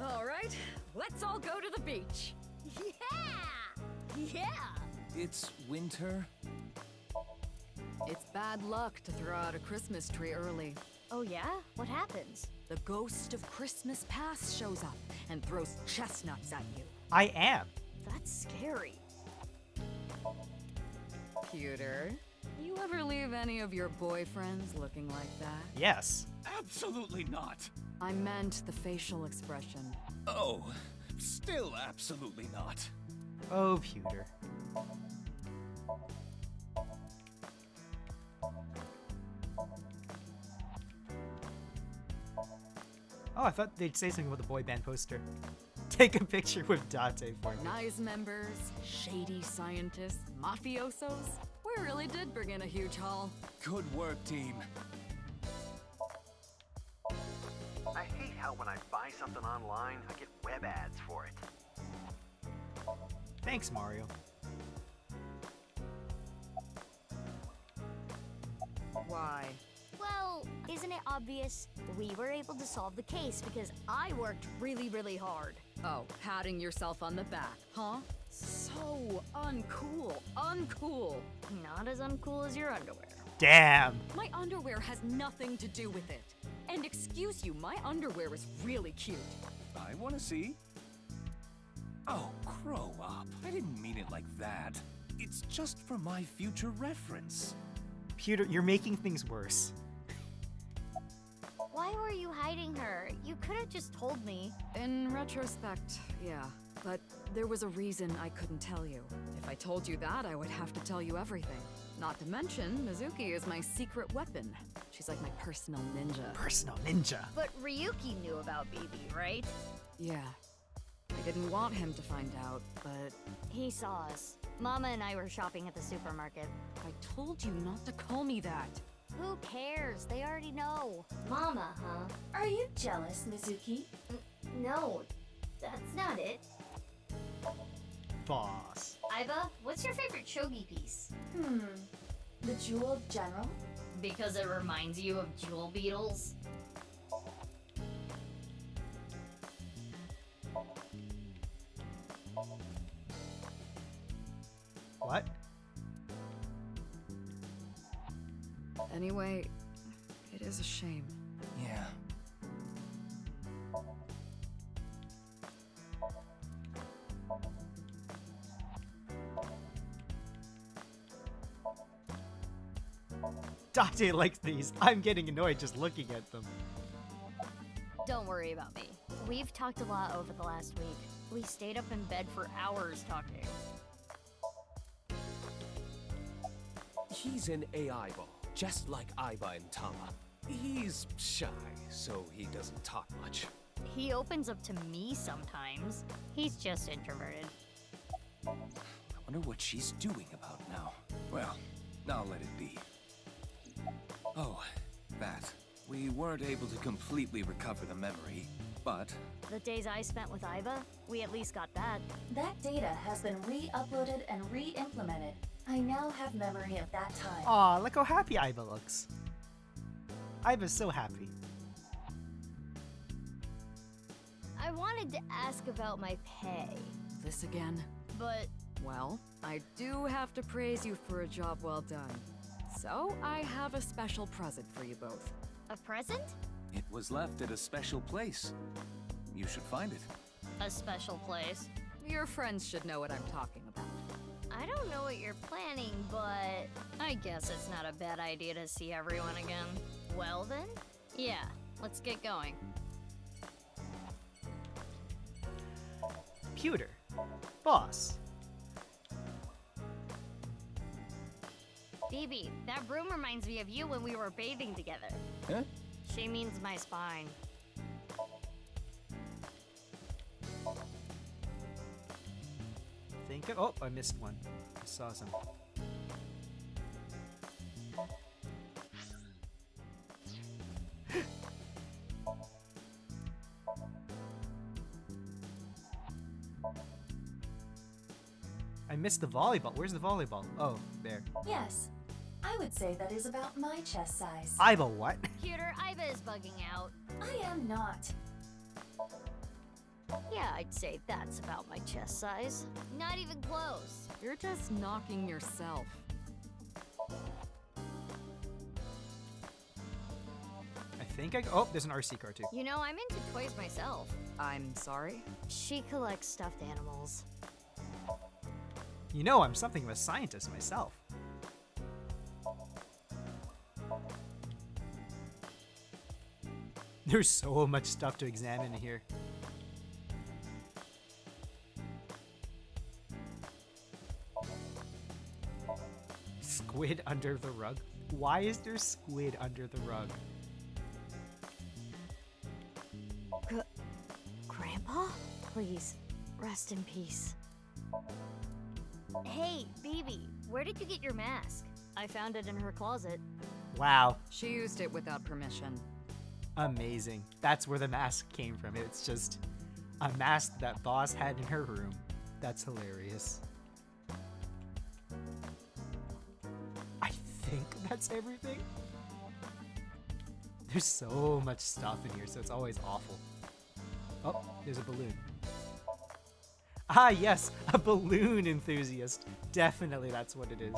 All right, let's all go to the beach. Yeah! Yeah! It's winter. It's bad luck to throw out a Christmas tree early. Oh yeah? What happens? The ghost of Christmas past shows up and throws chestnuts at you. I am. That's scary. Cuter, you ever leave any of your boyfriends looking like that? Yes. Absolutely not. I meant the facial expression. Oh, still absolutely not. Oh, Pewter. Oh, I thought they'd say something about the boy band poster. Take a picture with Date for me. Nice members, shady scientists, mafiosos. We really did bring in a huge haul. Good work, team. I hate how when I buy something online, I get web ads for it. Thanks, Mario. Why? Well, isn't it obvious? We were able to solve the case because I worked really, really hard. Oh, patting yourself on the back, huh? So uncool, uncool. Not as uncool as your underwear. Damn. My underwear has nothing to do with it. And excuse you, my underwear is really cute. I want to see. Oh, grow up. I didn't mean it like that. It's just for my future reference. Pewter, you're making things worse. Why were you hiding her? You could have just told me. In retrospect, yeah. But there was a reason I couldn't tell you. If I told you that, I would have to tell you everything. Not to mention, Mizuki is my secret weapon. She's like my personal ninja. Personal ninja. But Ryuki knew about BB, right? Yeah. I didn't want him to find out, but... He saw us. Mama and I were shopping at the supermarket. I told you not to call me that. Who cares? They already know. Mama, huh? Are you jealous, Mizuki? No, that's not it. Boss. Aiba, what's your favorite shogi piece? The Jewel General? Because it reminds you of jewel beetles? What? Anyway, it is a shame. Yeah. Date likes these. I'm getting annoyed just looking at them. Don't worry about me. We've talked a lot over the last week. We stayed up in bed for hours talking. He's an AI ball, just like Aiba and Tama. He's shy, so he doesn't talk much. He opens up to me sometimes. He's just introverted. I wonder what she's doing about now. Well, I'll let it be. Oh, that. We weren't able to completely recover the memory, but... The days I spent with Iva, we at least got that. That data has been re-uploaded and re-implemented. I now have memory of that time. Aw, look how happy Iva looks. Iva's so happy. I wanted to ask about my pay, This again? but Well, I do have to praise you for a job well done. So, I have a special present for you both. a present? It was left at a special place. You should find it. A special place. Your friends should know what I'm talking about. I don't know what you're planning, but I guess it's not a bad idea to see everyone again. Well then, yeah, let's get going. Pewter. Boss. Phoebe, that room reminds me of you when we were bathing together. Huh? She means my spine. Oh, I missed one. I saw some. I missed the volleyball. Where's the volleyball? Oh, there. Yes, I would say that is about my chest size. Iva, what? Computer, Iva is bugging out. I am not. Yeah, I'd say that's about my chest size. Not even close. You're just knocking yourself. I think I. Oh, there's an RC car too. You know, I'm into toys myself. I'm sorry? She collects stuffed animals. You know, I'm something of a scientist myself. There's so much stuff to examine in here. Squid under the rug? Why is there squid under the rug? Grandpa? Please, rest in peace. Hey, Phoebe, where did you get your mask? I found it in her closet. Wow. She used it without permission. Amazing. That's where the mask came from. It's just a mask that Boss had in her room. That's hilarious. I think that's everything. There's so much stuff in here, so it's always awful. Oh, there's a balloon. Ah, yes, a balloon enthusiast. Definitely that's what it is.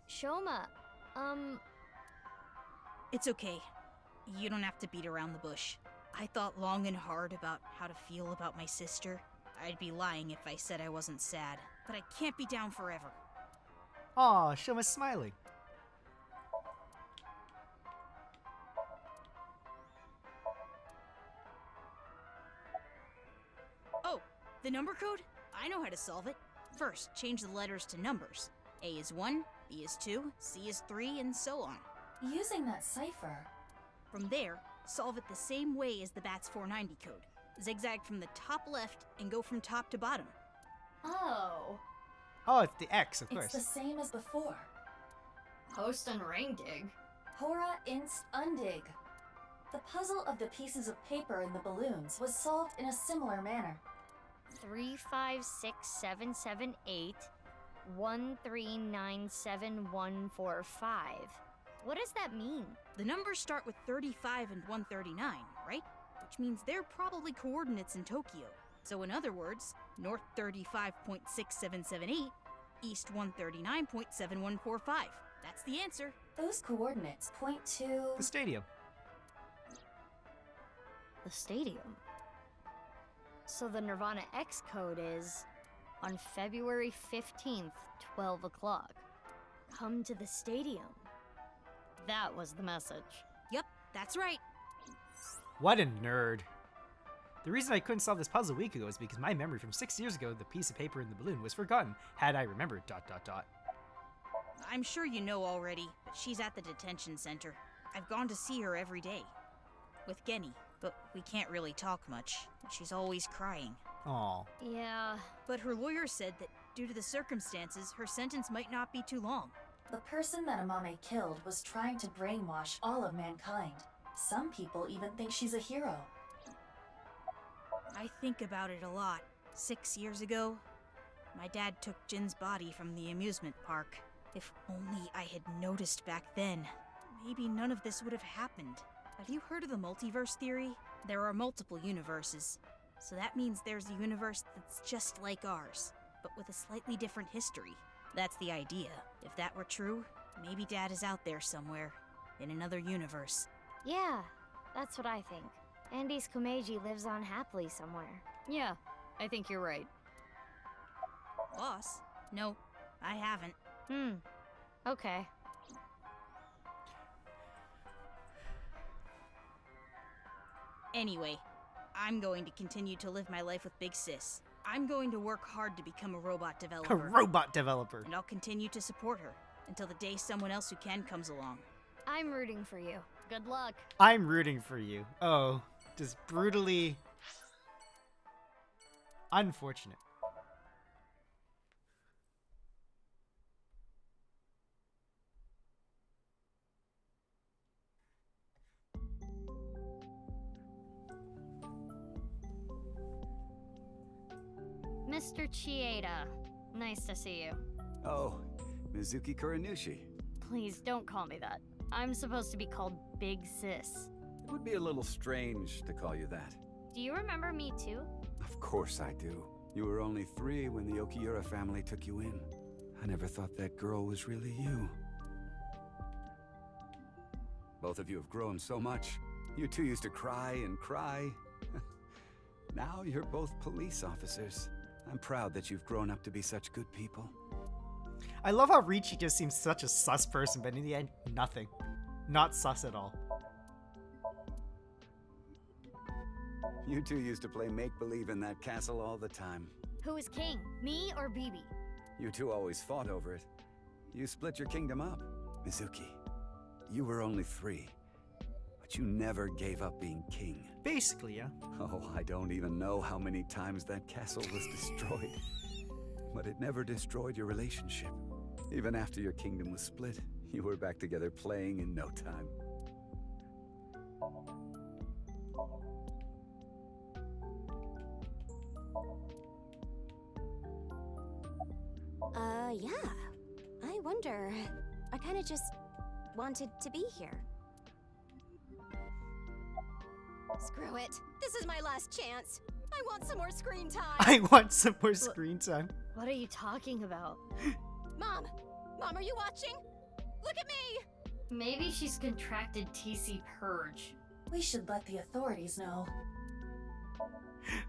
Shoma, It's okay. You don't have to beat around the bush. I thought long and hard about how to feel about my sister. I'd be lying if I said I wasn't sad, but I can't be down forever. Aw, Shoma's smiling. Oh, the number code? I know how to solve it. First, change the letters to numbers. A is 1, B is 2, C is 3, and so on. Using that cipher. From there, solve it the same way as the BATS 490 code. Zigzag from the top left and go from top to bottom. Oh. Oh, it's the X, of It's course. the same as before. Host and ring dig. Hora inst undig. The puzzle of the pieces of paper in the balloons was solved in a similar manner. 3, 5, 6, 7, 7, 8, 1, 3, 9, 7, 1, 4, 5. What does that mean? The numbers start with 35 and 139, right? Which means they're probably coordinates in Tokyo. So in other words, north 35.6778, east 139.7145. That's the answer. Those coordinates point to... The stadium. The stadium. So the nirvanA X code is... on February 15th, 12 o'clock. Come to the stadium. That was the message. Yep, that's right. What a nerd. The reason I couldn't solve this puzzle a week ago is because my memory from 6 years ago, the piece of paper in the balloon, was forgotten, had I remembered ... I'm sure you know already, but she's at the detention center. I've gone to see her every day. With Genny, but we can't really talk much. She's always crying. Aw. Yeah. But her lawyer said that due to the circumstances, her sentence might not be too long. The person that Amame killed was trying to brainwash all of mankind. Some people even think she's a hero. I think about it a lot. 6 years ago, my dad took Jin's body from the amusement park. If only I had noticed back then, maybe none of this would have happened. Have you heard of the multiverse theory? There are multiple universes. So that means there's a universe that's just like ours, but with a slightly different history. That's the idea. If that were true, maybe Dad is out there somewhere, in another universe. Yeah, that's what I think. Andy's Kumeiji lives on happily somewhere. Yeah, I think you're right. Boss? No, I haven't. Okay. Anyway, I'm going to continue to live my life with Big Sis. I'm going to work hard to become a robot developer. A robot developer. And I'll continue to support her until the day someone else who can comes along. I'm rooting for you. Good luck. I'm rooting for you. Oh, just brutally unfortunate. Mr. Chieda, nice to see you. Oh, Mizuki Kuranushi. Please don't call me that. I'm supposed to be called Big Sis. It would be a little strange to call you that. Do you remember me too? Of course I do. You were only 3 when the Okiura family took you in. I never thought that girl was really you. Both of you have grown so much. You two used to cry and cry. Now you're both police officers. I'm proud that you've grown up to be such good people. I love how Ricci just seems such a sus person, but in the end, nothing. Not sus at all. You two used to play make-believe in that castle all the time. Who is king, me or Bibi? You two always fought over it. You split your kingdom up. Mizuki, you were only 3, but you never gave up being king. Basically, yeah. Oh, I don't even know how many times that castle was destroyed. But it never destroyed your relationship. Even after your kingdom was split, you were back together playing in no time. Yeah. I wonder. I kinda just wanted to be here. Screw it. This is my last chance. I want some more screen time. I want some more screen time. What are you talking about? Mom! Mom, are you watching? Look at me! Maybe she's contracted TC Purge. We should let the authorities know.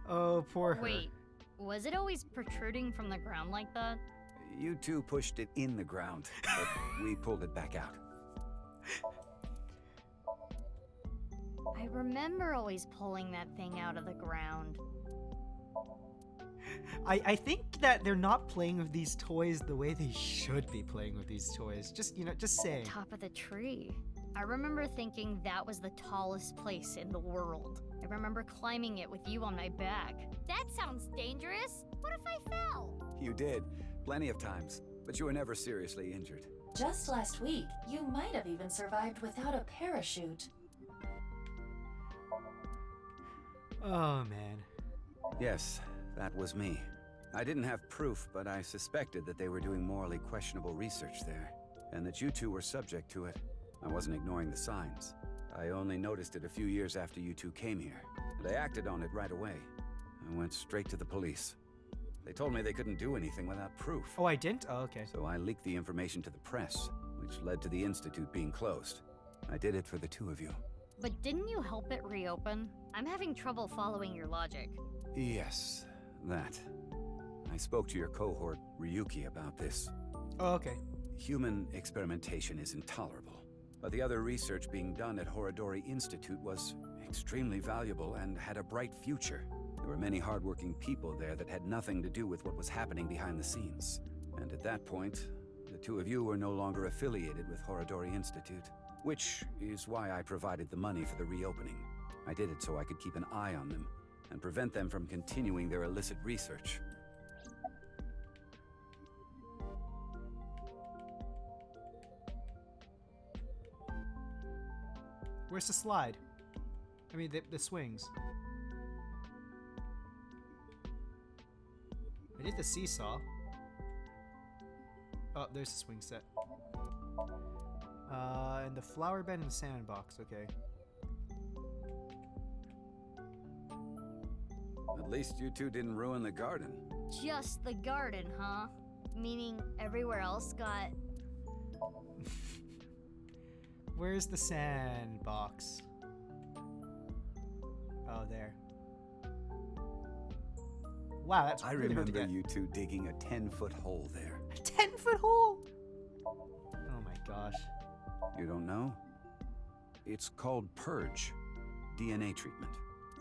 Oh, poor her. Wait, was it always protruding from the ground like that? You two pushed it in the ground, but we pulled it back out. I remember always pulling that thing out of the ground. I think that they're not playing with these toys the way they should be playing with these toys. Just, just saying. Top of the tree. I remember thinking that was the tallest place in the world. I remember climbing it with you on my back. That sounds dangerous. What if I fell? You did, plenty of times, but you were never seriously injured. Just last week, you might have even survived without a parachute. Oh, man. Yes, that was me. I didn't have proof, but I suspected that they were doing morally questionable research there, and that you two were subject to it. I wasn't ignoring the signs. I only noticed it a few years after you two came here, and I acted on it right away. I went straight to the police. They told me they couldn't do anything without proof. Oh, I didn't? Oh, okay. So I leaked the information to the press, which led to the Institute being closed. I did it for the 2 of you. But didn't you help it reopen? I'm having trouble following your logic. Yes, that. I spoke to your cohort, Ryuki, about this. Oh, okay. Human experimentation is intolerable, but the other research being done at Horadori Institute was extremely valuable and had a bright future. There were many hardworking people there that had nothing to do with what was happening behind the scenes. And at that point, the two of you were no longer affiliated with Horadori Institute, which is why I provided the money for the reopening. I did it so I could keep an eye on them and prevent them from continuing their illicit research. Where's the slide? I mean, the swings. I did the seesaw. Oh, there's the swing set. And the flower bed and the sandbox, okay. At least you two didn't ruin the garden. Just the garden, huh? Meaning everywhere else got... Where's the sandbox? Oh, there. Wow, that's I really hard to remember get. you two digging a 10-foot hole there. A 10-foot hole? Oh my gosh. You don't know? It's called Purge. DNA treatment.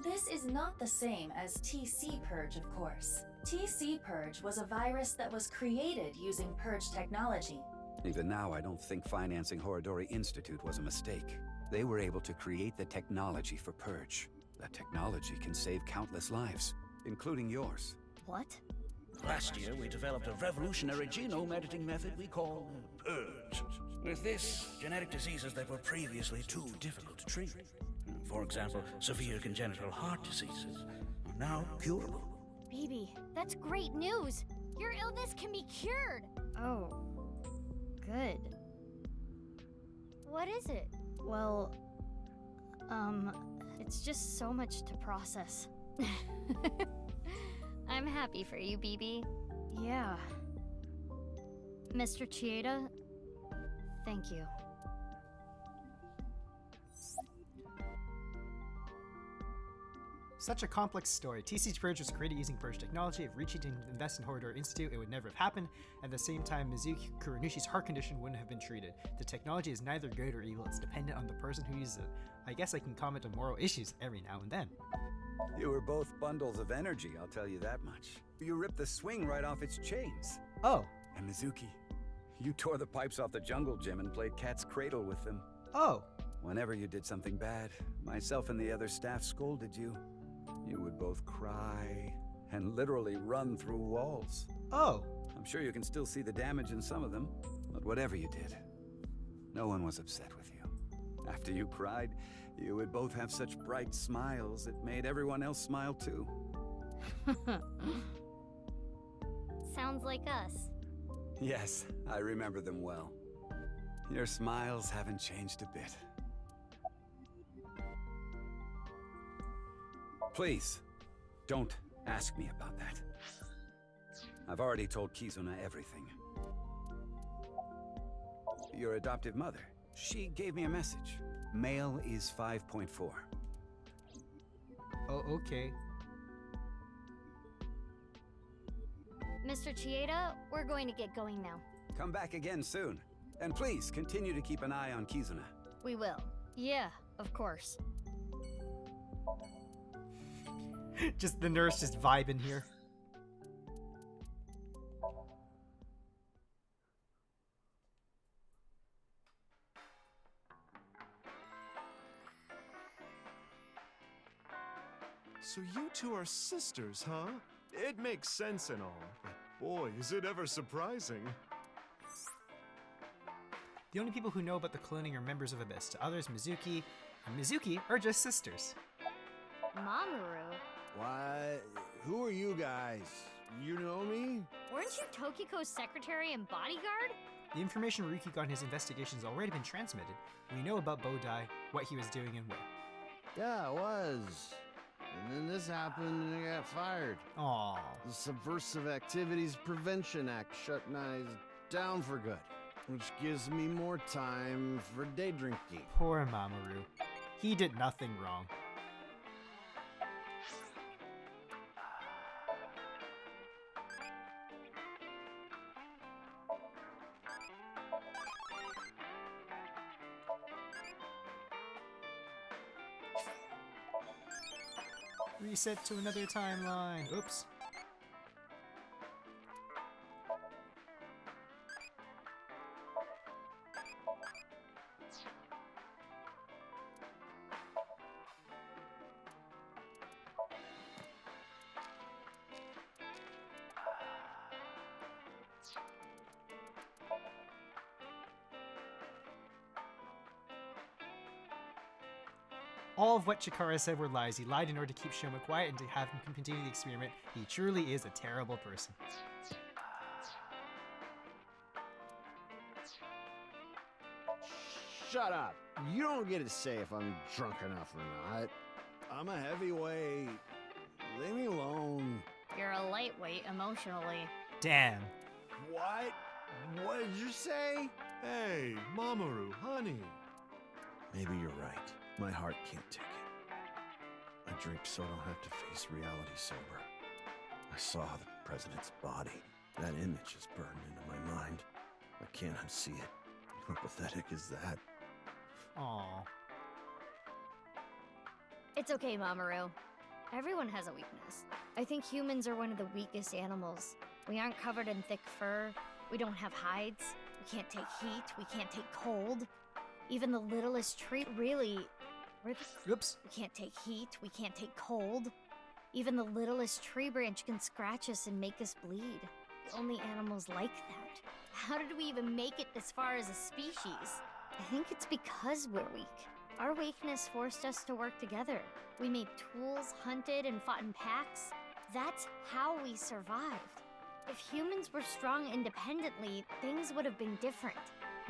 This is not the same as TC Purge, of course. TC Purge was a virus that was created using Purge technology. Even now, I don't think financing Horadori Institute was a mistake. They were able to create the technology for Purge. That technology can save countless lives, including yours. What? Last year, we developed a revolutionary genome editing method we call Purge. With this, genetic diseases that were previously too difficult to treat, for example, severe congenital heart diseases, are now curable. Baby, that's great news! Your illness can be cured! Oh, good. What is it? Well, it's just so much to process. I'm happy for you, BB. Yeah. Mr. Chieda, thank you. Such a complex story. TC's Purge was created using Purge technology. If Richie didn't invest in Horadori Institute, it would never have happened. At the same time, Mizuki Kuronushi's heart condition wouldn't have been treated. The technology is neither good or evil. It's dependent on the person who uses it. I guess I can comment on moral issues every now and then. You were both bundles of energy, I'll tell you that much. You ripped the swing right off its chains. Oh. And Mizuki, you tore the pipes off the jungle gym and played cat's cradle with them. Oh. Whenever you did something bad, myself and the other staff scolded you. You would both cry and literally run through walls. Oh. I'm sure you can still see the damage in some of them, but whatever you did, no one was upset with you. After you cried, you would both have such bright smiles it made everyone else smile too. Sounds like us. Yes, I remember them well. Your smiles haven't changed a bit. Please, don't ask me about that. I've already told Kizuna everything. Your adoptive mother, she gave me a message. Male is 5.4. Oh, okay. Mr. Chieda, we're going to get going now. Come back again soon. And please, continue to keep an eye on Kizuna. We will. Yeah, of course. Just the nurse just vibing here. So you two are sisters, huh? It makes sense and all, but boy, is it ever surprising. The only people who know about the cloning are members of Abyss. To others, Mizuki and Mizuki are just sisters. Mamoru? Why, who are you guys? You know me? Weren't you Tokiko's secretary and bodyguard? The information Ryuki got in his investigation has already been transmitted. We know about Bodai, what he was doing and where. Yeah, it was. And then this happened and I got fired. Aww. The Subversive Activities Prevention Act shut Nyes down for good, which gives me more time for day drinking. Poor Mamoru. He did nothing wrong. Reset to another timeline. Oops. All of what Chikara said were lies. He lied in order to keep Shoma quiet and to have him continue the experiment. He truly is a terrible person. Shut up. You don't get to say if I'm drunk enough or not. I'm a heavyweight. Leave me alone. You're a lightweight emotionally. Damn. What? What did you say? Hey, Mamoru, honey. Maybe you're right. My heart can't take it. I drink so I don't have to face reality sober. I saw the president's body. That image is burned into my mind. I can't unsee it. How pathetic is that? Aww. It's okay, Mamoru. Everyone has a weakness. I think humans are one of the weakest animals. We aren't covered in thick fur. We don't have hides. We can't take heat. We can't take cold. Even the littlest tree, really. Oops. We can't take heat. We can't take cold. Even the littlest tree branch can scratch us and make us bleed. The only animals like that. How did we even make it this far as a species? I think it's because we're weak. Our weakness forced us to work together. We made tools, hunted, and fought in packs. That's how we survived. If humans were strong independently, things would have been different.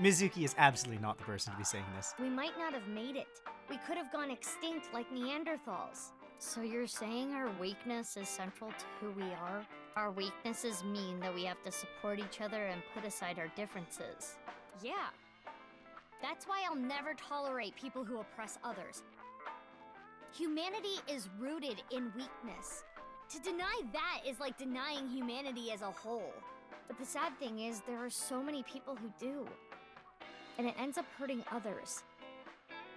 Mizuki is absolutely not the person to be saying this. We might not have made it. We could have gone extinct like Neanderthals. So you're saying our weakness is central to who we are? Our weaknesses mean that we have to support each other and put aside our differences. Yeah. That's why I'll never tolerate people who oppress others. Humanity is rooted in weakness. To deny that is like denying humanity as a whole. But the sad thing is, there are so many people who do. And it ends up hurting others.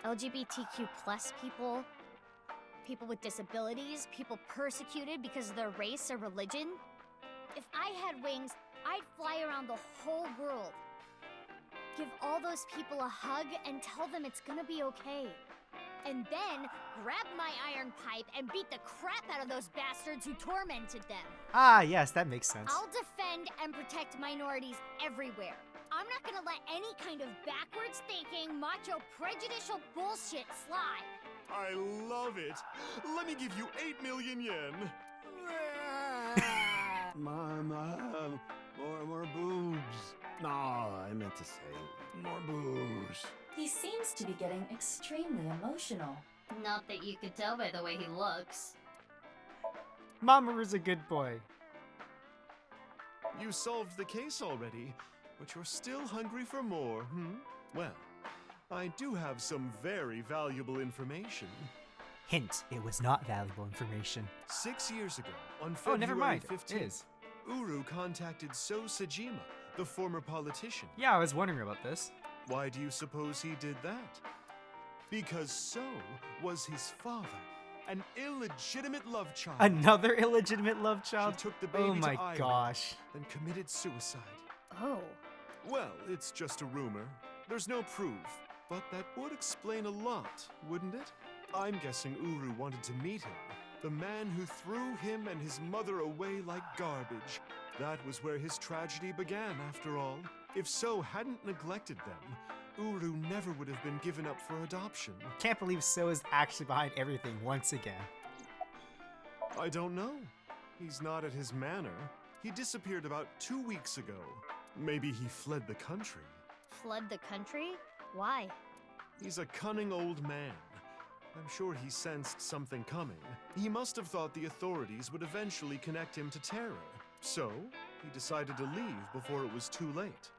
LGBTQ plus people, people with disabilities, people persecuted because of their race or religion. If I had wings, I'd fly around the whole world. Give all those people a hug and tell them it's gonna be okay. And then grab my iron pipe and beat the crap out of those bastards who tormented them. Ah, yes, that makes sense. I'll defend and protect minorities everywhere. I'm not gonna let any kind of backwards thinking, macho, prejudicial bullshit slide. I love it. Let me give you 8 million yen. Mom, more boobs. No, I meant to say more boobs. He seems to be getting extremely emotional. Not that you could tell by the way he looks. Mamoru's a good boy. You solved the case already, but you're still hungry for more, hmm? Well, I do have some very valuable information. Hint, it was not valuable information. 6 years ago, on Oh, February never mind. 15th, It is. Uru contacted So Sajima, the former politician. Yeah, I was wondering about this. Why do you suppose he did that? Because So was his father, an illegitimate love child. Another illegitimate love child? She took the baby Oh my to Ireland, gosh. then committed suicide. Oh. Well, it's just a rumor. There's no proof, but that would explain a lot, wouldn't it? I'm guessing Uru wanted to meet him, the man who threw him and his mother away like garbage. That was where his tragedy began, after all. If So hadn't neglected them, Uru never would have been given up for adoption. Can't believe So is actually behind everything once again. I don't know. He's not at his manor. He disappeared about 2 weeks ago. Maybe he fled the country. Fled the country? Why? He's a cunning old man. I'm sure he sensed something coming. He must have thought the authorities would eventually connect him to terror. So, he decided to leave before it was too late.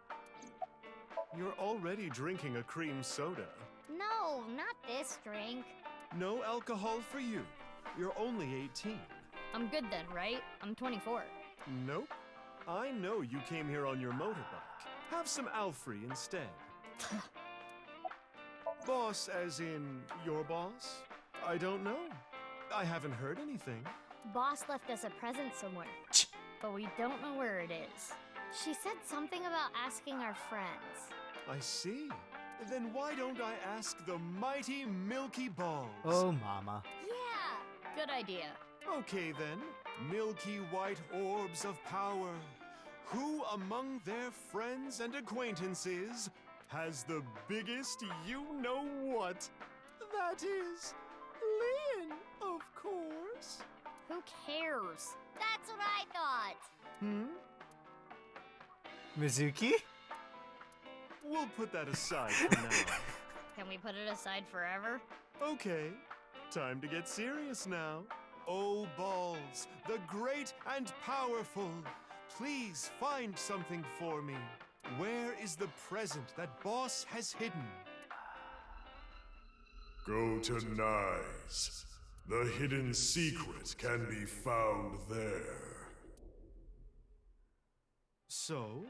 You're already drinking a cream soda. No, not this drink. No alcohol for you. You're only 18. I'm good then, right? I'm 24. Nope. I know you came here on your motorbike. Have some Alfrey instead. Boss as in your boss? I don't know. I haven't heard anything. Boss left us a present somewhere, but we don't know where it is. She said something about asking our friends. I see. Then why don't I ask the mighty Milky Balls? Oh, Mama. Yeah, good idea. Okay then, milky white orbs of power. Who among their friends and acquaintances has the biggest you-know-what? That is, Leon, of course. Who cares? That's what I thought. Mizuki? We'll put that aside for now. Can we put it aside forever? Okay, time to get serious now. Oh, Balls, the great and powerful, please find something for me. Where is the present that Boss has hidden? Go to Nyes. The hidden secret can be found there. So,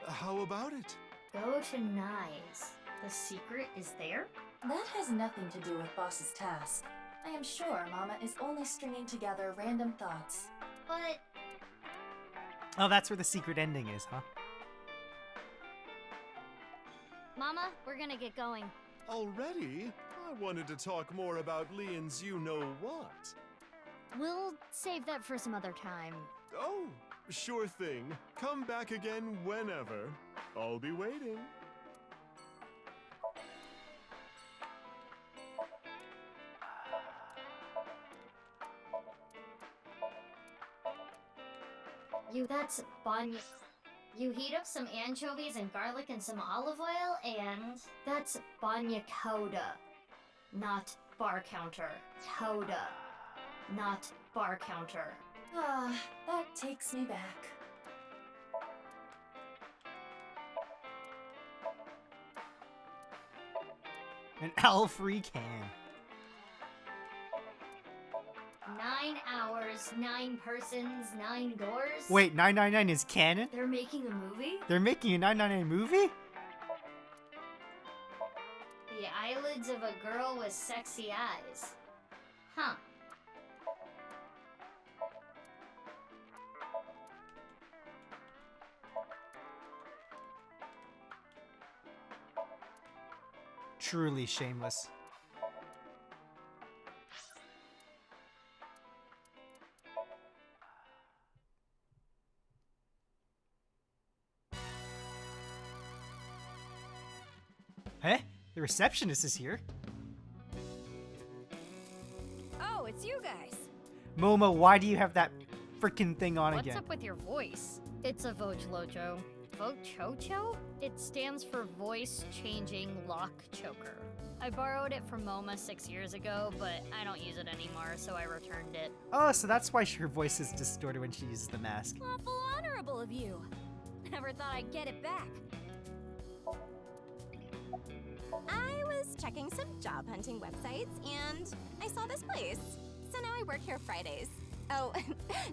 how about it? Go to Nyes. The secret is there? That has nothing to do with Boss's task. I am sure Mama is only stringing together random thoughts. But... Oh, that's where the secret ending is, huh? Mama, we're gonna get going. Already? I wanted to talk more about Leon's you-know-what. We'll save that for some other time. Oh, sure thing. Come back again whenever. I'll be waiting. That's banya. You heat up some anchovies and garlic and some olive oil, and that's banya coda, not bar counter. Coda, not bar counter. Ah, that takes me back. An owl-free can. 9 hours, 9 persons, 9 doors. Wait, 999 is canon? They're making a movie? They're making a 999 movie? The eyelids of a girl with sexy eyes. Huh. Truly shameless. Hey, the receptionist is here. Oh, it's you guys. Momo, why do you have that freaking thing on again? What's up with your voice? It's a Vochlocho. Vochocho? It stands for Voice Changing Lock Choker. I borrowed it from MoMA 6 years ago, but I don't use it anymore, so I returned it. Oh, so that's why her voice is distorted when she uses the mask. Awful honorable of you. Never thought I'd get it back. I was checking some job hunting websites and I saw this place. So now I work here Fridays. Oh,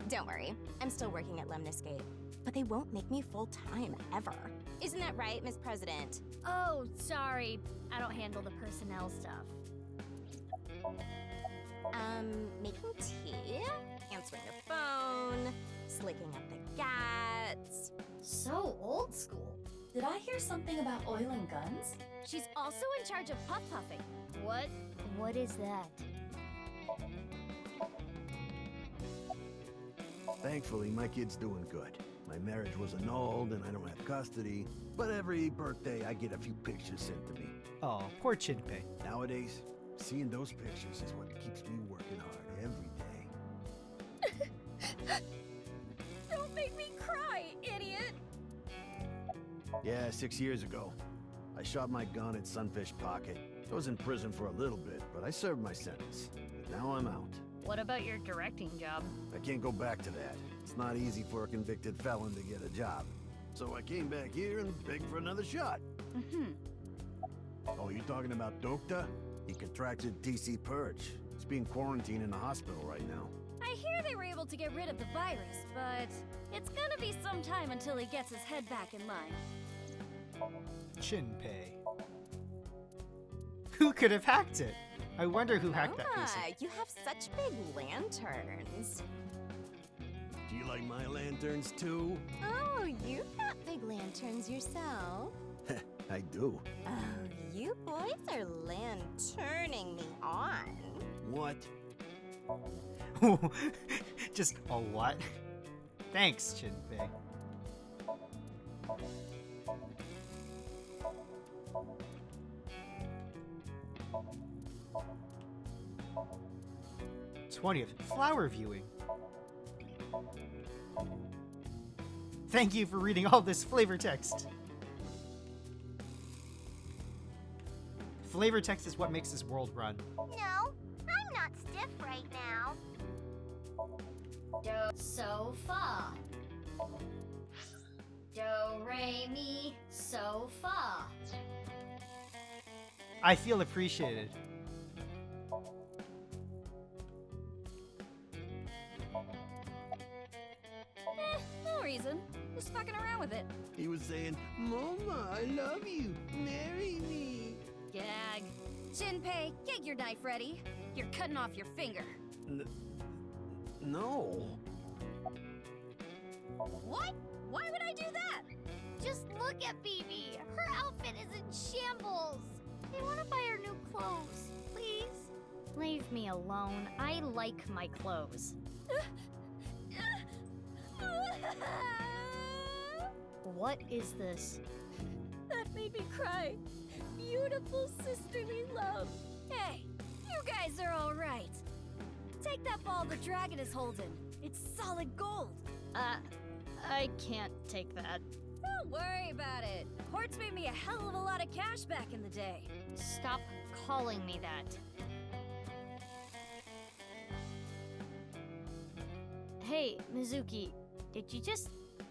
don't worry. I'm still working at Lemniscape. But they won't make me full-time, ever. Isn't that right, Miss President? Oh, sorry. I don't handle the personnel stuff. Making tea, answering the phone, slicking up the guts. So old school. Did I hear something about oil and guns? She's also in charge of puff-puffing. What? What is that? Thankfully, my kid's doing good. My marriage was annulled and I don't have custody, but every birthday I get a few pictures sent to me. Oh, poor Chinpei. Nowadays, seeing those pictures is what keeps me working hard every day. Don't make me cry, idiot! Yeah, 6 years ago. I shot my gun at Sunfish Pocket. I was in prison for a little bit, but I served my sentence. Now I'm out. What about your directing job? I can't go back to that. It's not easy for a convicted felon to get a job. So I came back here and begged for another shot. Oh, you talking about Dokta? He contracted TC Purge. He's being quarantined in the hospital right now. I hear they were able to get rid of the virus, but it's gonna be some time until he gets his head back in line. Chinpei. Who could have hacked it? I wonder who hacked that Moma, PC. you have such big lanterns. Do you like my lanterns too? Oh, you've got big lanterns yourself. I do. Oh, you boys are lanterning me on. What? Just a what? Thanks, Jinpei. #20th flower viewing. Thank you for reading all this flavor text. Flavor text is what makes this world run. No, I'm not stiff right now. Do, so, fa. Do, re, mi, so, fa. I feel appreciated. No reason. Just fucking around with it. He was saying, Mama, I love you. Marry me. Gag. Jinpei, get your knife ready. You're cutting off your finger. No. What? Why would I do that? Just look at Bibi. Her outfit is in shambles. I want to buy her new clothes, please. Leave me alone. I like my clothes. What is this? That made me cry. Beautiful sisterly love. Hey, you guys are all right. Take that ball the dragon is holding. It's solid gold. I can't take that. Don't worry about it. Quartz made me a hell of a lot of cash back in the day. Stop calling me that. Hey, Mizuki, did you just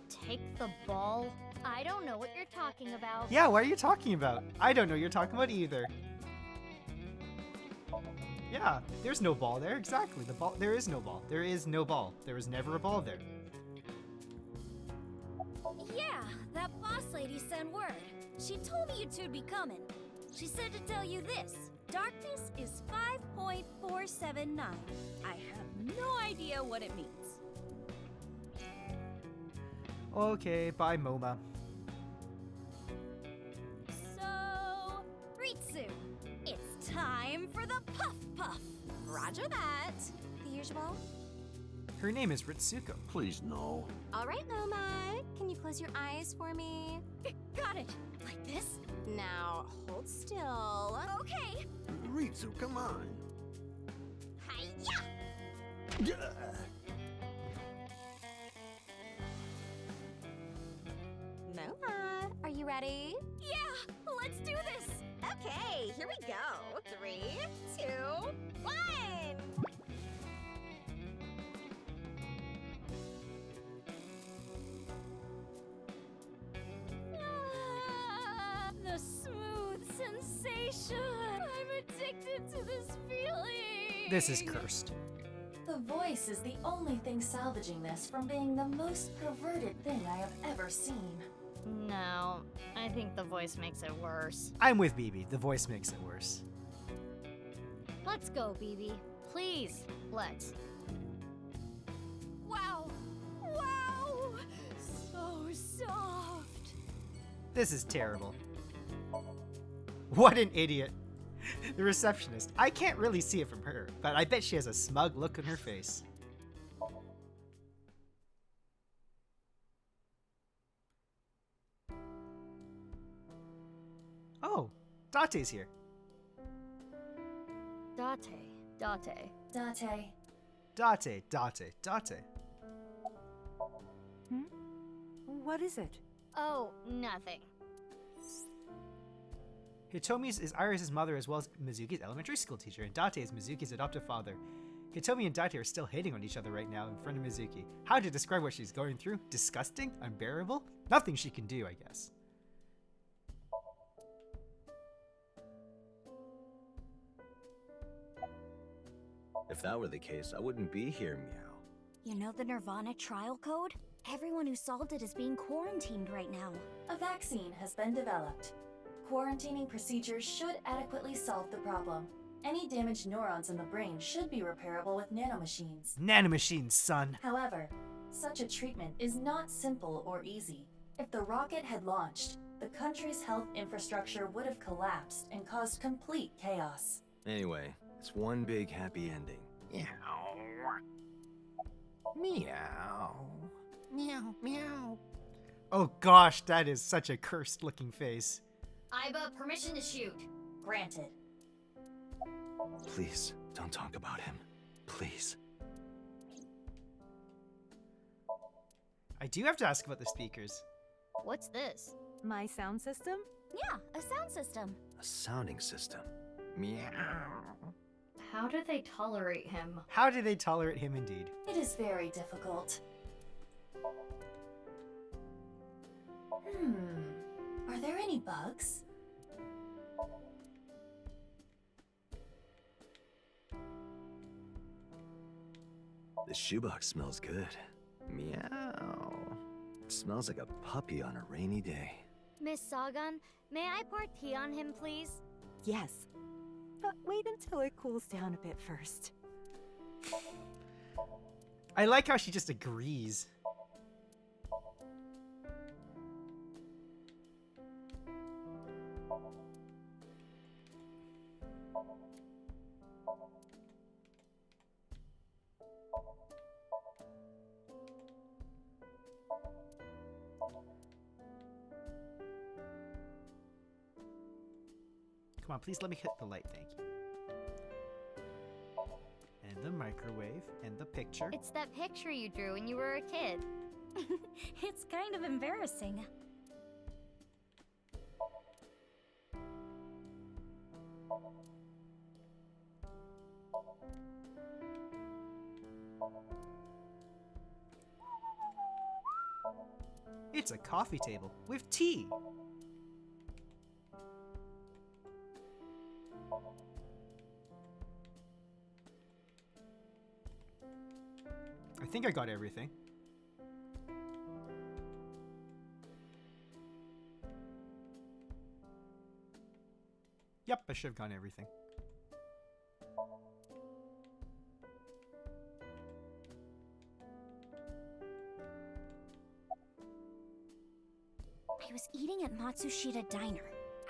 take the ball? I don't know what you're talking about. Yeah, what are you talking about? I don't know what you're talking about either. Yeah, there's no ball there. Exactly. The ball. There is no ball. There is no ball. There was never a ball there. Yeah, that boss lady sent word. She told me you two'd be coming. She said to tell you this. Darkness is 5.479. I have no idea what it means. Okay, bye, MoMA. So, Ritsu, it's time for the Puff Puff. Roger that. The usual. Her name is Ritsuko. Please, no. All right, Moma. Can you close your eyes for me? Got it. Like this? Now, hold still. Okay. Ritsu, come on. Hiya! Moma, are you ready? Yeah, let's do this. Okay, here we go. 3, 2, 1. The smooth sensation. I'm addicted to this feeling. This is cursed. The voice is the only thing salvaging this from being the most perverted thing I have ever seen. No, I think the voice makes it worse. I'm with BB. The voice makes it worse. Let's go, BB. Please, let's. Wow. Wow. So soft. This is terrible. What an idiot. The receptionist. I can't really see it from her, but I bet she has a smug look on her face. Oh, Date's here. Date. Date. What is it? Oh, nothing. Hitomi is Iris' mother as well as Mizuki's elementary school teacher, and Date is Mizuki's adoptive father. Hitomi and Date are still hitting on each other right now in front of Mizuki. How to describe what she's going through? Disgusting? Unbearable? Nothing she can do, I guess. If that were the case, I wouldn't be here, Meow. You know the nirvanA trial code? Everyone who solved it is being quarantined right now. A vaccine has been developed. Quarantining procedures should adequately solve the problem. Any damaged neurons in the brain should be repairable with nanomachines. Nanomachines, son. However, such a treatment is not simple or easy. If the rocket had launched, the country's health infrastructure would have collapsed and caused complete chaos. Anyway, it's one big happy ending. Meow. Meow. Meow, meow. Oh gosh, that is such a cursed looking face. Iba, permission to shoot. Granted. Please, don't talk about him. Please. I do have to ask about the speakers. What's this? My sound system? Yeah, a sound system. A sounding system. Meow. How do they tolerate him? How do they tolerate him indeed? It is very difficult. Are there any bugs? The shoebox smells good. Meow. It smells like a puppy on a rainy day. Miss Sagan, may I pour tea on him, please? Yes. But wait until it cools down a bit first. I like how she just agrees. Come on, please let me hit the light, thank you. And the microwave, and the picture. It's that picture you drew when you were a kid. It's kind of embarrassing. It's a coffee table with tea. I think I got everything. Yep, I should have gotten everything. I was eating at Matsushita Diner.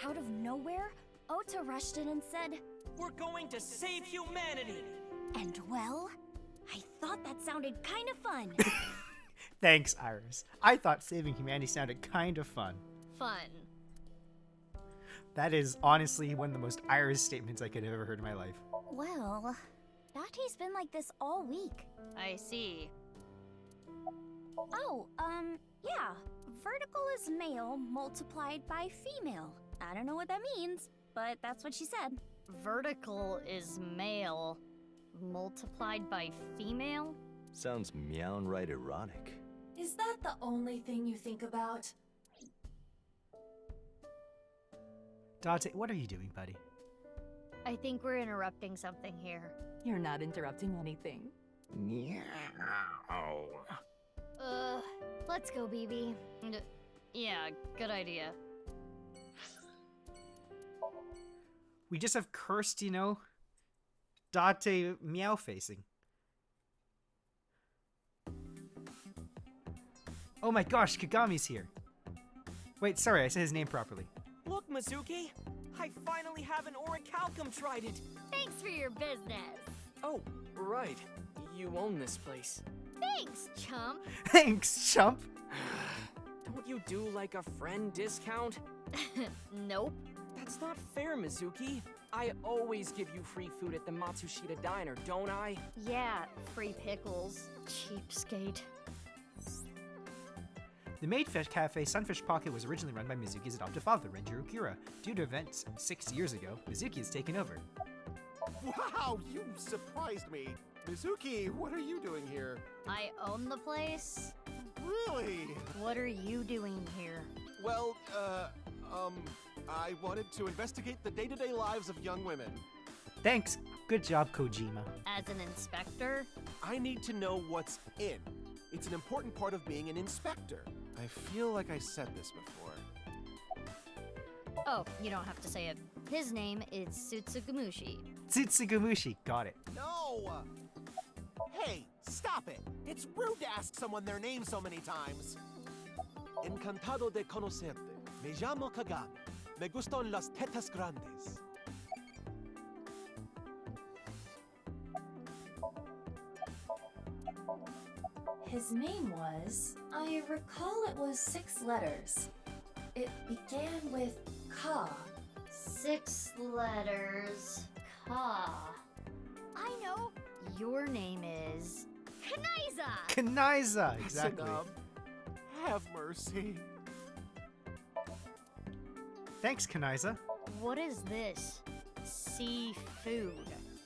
Out of nowhere, Ota rushed in and said, "We're going to save humanity!" And well, I thought that sounded kind of fun. Thanks, Iris. I thought saving humanity sounded kind of fun. Fun. That is honestly one of the most Iris statements I could have ever heard in my life. Well, Date's been like this all week. I see. Oh, yeah. Vertical is male multiplied by female. I don't know what that means, but that's what she said. Vertical is male multiplied by female? Sounds meowing right erotic. Is that the only thing you think about? Date, what are you doing, buddy? I think we're interrupting something here. You're not interrupting anything. Meow. Let's go, BB. Yeah, good idea. We just have cursed, you know, Date meow facing. Oh my gosh, Kagami's here. Wait, sorry, I said his name properly. Look, Mizuki! I finally have an orichalcum trident! Thanks for your business! Oh, right. You own this place. Thanks, chump! Thanks, chump! Don't you do like a friend discount? Nope. That's not fair, Mizuki. I always give you free food at the Matsushita Diner, don't I? Yeah, free pickles. Cheapskate. The Maid Fish Cafe Sunfish Pocket was originally run by Mizuki's adoptive father, Renjiro Kura. Due to events 6 years ago, Mizuki has taken over. Wow, you surprised me. Mizuki, what are you doing here? I own the place. Really? What are you doing here? Well, I wanted to investigate the day-to-day lives of young women. Thanks. Good job, Kojima. As an inspector? I need to know what's in. It's an important part of being an inspector. I feel like I said this before. Oh, you don't have to say it. His name is Tsutsugamushi. Tsutsugamushi, got it. No! Hey, stop it! It's rude to ask someone their name so many times. Encantado de conocerte. Me llamo Kagami. Me gustan las tetas grandes. His name was... I recall it was 6 letters. It began with Ka. 6 letters. Ka. I know. Your name is... Kanaiza! Kanaiza, exactly. Have mercy. Thanks, Kanaiza. What is this? Seafood.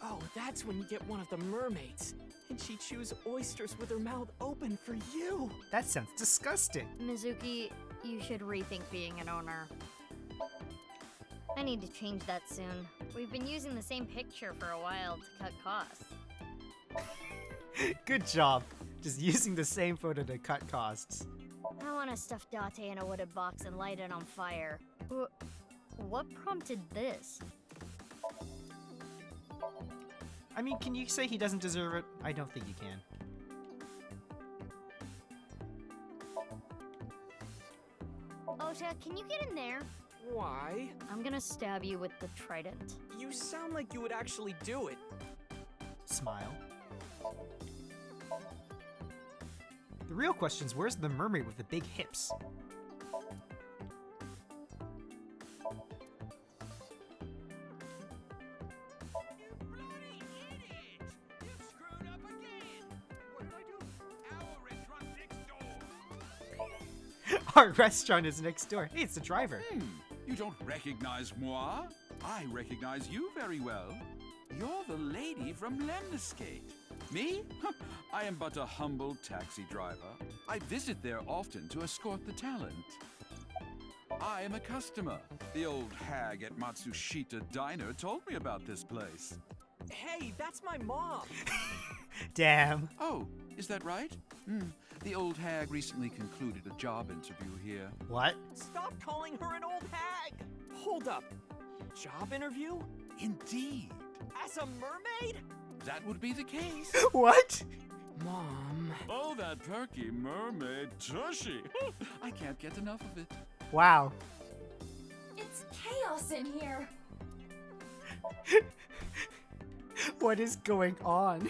Oh, that's when you get one of the mermaids. And she chews oysters with her mouth open for you. That sounds disgusting. Mizuki, you should rethink being an owner. I need to change that soon. We've been using the same picture for a while to cut costs. Good job. Just using the same photo to cut costs. I want to stuff Date in a wooded box and light it on fire. What prompted this? I mean, can you say he doesn't deserve it? I don't think you can. Ota, can you get in there? Why? I'm gonna stab you with the trident. You sound like you would actually do it. Smile. The real question is, where's the mermaid with the big hips? Our restaurant is next door. Hey, it's the driver. You don't recognize moi? I recognize you very well. You're the lady from Lemniscate. Me? I am but a humble taxi driver. I visit there often to escort the talent. I am a customer. The old hag at Matsushita Diner told me about this place. Hey, that's my mom. Damn. Oh, is that right? The old hag recently concluded a job interview here. What? Stop calling her an old hag. Hold up. Job interview? Indeed. As a mermaid? That would be the case. What? Mom. Oh, that perky mermaid tushy. I can't get enough of it. Wow. It's chaos in here. What is going on?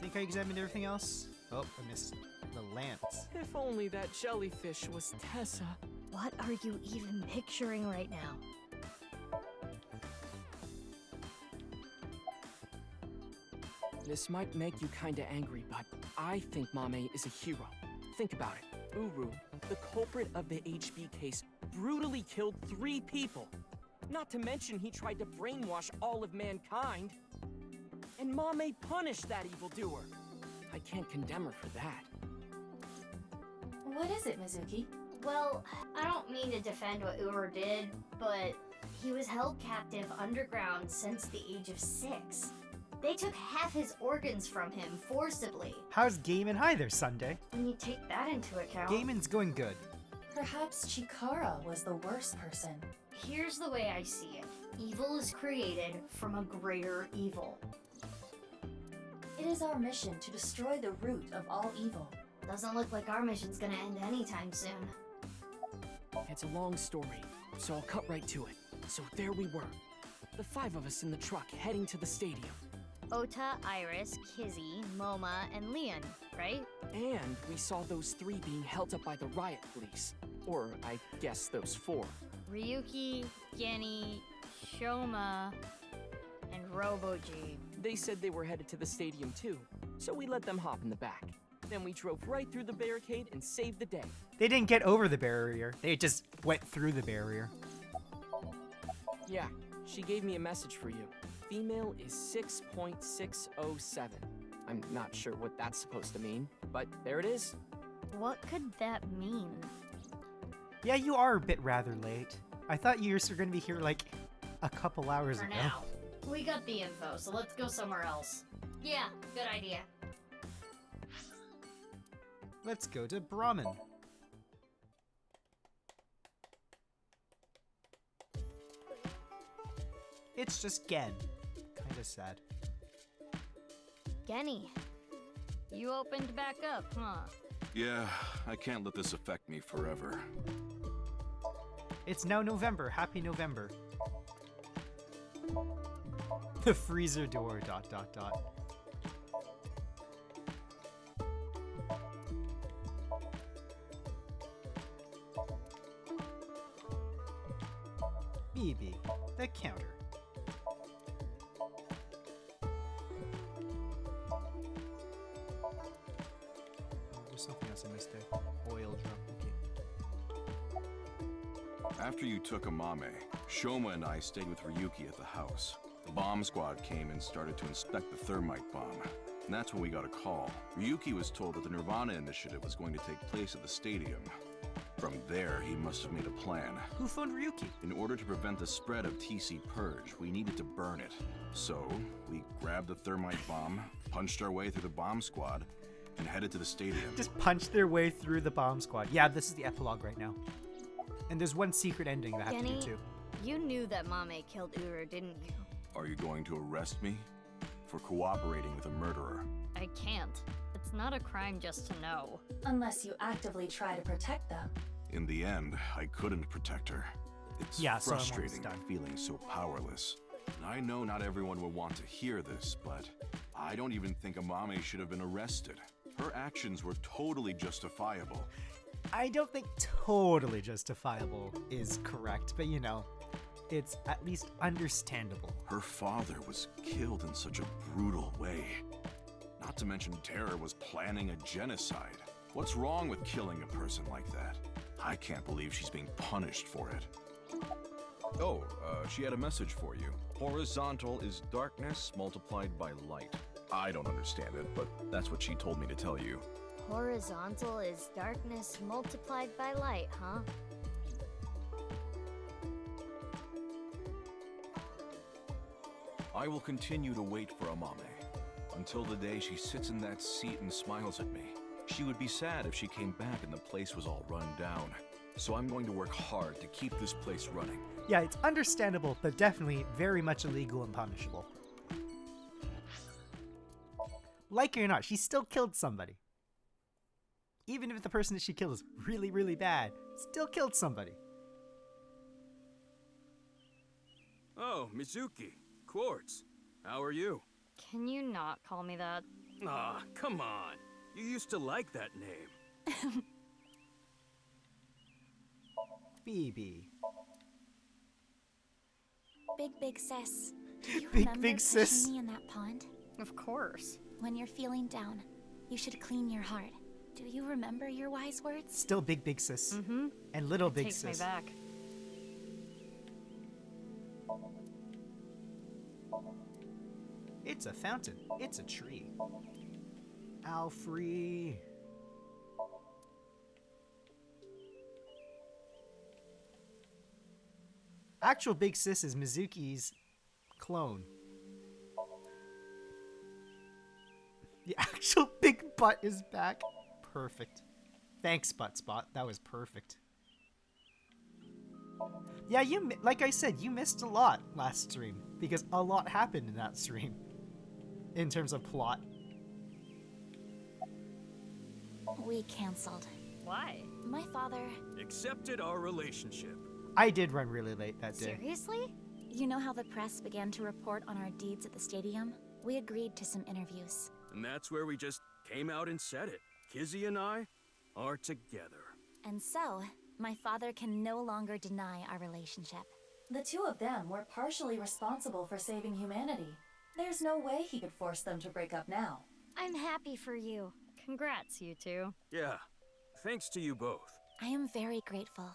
Think I examined everything else? Oh, I missed the lamps. If only that jellyfish was Tessa. What are you even picturing right now? This might make you kinda angry, but I think Mame is a hero. Think about it. Uru, the culprit of the HB case, brutally killed 3 people. Not to mention he tried to brainwash all of mankind. And Mame punished that evildoer. I can't condemn her for that. What is it, Mizuki? Well, I don't mean to defend what Uru did, but he was held captive underground since the age of 6. They took half his organs from him forcibly. How's Gaiman? Hi there, Sunday. When you take that into account... Gaiman's going good. Perhaps Chikara was the worst person. Here's the way I see it. Evil is created from a greater evil. It is our mission to destroy the root of all evil. Doesn't look like our mission's gonna end anytime soon. It's a long story, so I'll cut right to it. So there we were. The 5 of us in the truck heading to the stadium. Ota, Iris, Kizzy, Moma, and Leon, right? And we saw those 3 being held up by the riot police. Or, I guess those 4. Ryuki, Genny, Shoma, and Roboji. They said they were headed to the stadium too, so we let them hop in the back. Then we drove right through the barricade and saved the day. They didn't get over the barrier. They just went through the barrier. Yeah, she gave me a message for you. Female is 6.607. I'm not sure what that's supposed to mean, but there it is. What could that mean? Yeah, you are a bit rather late. I thought you were going to be here like a couple hours For ago. now. We got the info, so let's go somewhere else. Yeah, good idea. Let's go to Brahmin. It's just Gen. Kinda sad. Genny, you opened back up, huh? Yeah, I can't let this affect me forever. It's now November. Happy November. The freezer door, ... BB, the counter. There's something else I missed there. Oil drum, okay. After you took Amame, Shoma and I stayed with Ryuki at the house. The bomb squad came and started to inspect the thermite bomb. And that's when we got a call. Ryuki was told that the nirvanA initiative was going to take place at the stadium. From there, he must have made a plan. Who phoned Ryuki? In order to prevent the spread of TC Purge, we needed to burn it. So, we grabbed the thermite bomb, punched our way through the bomb squad, and headed to the stadium. Just punched their way through the bomb squad. Yeah, this is the epilogue right now. And there's one secret ending that I have to do too. You knew that Mame killed Uru, didn't you? Are you going to arrest me? For cooperating with a murderer? I can't. It's not a crime just to know. Unless you actively try to protect them. In the end, I couldn't protect her. It's frustrating feeling so powerless. And I know not everyone will want to hear this, but I don't even think Amame should have been arrested. Her actions were totally justifiable. I don't think totally justifiable is correct, but you know, it's at least understandable. Her father was killed in such a brutal way. Not to mention Terror was planning a genocide. What's wrong with killing a person like that? I can't believe she's being punished for it. Oh, she had a message for you. Horizontal is darkness multiplied by light. I don't understand it, but that's what she told me to tell you. Horizontal is darkness multiplied by light, huh? I will continue to wait for Amame until the day she sits in that seat and smiles at me. She would be sad if she came back and the place was all run down. So I'm going to work hard to keep this place running. Yeah, it's understandable, but definitely very much illegal and punishable. Like it or not, she still killed somebody. Even if the person that she killed is really, really bad, still killed somebody. Oh, Mizuki. Quartz. How are you? Can you not call me that? Aw, come on. You used to like that name. BB. Big sis. Do you Big remember sis. pushing me in that pond? Of course. When you're feeling down, you should clean your heart. Do you remember your wise words? Still big sis. Mm-hmm. And little It big takes sis. me back. It's a fountain. It's a tree. Alfrey. Actual big sis is Mizuki's clone. The actual big butt is back. Perfect. Thanks, Butt Spot. That was perfect. Yeah, like I said, you missed a lot last stream because a lot happened in that stream in terms of plot. We canceled. Why? My father... Accepted our relationship. I did run really late that day. Seriously? You know how the press began to report on our deeds at the stadium? We agreed to some interviews. And that's where we just came out and said it. Kizzy and I are together. And so, my father can no longer deny our relationship. The two of them were partially responsible for saving humanity. There's no way he could force them to break up now. I'm happy for you. Congrats, you two. Yeah, thanks to you both. I am very grateful.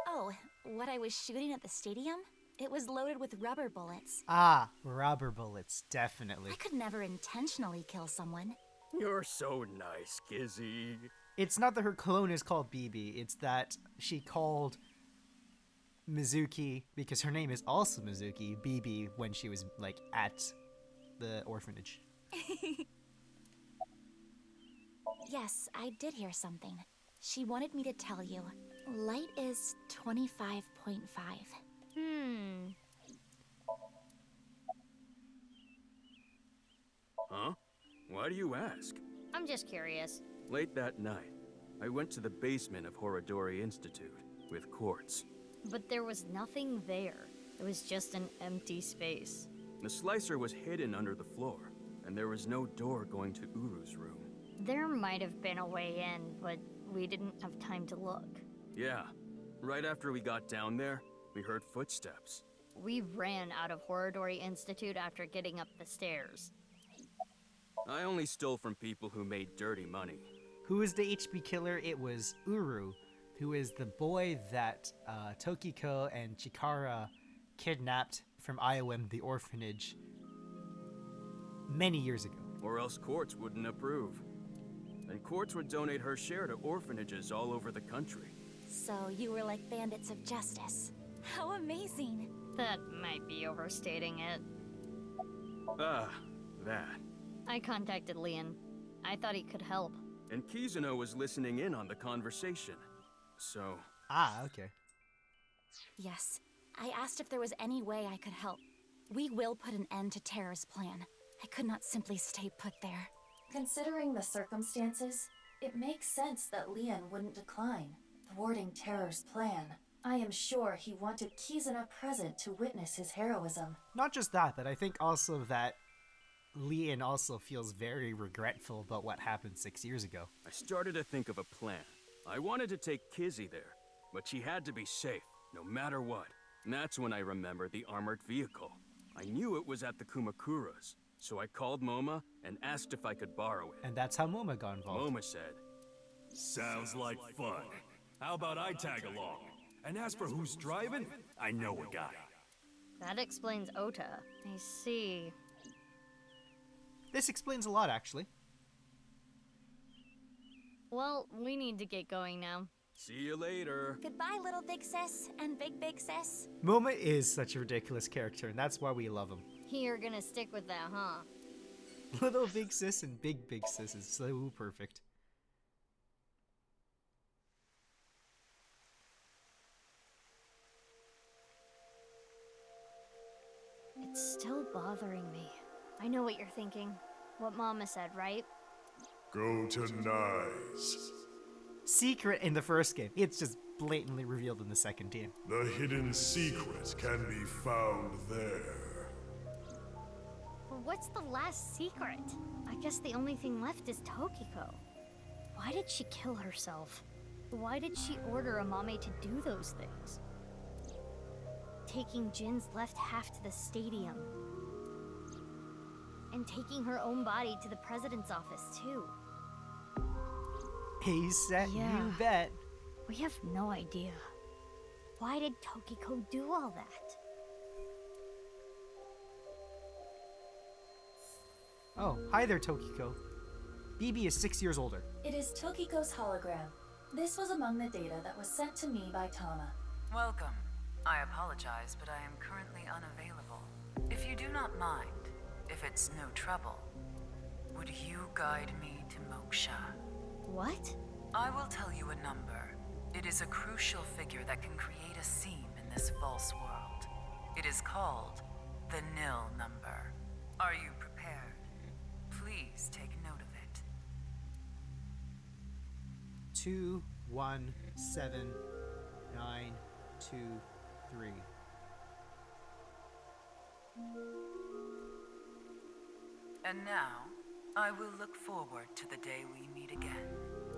Oh, what I was shooting at the stadium? It was loaded with rubber bullets. Ah, rubber bullets, definitely. I could never intentionally kill someone. You're so nice, Kizzy. It's not that her clone is called BB, it's that she called Mizuki, because her name is also Mizuki, BB when she was, like, at the orphanage. Yes, I did hear something. She wanted me to tell you. Light is 25.5. Huh? Why do you ask? I'm just curious. Late that night, I went to the basement of Horadori Institute with Quartz. But there was nothing there. It was just an empty space. The slicer was hidden under the floor, and there was no door going to Uru's room. There might have been a way in, but we didn't have time to look. Yeah. Right after we got down there, we heard footsteps. We ran out of Horadori Institute after getting up the stairs. I only stole from people who made dirty money. Who is the HB killer? It was Uru, who is the boy that Tokiko and Chikara kidnapped from IOM, the orphanage, many years ago. Or else Quartz wouldn't approve. And Quartz would donate her share to orphanages all over the country. So you were like bandits of justice. How amazing! That might be overstating it. Ah, that. I contacted Leon. I thought he could help. And Kizuno was listening in on the conversation. So... Ah, okay. Yes. I asked if there was any way I could help. We will put an end to Terror's plan. I could not simply stay put there. Considering the circumstances, it makes sense that Leon wouldn't decline, thwarting Terror's plan. I am sure he wanted Kizuna present to witness his heroism. Not just that, but I think also that Leon also feels very regretful about what happened 6 years ago. I started to think of a plan. I wanted to take Kizzy there, but she had to be safe, no matter what. And that's when I remembered the armored vehicle. I knew it was at the Kumakuras, so I called Moma and asked if I could borrow it. And that's how Moma got involved. Moma said, "Sounds like fun. How about I tag along? And as for who's driving, I know a guy." That explains Ota. I see. This explains a lot, actually. Well, we need to get going now. See you later. Goodbye, little big sis and big sis. Moma is such a ridiculous character, and that's why we love him. You're gonna stick with that, huh? Little big sis and big sis is so perfect. It's still bothering me. I know what you're thinking. What Mama said, right? Go to Nyes. Secret in the first game. It's just blatantly revealed in the second game. The hidden secret can be found there. But what's the last secret? I guess the only thing left is Tokiko. Why did she kill herself? Why did she order Amame to do those things? Taking Jin's left half to the stadium. And taking her own body to the president's office, too. He said, Yeah. You bet. We have no idea. Why did Tokiko do all that? Oh, hi there, Tokiko. BB is 6 years older. It is Tokiko's hologram. This was among the data that was sent to me by Tama. Welcome. I apologize, but I am currently unavailable. If you do not mind, if it's no trouble, would you guide me to Moksha? What? I will tell you a number. It is a crucial figure that can create a seam in this false world. It is called the nil number. Are you prepared? Please take note of it. 2, 1, 7, 9, 2, 3. And now, I will look forward to the day we meet again.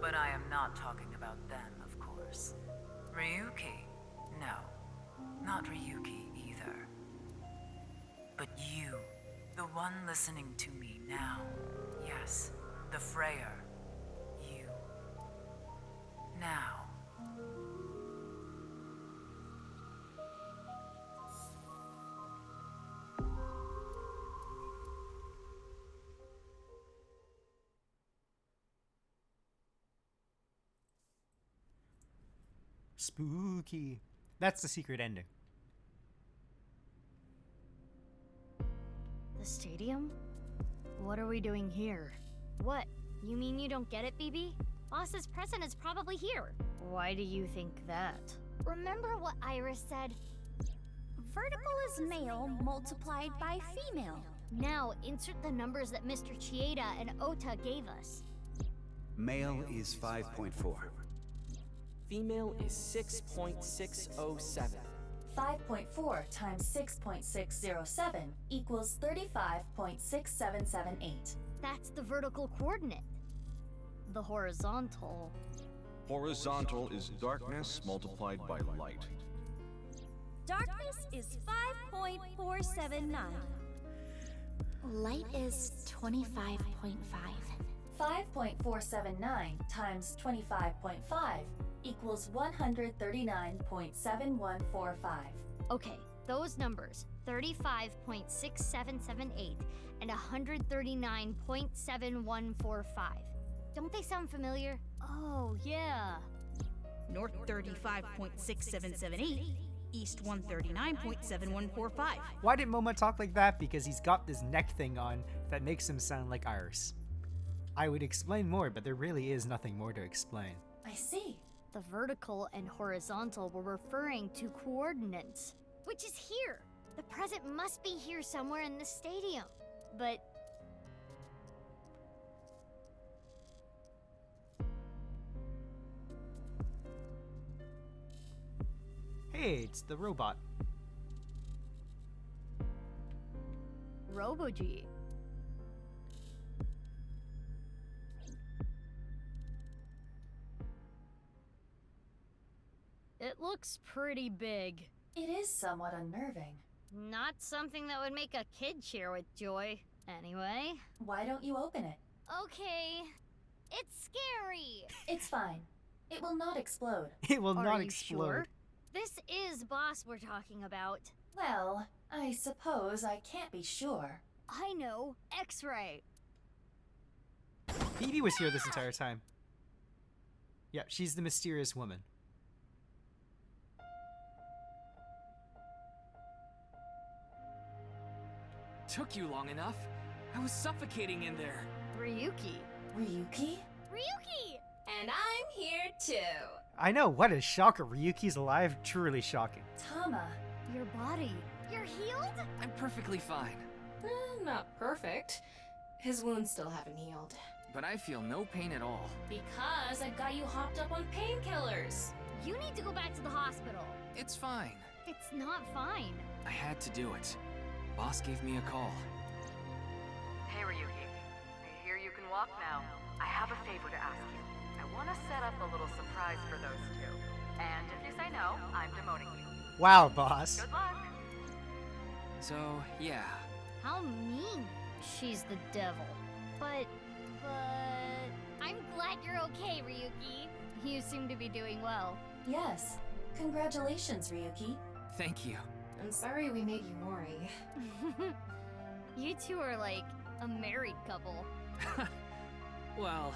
But I am not talking about them, of course. Ryuki? No. Not Ryuki either. But you, the one listening to me now. Yes, the Freyer. You. Now. Spooky. That's the secret ending. The stadium? What are we doing here? What? You mean you don't get it, BB? Boss's present is probably here. Why do you think that? Remember what Iris said? Vertical is male multiplied by female. Now, insert the numbers that Mr. Chieda and Ota gave us. Male is 5.4. Female is 6.607. 5.4 times 6.607 equals 35.6778. That's the vertical coordinate. The horizontal... Horizontal is darkness multiplied by light. Darkness is 5.479. Light is 25.5. 5.479 times 25.5 equals 139.7145. Okay, those numbers, 35.6778 and 139.7145. Don't they sound familiar? Oh, yeah. North 35.6778, East 139.7145. Why did Momo talk like that? Because he's got this neck thing on that makes him sound like Iris. I would explain more, but there really is nothing more to explain. I see. The vertical and horizontal were referring to coordinates, which is here. The present must be here somewhere in the stadium. But... Hey, it's the robot. Robo-G. It looks pretty big. It is somewhat unnerving. Not something that would make a kid cheer with joy. Anyway. Why don't you open it? Okay. It's scary. It's fine. It will not explode. It will Are not you explode. Sure? This is Boss we're talking about. Well, I suppose I can't be sure. I know. X-ray. Phoebe was here this entire time. Yeah, she's the mysterious woman. Took you long enough. I was suffocating in there. Ryuki. Ryuki? Ryuki! And I'm here too. I know, what a shocker. Ryuki's alive. Truly shocking. Tama. Your body. You're healed? I'm perfectly fine. Not perfect. His wounds still haven't healed. But I feel no pain at all. Because I've got you hopped up on painkillers. You need to go back to the hospital. It's fine. It's not fine. I had to do it. Boss gave me a call. Hey, Ryuki. I hear you can walk now. I have a favor to ask you. I want to set up a little surprise for those two. And if you say no, I'm demoting you. Wow, boss. Good luck. So, yeah. How mean. She's the devil. But... I'm glad you're okay, Ryuki. You seem to be doing well. Yes. Congratulations, Ryuki. Thank you. I'm sorry we made you worry. You two are like a married couple. Well...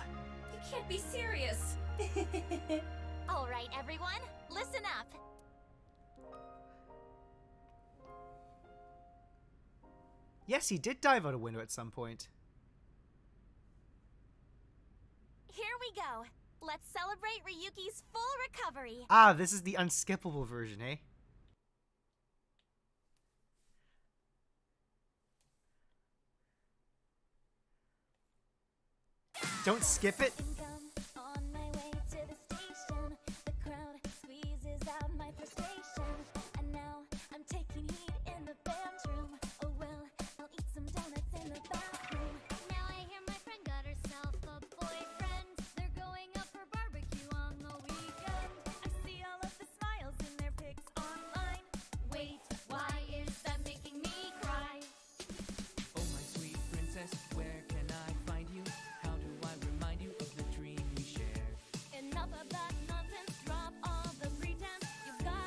You can't be serious. All right, everyone, listen up. Yes, he did dive out a window at some point. Here we go. Let's celebrate Ryuki's full recovery. Ah, this is the unskippable version, eh? Don't skip it.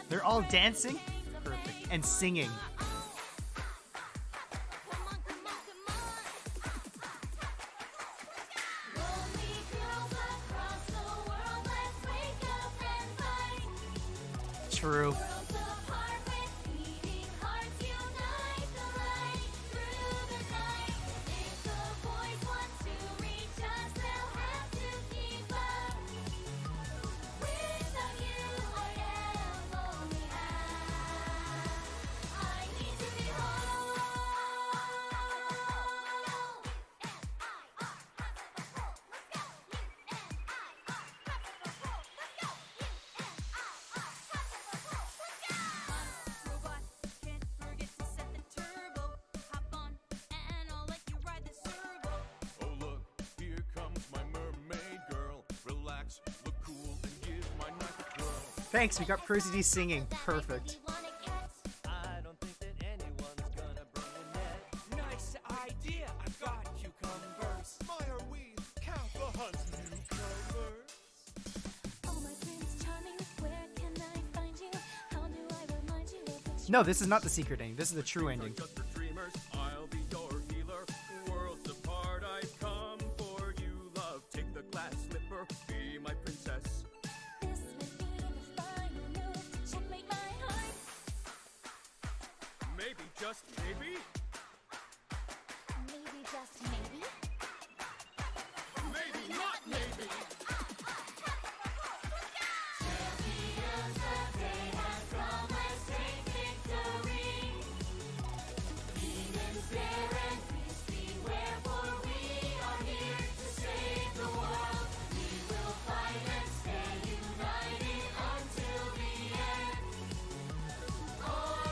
They're all dancing? Perfect. And singing. True. Thanks, we got Prosy D singing. Perfect. Nice idea. I've got cucumbers. My are we? Count the hunt newcomers. No, this is not the secret ending. This is the true ending. I'll be your healer. Worlds apart, I've come for you, love. Take the glass slipper, be my princess. This would be the final move to checkmate my heart. Maybe, just maybe? Maybe, just maybe? Maybe, not maybe!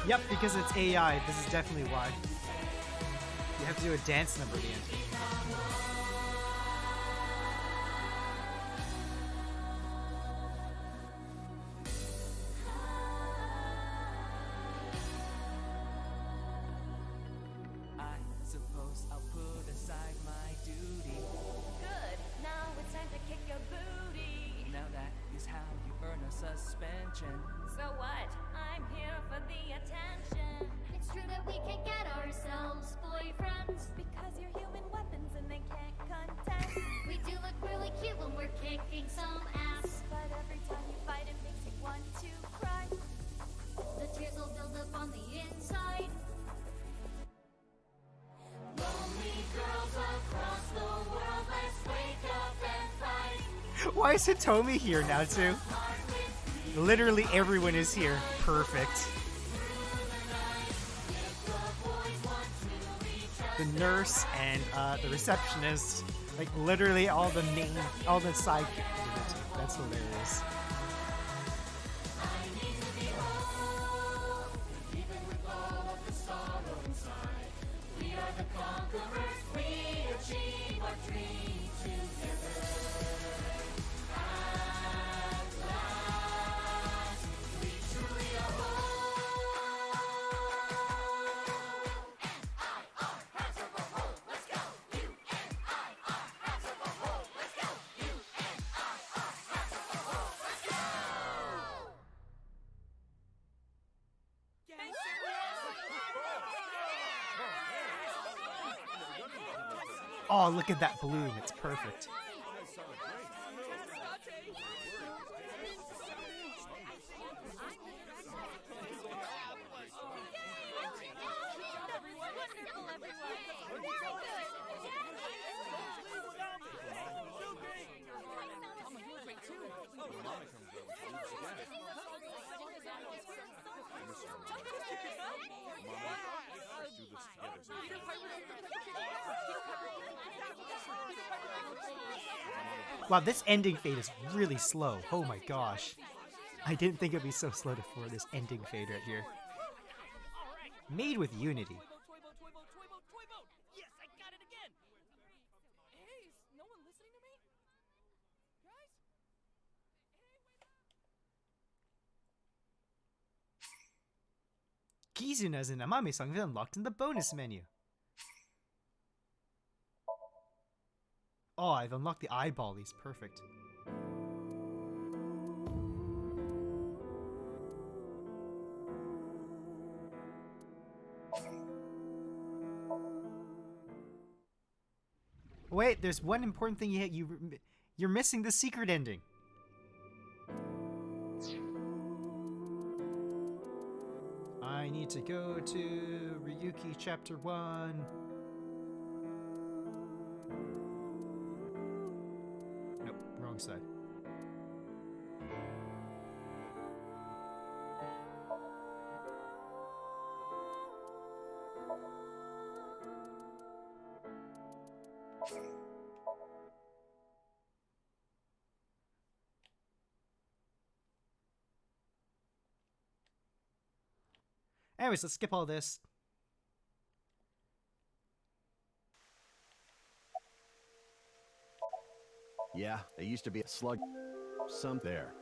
Yep, because it's AI. This is definitely why. You have to do a dance number at the end. I suppose I'll put aside my duty. Good. Now it's time to kick your booty. Now that is how you earn a suspension. So what? I'm here for the attention. It's true that we can get ourselves boyfriends Because you're human weapons and they can't contest. We do look really cute when we're kicking some ass. But every time you fight, it makes you want to cry. The tears will build up on the inside. Lonely girls across the world, let's wake up and fight. Why is Hitomi here now, too? Literally everyone is here. Perfect. The nurse and the receptionist. Like, literally all the side characters. That's hilarious. Oh, look at that bloom. It's perfect. Wow, this ending fade is really slow. Oh my gosh. I didn't think it'd be so slow for this ending fade right here. Made with Unity. Yes, I got it again! Hey, is no one listening to me? Guys? Kizuna's and Amami-san have been unlocked in the bonus menu. Oh, I've unlocked the eyeballies. Perfect. Wait, there's one important thing you're missing the secret ending. I need to go to Ryuki chapter 1. Nope, wrong side. Anyways, let's skip all this. Yeah, there used to be a slug. Some there.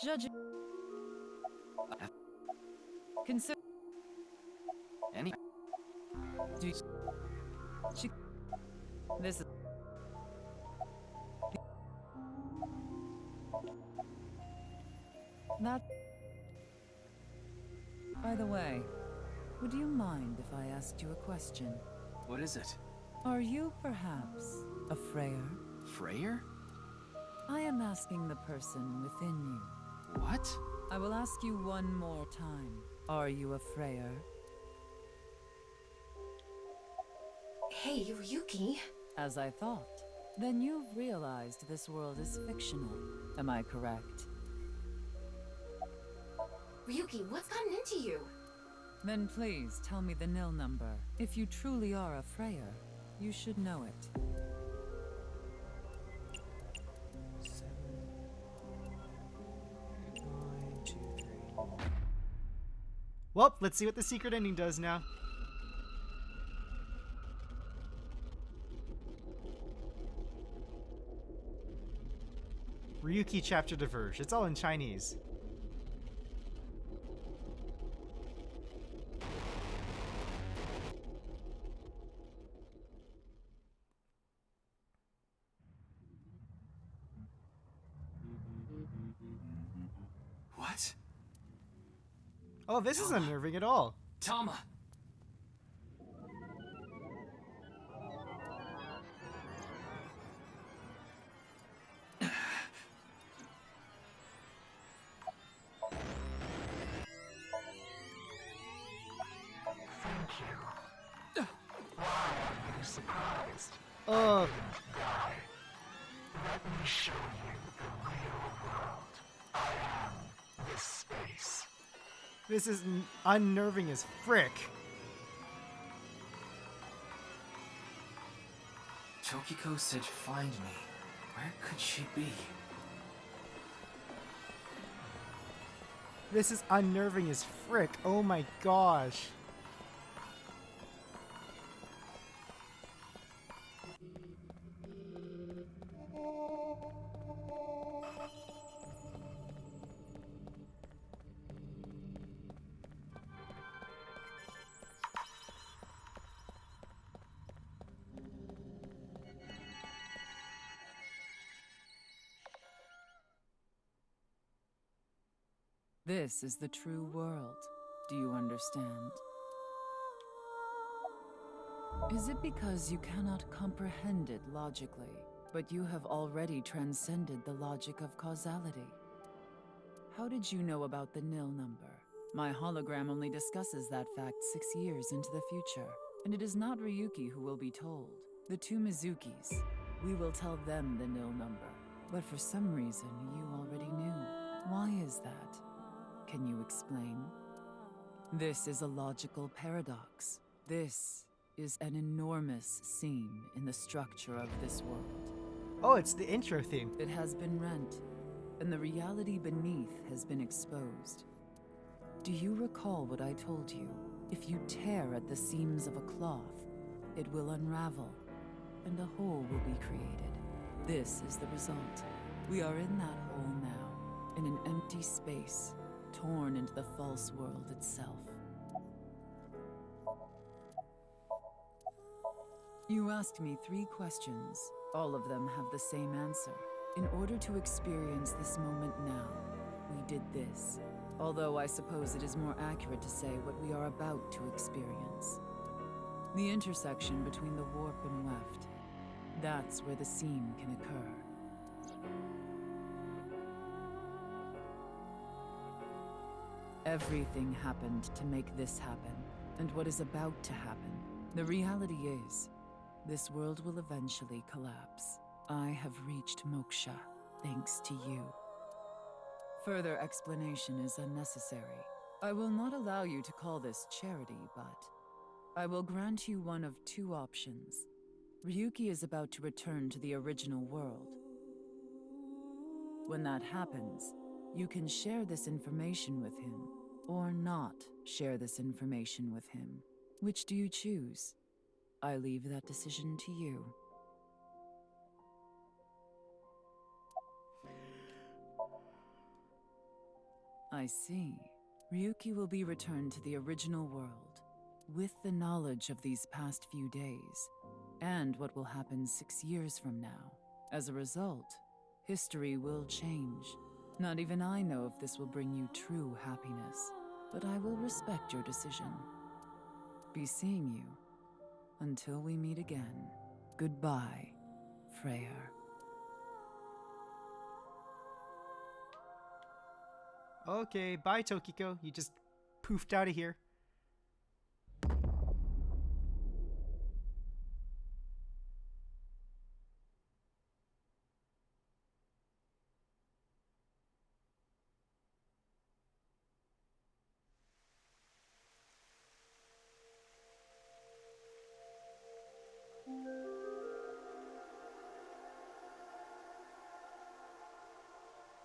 Judging. Consider. Any. Do you... This is. That. By the way, would you mind if I asked you a question? What is it? Are you perhaps a Freyer? Freyer? I am asking the person within you. What? I will ask you one more time. Are you a Freyer? Hey, Ryuki. As I thought. Then you've realized this world is fictional. Am I correct? Ryuki, what's gotten into you? Then please tell me the nil number. If you truly are a Freyer, you should know it. 7, 9, 2, 3. Well, let's see what the secret ending does now. Ryuki chapter diverge. It's all in Chinese. What? Oh, this is unnerving at all. Tama! Oh. Let me show you the real world. I am this space. This is unnerving as frick. Tokiko said find me. Where could she be? This is unnerving as frick. Oh my gosh. This is the true world. Do you understand? Is it because you cannot comprehend it logically, but you have already transcended the logic of causality? How did you know about the nil number? My hologram only discusses that fact 6 years into the future, and it is not Ryuki who will be told. The two Mizukis. We will tell them the nil number, but for some reason you already knew. Why is that? Can you explain? This is a logical paradox. This is an enormous seam in the structure of this world. Oh, it's the intro theme. It has been rent, and the reality beneath has been exposed. Do you recall what I told you? If you tear at the seams of a cloth, it will unravel, and a hole will be created. This is the result. We are in that hole now, in an empty space, torn into the false world itself. You asked me 3 questions. All of them have the same answer. In order to experience this moment now, we did this. Although I suppose it is more accurate to say what we are about to experience. The intersection between the warp and weft. That's where the seam can occur. Everything happened to make this happen, and what is about to happen. The reality is, this world will eventually collapse. I have reached moksha, thanks to you. Further explanation is unnecessary. I will not allow you to call this charity, but I will grant you one of 2 options. Ryuki is about to return to the original world. When that happens, you can share this information with him, or not share this information with him. Which do you choose? I leave that decision to you. I see. Ryuki will be returned to the original world, with the knowledge of these past few days, and what will happen 6 years from now. As a result, history will change. Not even I know if this will bring you true happiness, but I will respect your decision. Be seeing you. Until we meet again. Goodbye, Freyr. Okay, bye Tokiko. You just poofed out of here.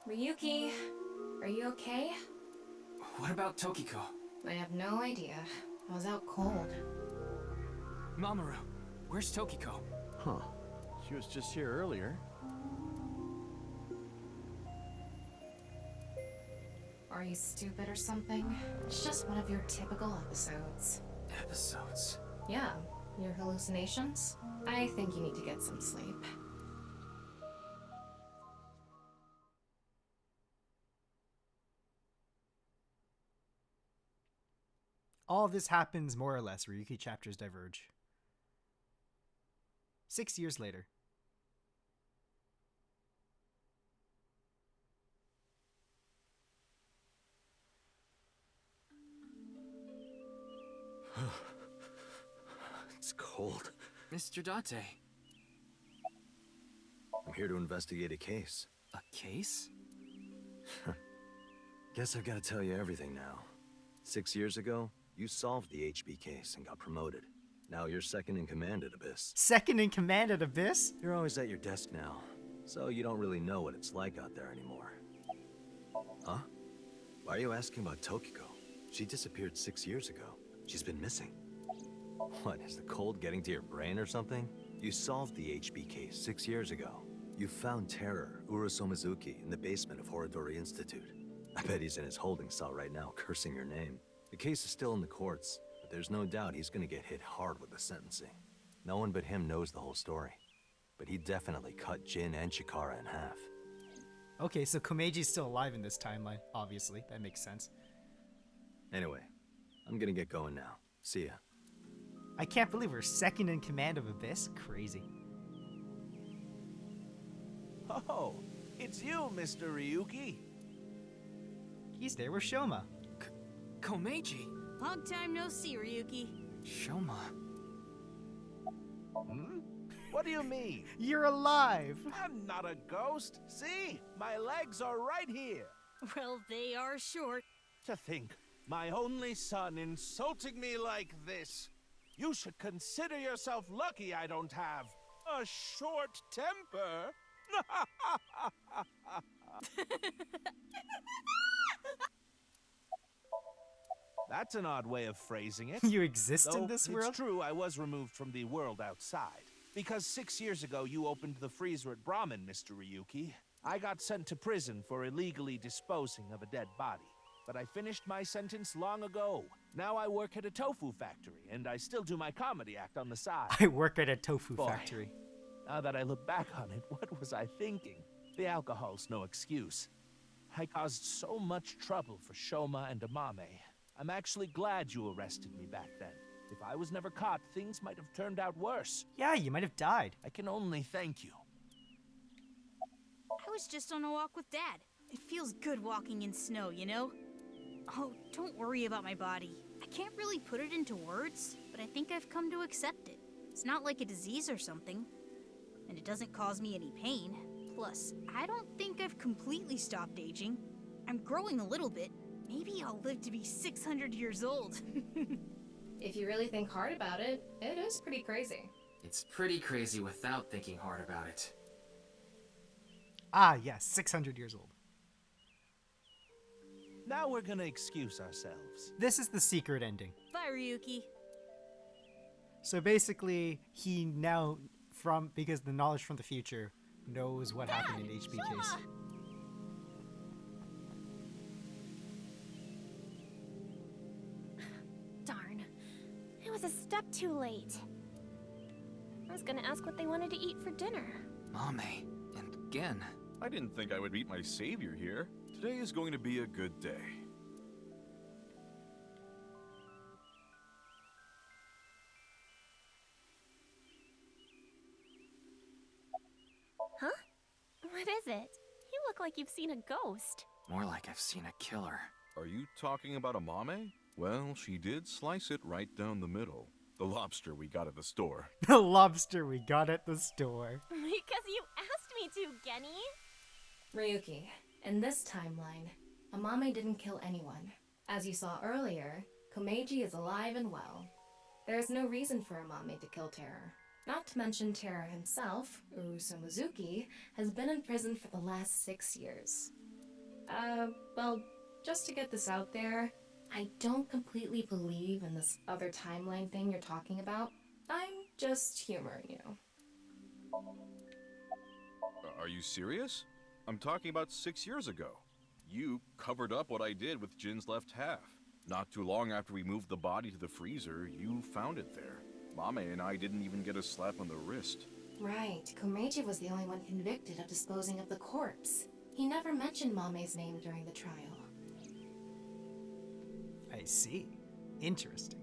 Ryuki, are you okay? What about Tokiko? I have no idea. I was out cold. Mamoru, where's Tokiko? Huh. She was just here earlier. Are you stupid or something? It's just one of your typical episodes. Episodes? Yeah, your hallucinations? I think you need to get some sleep. All of this happens more or less. Ryuki chapters diverge. 6 years later. It's cold. Mr. Date. I'm here to investigate a case. A case? Guess I've got to tell you everything now. 6 years ago, you solved the HB case and got promoted. Now you're second in command at Abyss. Second in command at Abyss? You're always at your desk now, so you don't really know what it's like out there anymore. Huh? Why are you asking about Tokiko? She disappeared 6 years ago. She's been missing. What, is the cold getting to your brain or something? You solved the HB case 6 years ago. You found Terror, Urusomizuki, in the basement of Horodori Institute. I bet he's in his holding cell right now, cursing your name. The case is still in the courts, but there's no doubt he's gonna get hit hard with the sentencing. No one but him knows the whole story. But he definitely cut Jin and Chikara in half. Okay, so Komeji's still alive in this timeline, obviously. That makes sense. Anyway, I'm gonna get going now. See ya. I can't believe we're second in command of Abyss. Crazy. Oh, it's you, Mr. Ryuki. He's there with Shoma. Komeiji! Long time no see, Ryuki. Shoma. Hmm? What do you mean? You're alive! I'm not a ghost. See? My legs are right here. Well, they are short. To think, my only son insulting me like this. You should consider yourself lucky I don't have a short temper. That's an odd way of phrasing it. You exist in this world? It's true, I was removed from the world outside. Because 6 years ago, you opened the freezer at Brahmin, Mr. Ryuki. I got sent to prison for illegally disposing of a dead body. But I finished my sentence long ago. Now I work at a tofu factory, and I still do my comedy act on the side. I work at a tofu factory. Now that I look back on it, what was I thinking? The alcohol's no excuse. I caused so much trouble for Shoma and Amame. I'm actually glad you arrested me back then. If I was never caught, things might have turned out worse. Yeah, you might have died. I can only thank you. I was just on a walk with Dad. It feels good walking in snow, you know? Oh, don't worry about my body. I can't really put it into words, but I think I've come to accept it. It's not like a disease or something, and it doesn't cause me any pain. Plus, I don't think I've completely stopped aging. I'm growing a little bit. Maybe I'll live to be 600 years old. If you really think hard about it, it is pretty crazy. It's pretty crazy without thinking hard about it. Ah, yes, 600 years old. Now we're gonna excuse ourselves. This is the secret ending. Bye, Ryuki. So basically, he now, because the knowledge from the future, knows what happened in the HB case. a step too late. I was gonna ask what they wanted to eat for dinner. Mame, and again. I didn't think I would meet my savior here. Today is going to be a good day. Huh? What is it? You look like you've seen a ghost. More like I've seen a killer. Are you talking about a mame? Well, she did slice it right down the middle. The lobster we got at the store. The lobster we got at the store. Because you asked me to, Genny. Ryuki, in this timeline, Amame didn't kill anyone. As you saw earlier, Komeiji is alive and well. There is no reason for Amame to kill Terror. Not to mention Terror himself, Urusu Mizuki, has been in prison for the last 6 years. Well, just to get this out there, I don't completely believe in this other timeline thing you're talking about. I'm just humoring you. Are you serious? I'm talking about 6 years ago. You covered up what I did with Jin's left half. Not too long after we moved the body to the freezer, you found it there. Mame and I didn't even get a slap on the wrist. Right, Komeiji was the only one convicted of disposing of the corpse. He never mentioned Mame's name during the trial. I see. Interesting.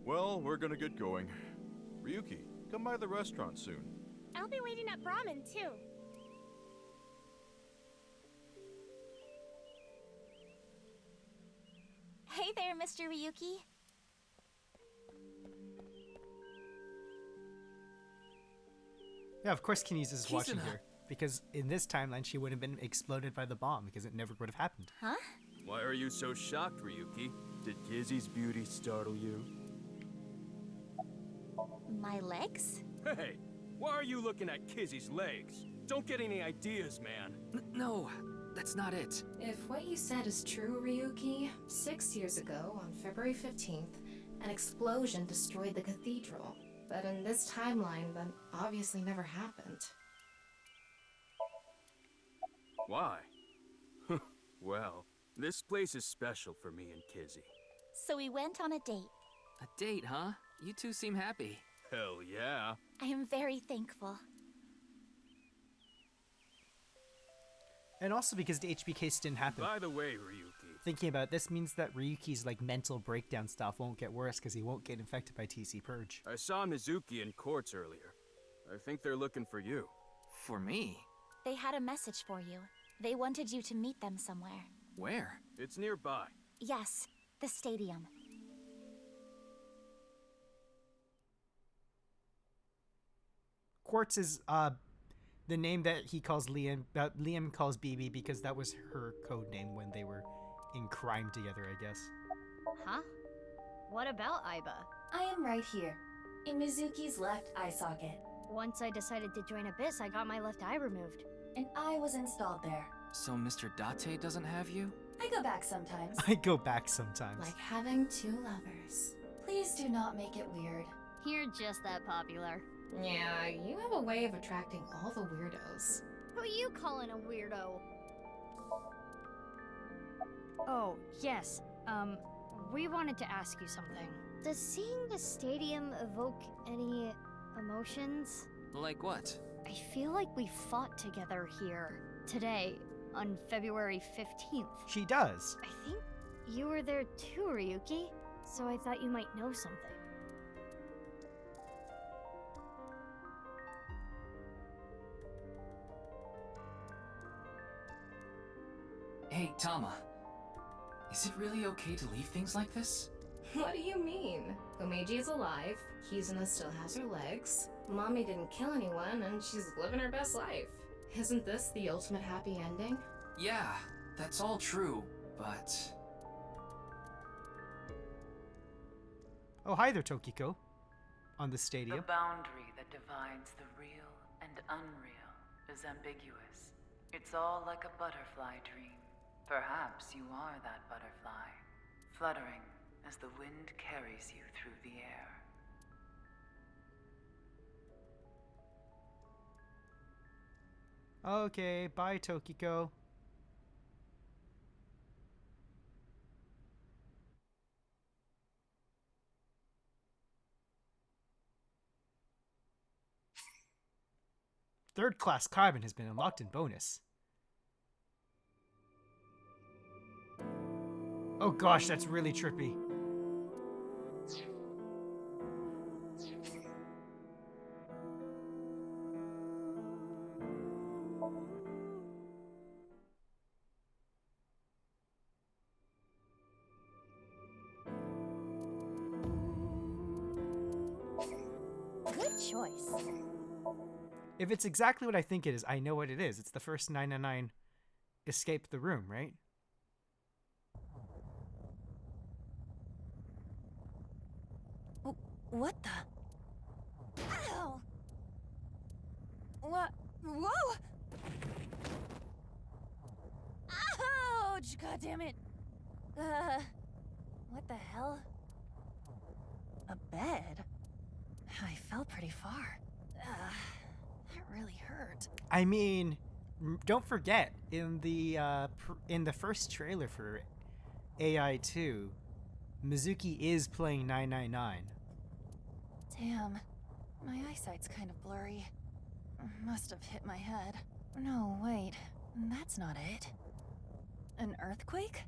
Well, we're gonna get going. Ryuki, come by the restaurant soon. I'll be waiting at Brahmin, too. Hey there, Mr. Ryuki. Yeah, of course Kinesis is watching Kizuna. here. Because in this timeline, she would have been exploded by the bomb because it never would have happened. Huh? Why are you so shocked, Ryuki? Did Kizzy's beauty startle you? My legs? Hey, why are you looking at Kizzy's legs? Don't get any ideas, man. No, that's not it. If what you said is true, Ryuki, 6 years ago, on February 15th, an explosion destroyed the cathedral. But in this timeline, that obviously never happened. Why? Well, this place is special for me and Kizzy. So we went on a date. A date, huh? You two seem happy. Hell yeah. I am very thankful. And also because the HB case didn't happen. By the way, Ryuki. Thinking about it, this means that Ryuki's like mental breakdown stuff won't get worse because he won't get infected by TC Purge. I saw Mizuki in courts earlier. I think they're looking for you. For me? They had a message for you. They wanted you to meet them somewhere. Where? It's nearby. Yes, the stadium. Quartz is the name that he calls Liam, Liam calls BB because that was her code name when they were in crime together, I guess. Huh? What about Aiba? I am right here, in Mizuki's left eye socket. Once I decided to join Abyss, I got my left eye removed. And I was installed there. So Mr. Date doesn't have you? I go back sometimes. I go back sometimes. Like having two lovers. Please do not make it weird. You're just that popular. Yeah, you have a way of attracting all the weirdos. Who you calling a weirdo? Oh, yes. We wanted to ask you something. Does seeing the stadium evoke any emotions? Like what? I feel like we fought together here today on February 15th. She does. I think you were there too, Ryuki. So I thought you might know something. Hey, Tama. Is it really okay to leave things like this? What do you mean? Komeiji is alive, Kizuna still has her legs, Mommy didn't kill anyone, and she's living her best life. Isn't this the ultimate happy ending? Yeah, that's all true, but... Oh, hi there, Tokiko. On the stadium. The boundary that divides the real and unreal is ambiguous. It's all like a butterfly dream. Perhaps you are that butterfly, fluttering as the wind carries you through the air. Okay, bye, Tokiko. Third class carbon has been unlocked in bonus. Oh gosh, that's really trippy. Good choice. If it's exactly what I think it is, I know what it is. It's the first 999 escape the room, right? What the? Ow! What? Whoa! Ouch! God damn it! What the hell? A bed? I fell pretty far. That really hurt. I mean, don't forget in the first trailer for AI2, Mizuki is playing 999. Damn, my eyesight's kind of blurry. Must have hit my head. No, wait, that's not it. An earthquake?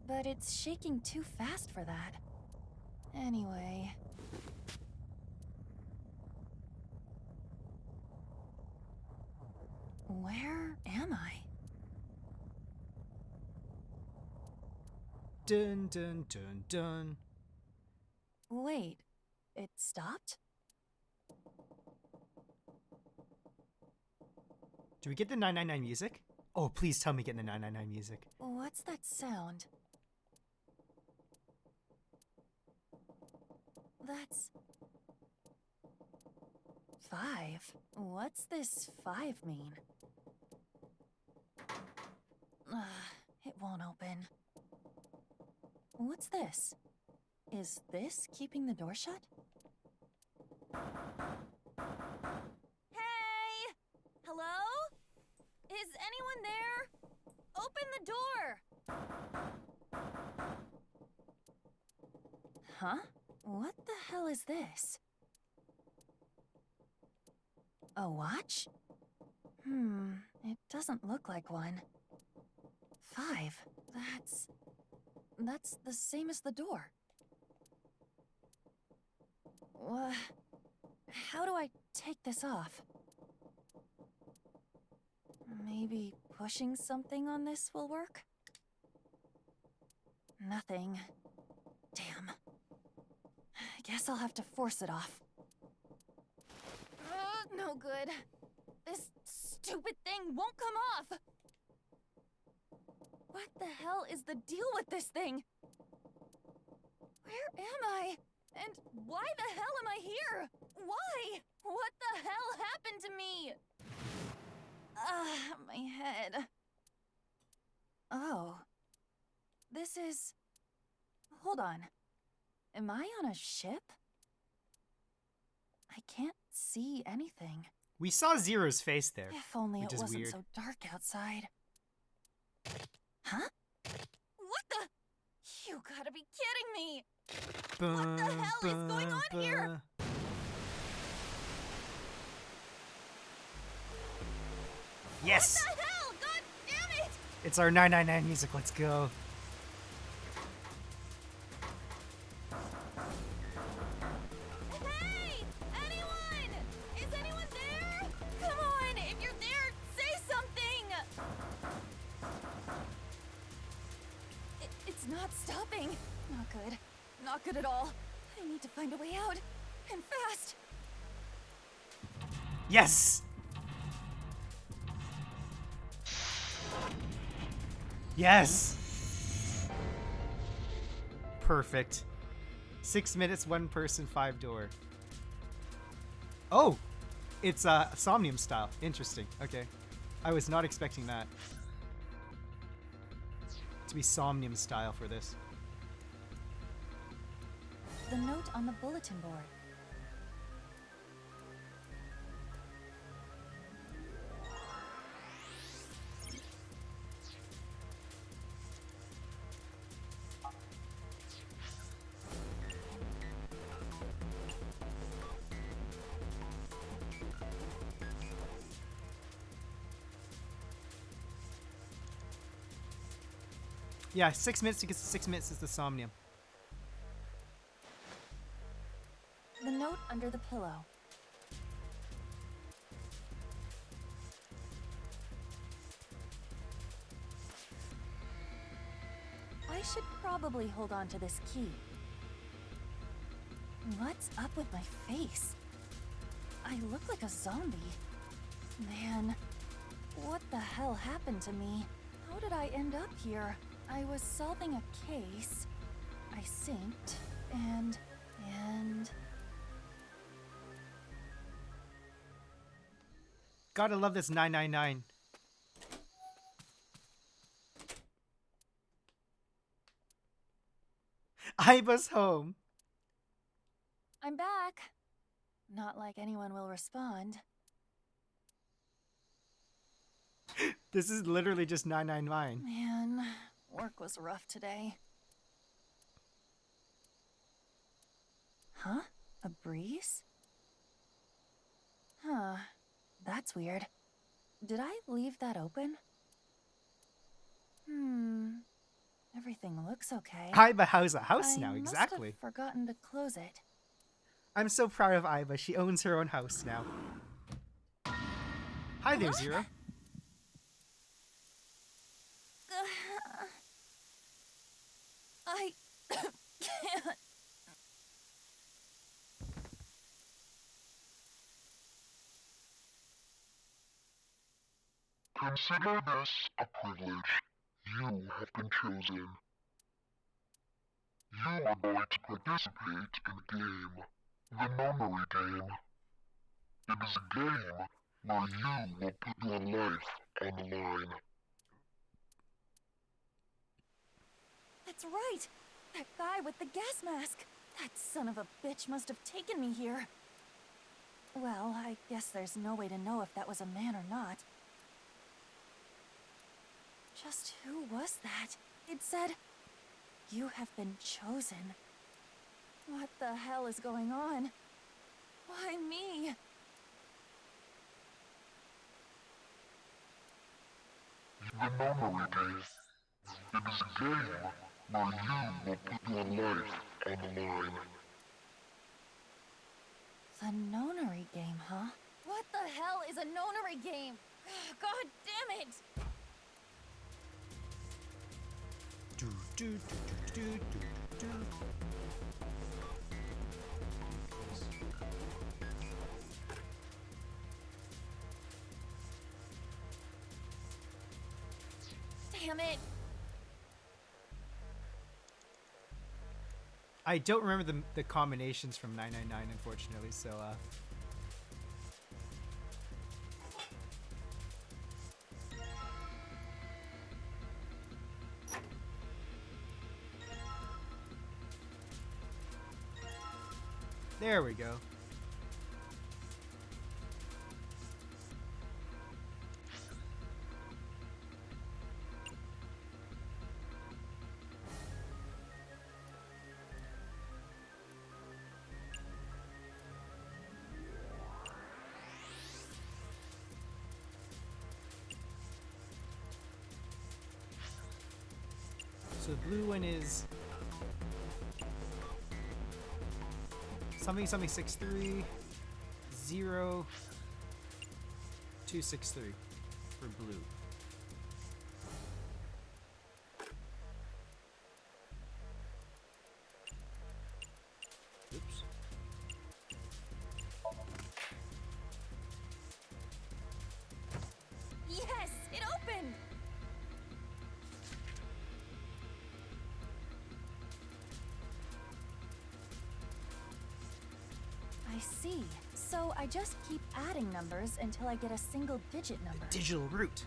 But it's shaking too fast for that. Anyway. Where am I? Dun dun dun dun. Wait, it stopped? Do we get the 999 music? Oh, please tell me get the 999 music. What's that sound? That's 5. What's this 5 mean? It won't open. What's this? Is this keeping the door shut? Hey! Hello? Is anyone there? Open the door! Huh? What the hell is this? A watch? It doesn't look like one. 5. That's the same as the door. How do I take this off? Maybe pushing something on this will work? Nothing. Damn. I guess I'll have to force it off. No good. This stupid thing won't come off! What the hell is the deal with this thing? Where am I? And why the hell am I here? Why? What the hell happened to me? My head. Oh. This is... Hold on. Am I on a ship? I can't see anything. We saw Zero's face there. If only it which is wasn't weird. so dark outside. Huh? What the? You gotta be kidding me! What the hell is going on here? Yes! What the hell? God damn it! It's our 999 music. Let's go. Hey! Anyone? Is anyone there? Come on! If you're there, say something! It's not stopping. Not good. Not good at all. I need to find a way out. And fast. Yes! Yes! Perfect. 6 minutes, 1 person, 5 door. Oh! It's Somnium style. Interesting. Okay. I was not expecting that. To be Somnium style for this. The note on the bulletin board. Yeah, 6 minutes because 6 minutes is the somnium. The note under the pillow. I should probably hold on to this key. What's up with my face? I look like a zombie. Man, what the hell happened to me? How did I end up here? I was solving a case. I synced, and... Gotta love this 999. Aiba's home. I'm back. Not like anyone will respond. This is literally just 999. Man, work was rough today. Huh? A breeze? Huh. That's weird. Did I leave that open? Everything looks okay. Aiba has a house now, I exactly. must have forgotten to close it. I'm so proud of Aiba. She owns her own house now. Hi there, Zero. I can't. Consider this a privilege. You have been chosen. You are going to participate in a game. The memory game. It is a game where you will put your life on the line. That's right! That guy with the gas mask! That son of a bitch must have taken me here. Well, I guess there's no way to know if that was a man or not. Just who was that? It said, "You have been chosen." What the hell is going on? Why me? The memory game. It is a game where you will put your life on the line. The nonary game, huh? What the hell is a nonary game? God damn it! Do, do, do, do, do, do, do. Damn it! I don't remember the combinations from 999, unfortunately, so there we go. So the blue one is something 63 0 263 for blue. Oops. Yes, it opened! I see. So I just keep adding numbers until I get a single digit number. Digital root.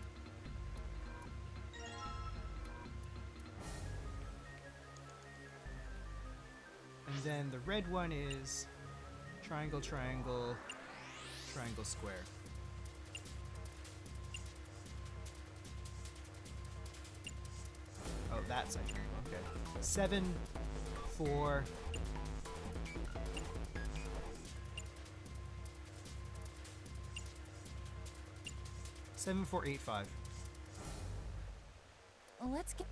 And then the red one is triangle, triangle, triangle, square. Oh, that's a triangle. Okay. 7, 4. 7, 4, 8, 5. Let's get...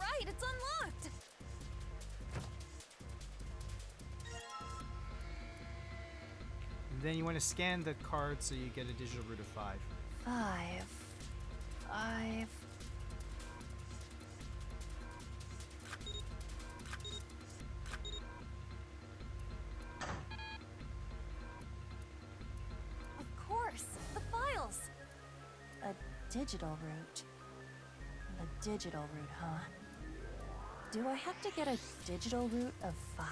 right, it's unlocked! And then you want to scan the card so you get a digital root of 5. 5. Of course, the files! A digital root. The digital root, huh? Do I have to get a digital root of 5?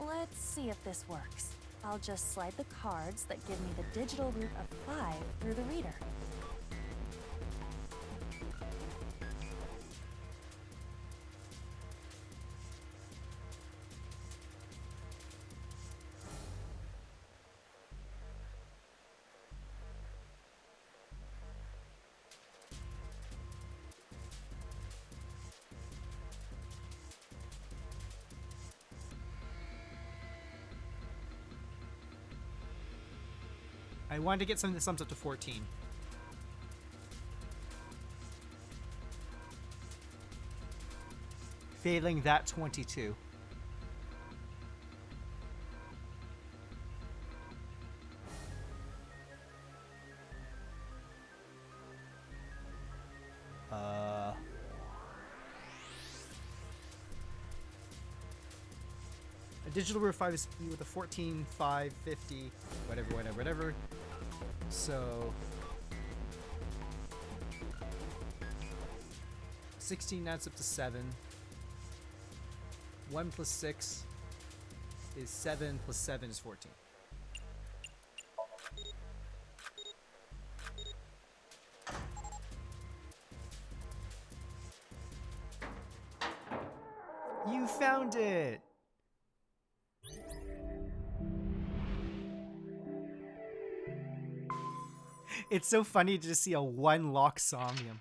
Let's see if this works. I'll just slide the cards that give me the digital root of 5 through the reader. I wanted to get something that sums up to 14. Failing that, 22. A digital root of 5 is with a 14, 5, 50, whatever. So 16 adds up to 7. 1 plus 6 is 7 plus 7 is 14. You found it! It's so funny to just see a one-lock Somnium.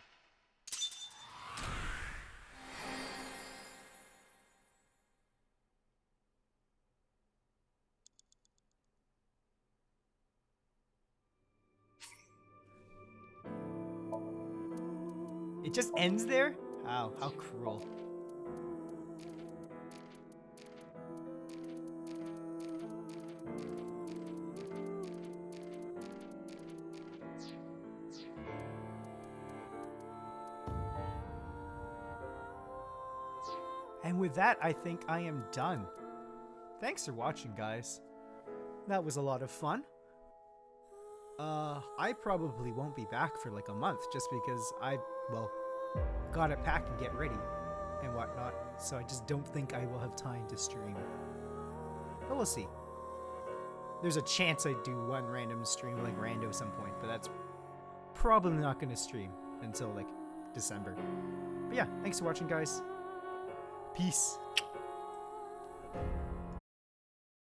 It just ends there? How cruel. And with that, I think I am done. Thanks for watching, guys. That was a lot of fun. I probably won't be back for like a month just because gotta pack and get ready and whatnot. So I just don't think I will have time to stream. But we'll see. There's a chance I do one random stream like rando at some point, but that's probably not gonna stream until like December. But yeah, thanks for watching, guys. Peace.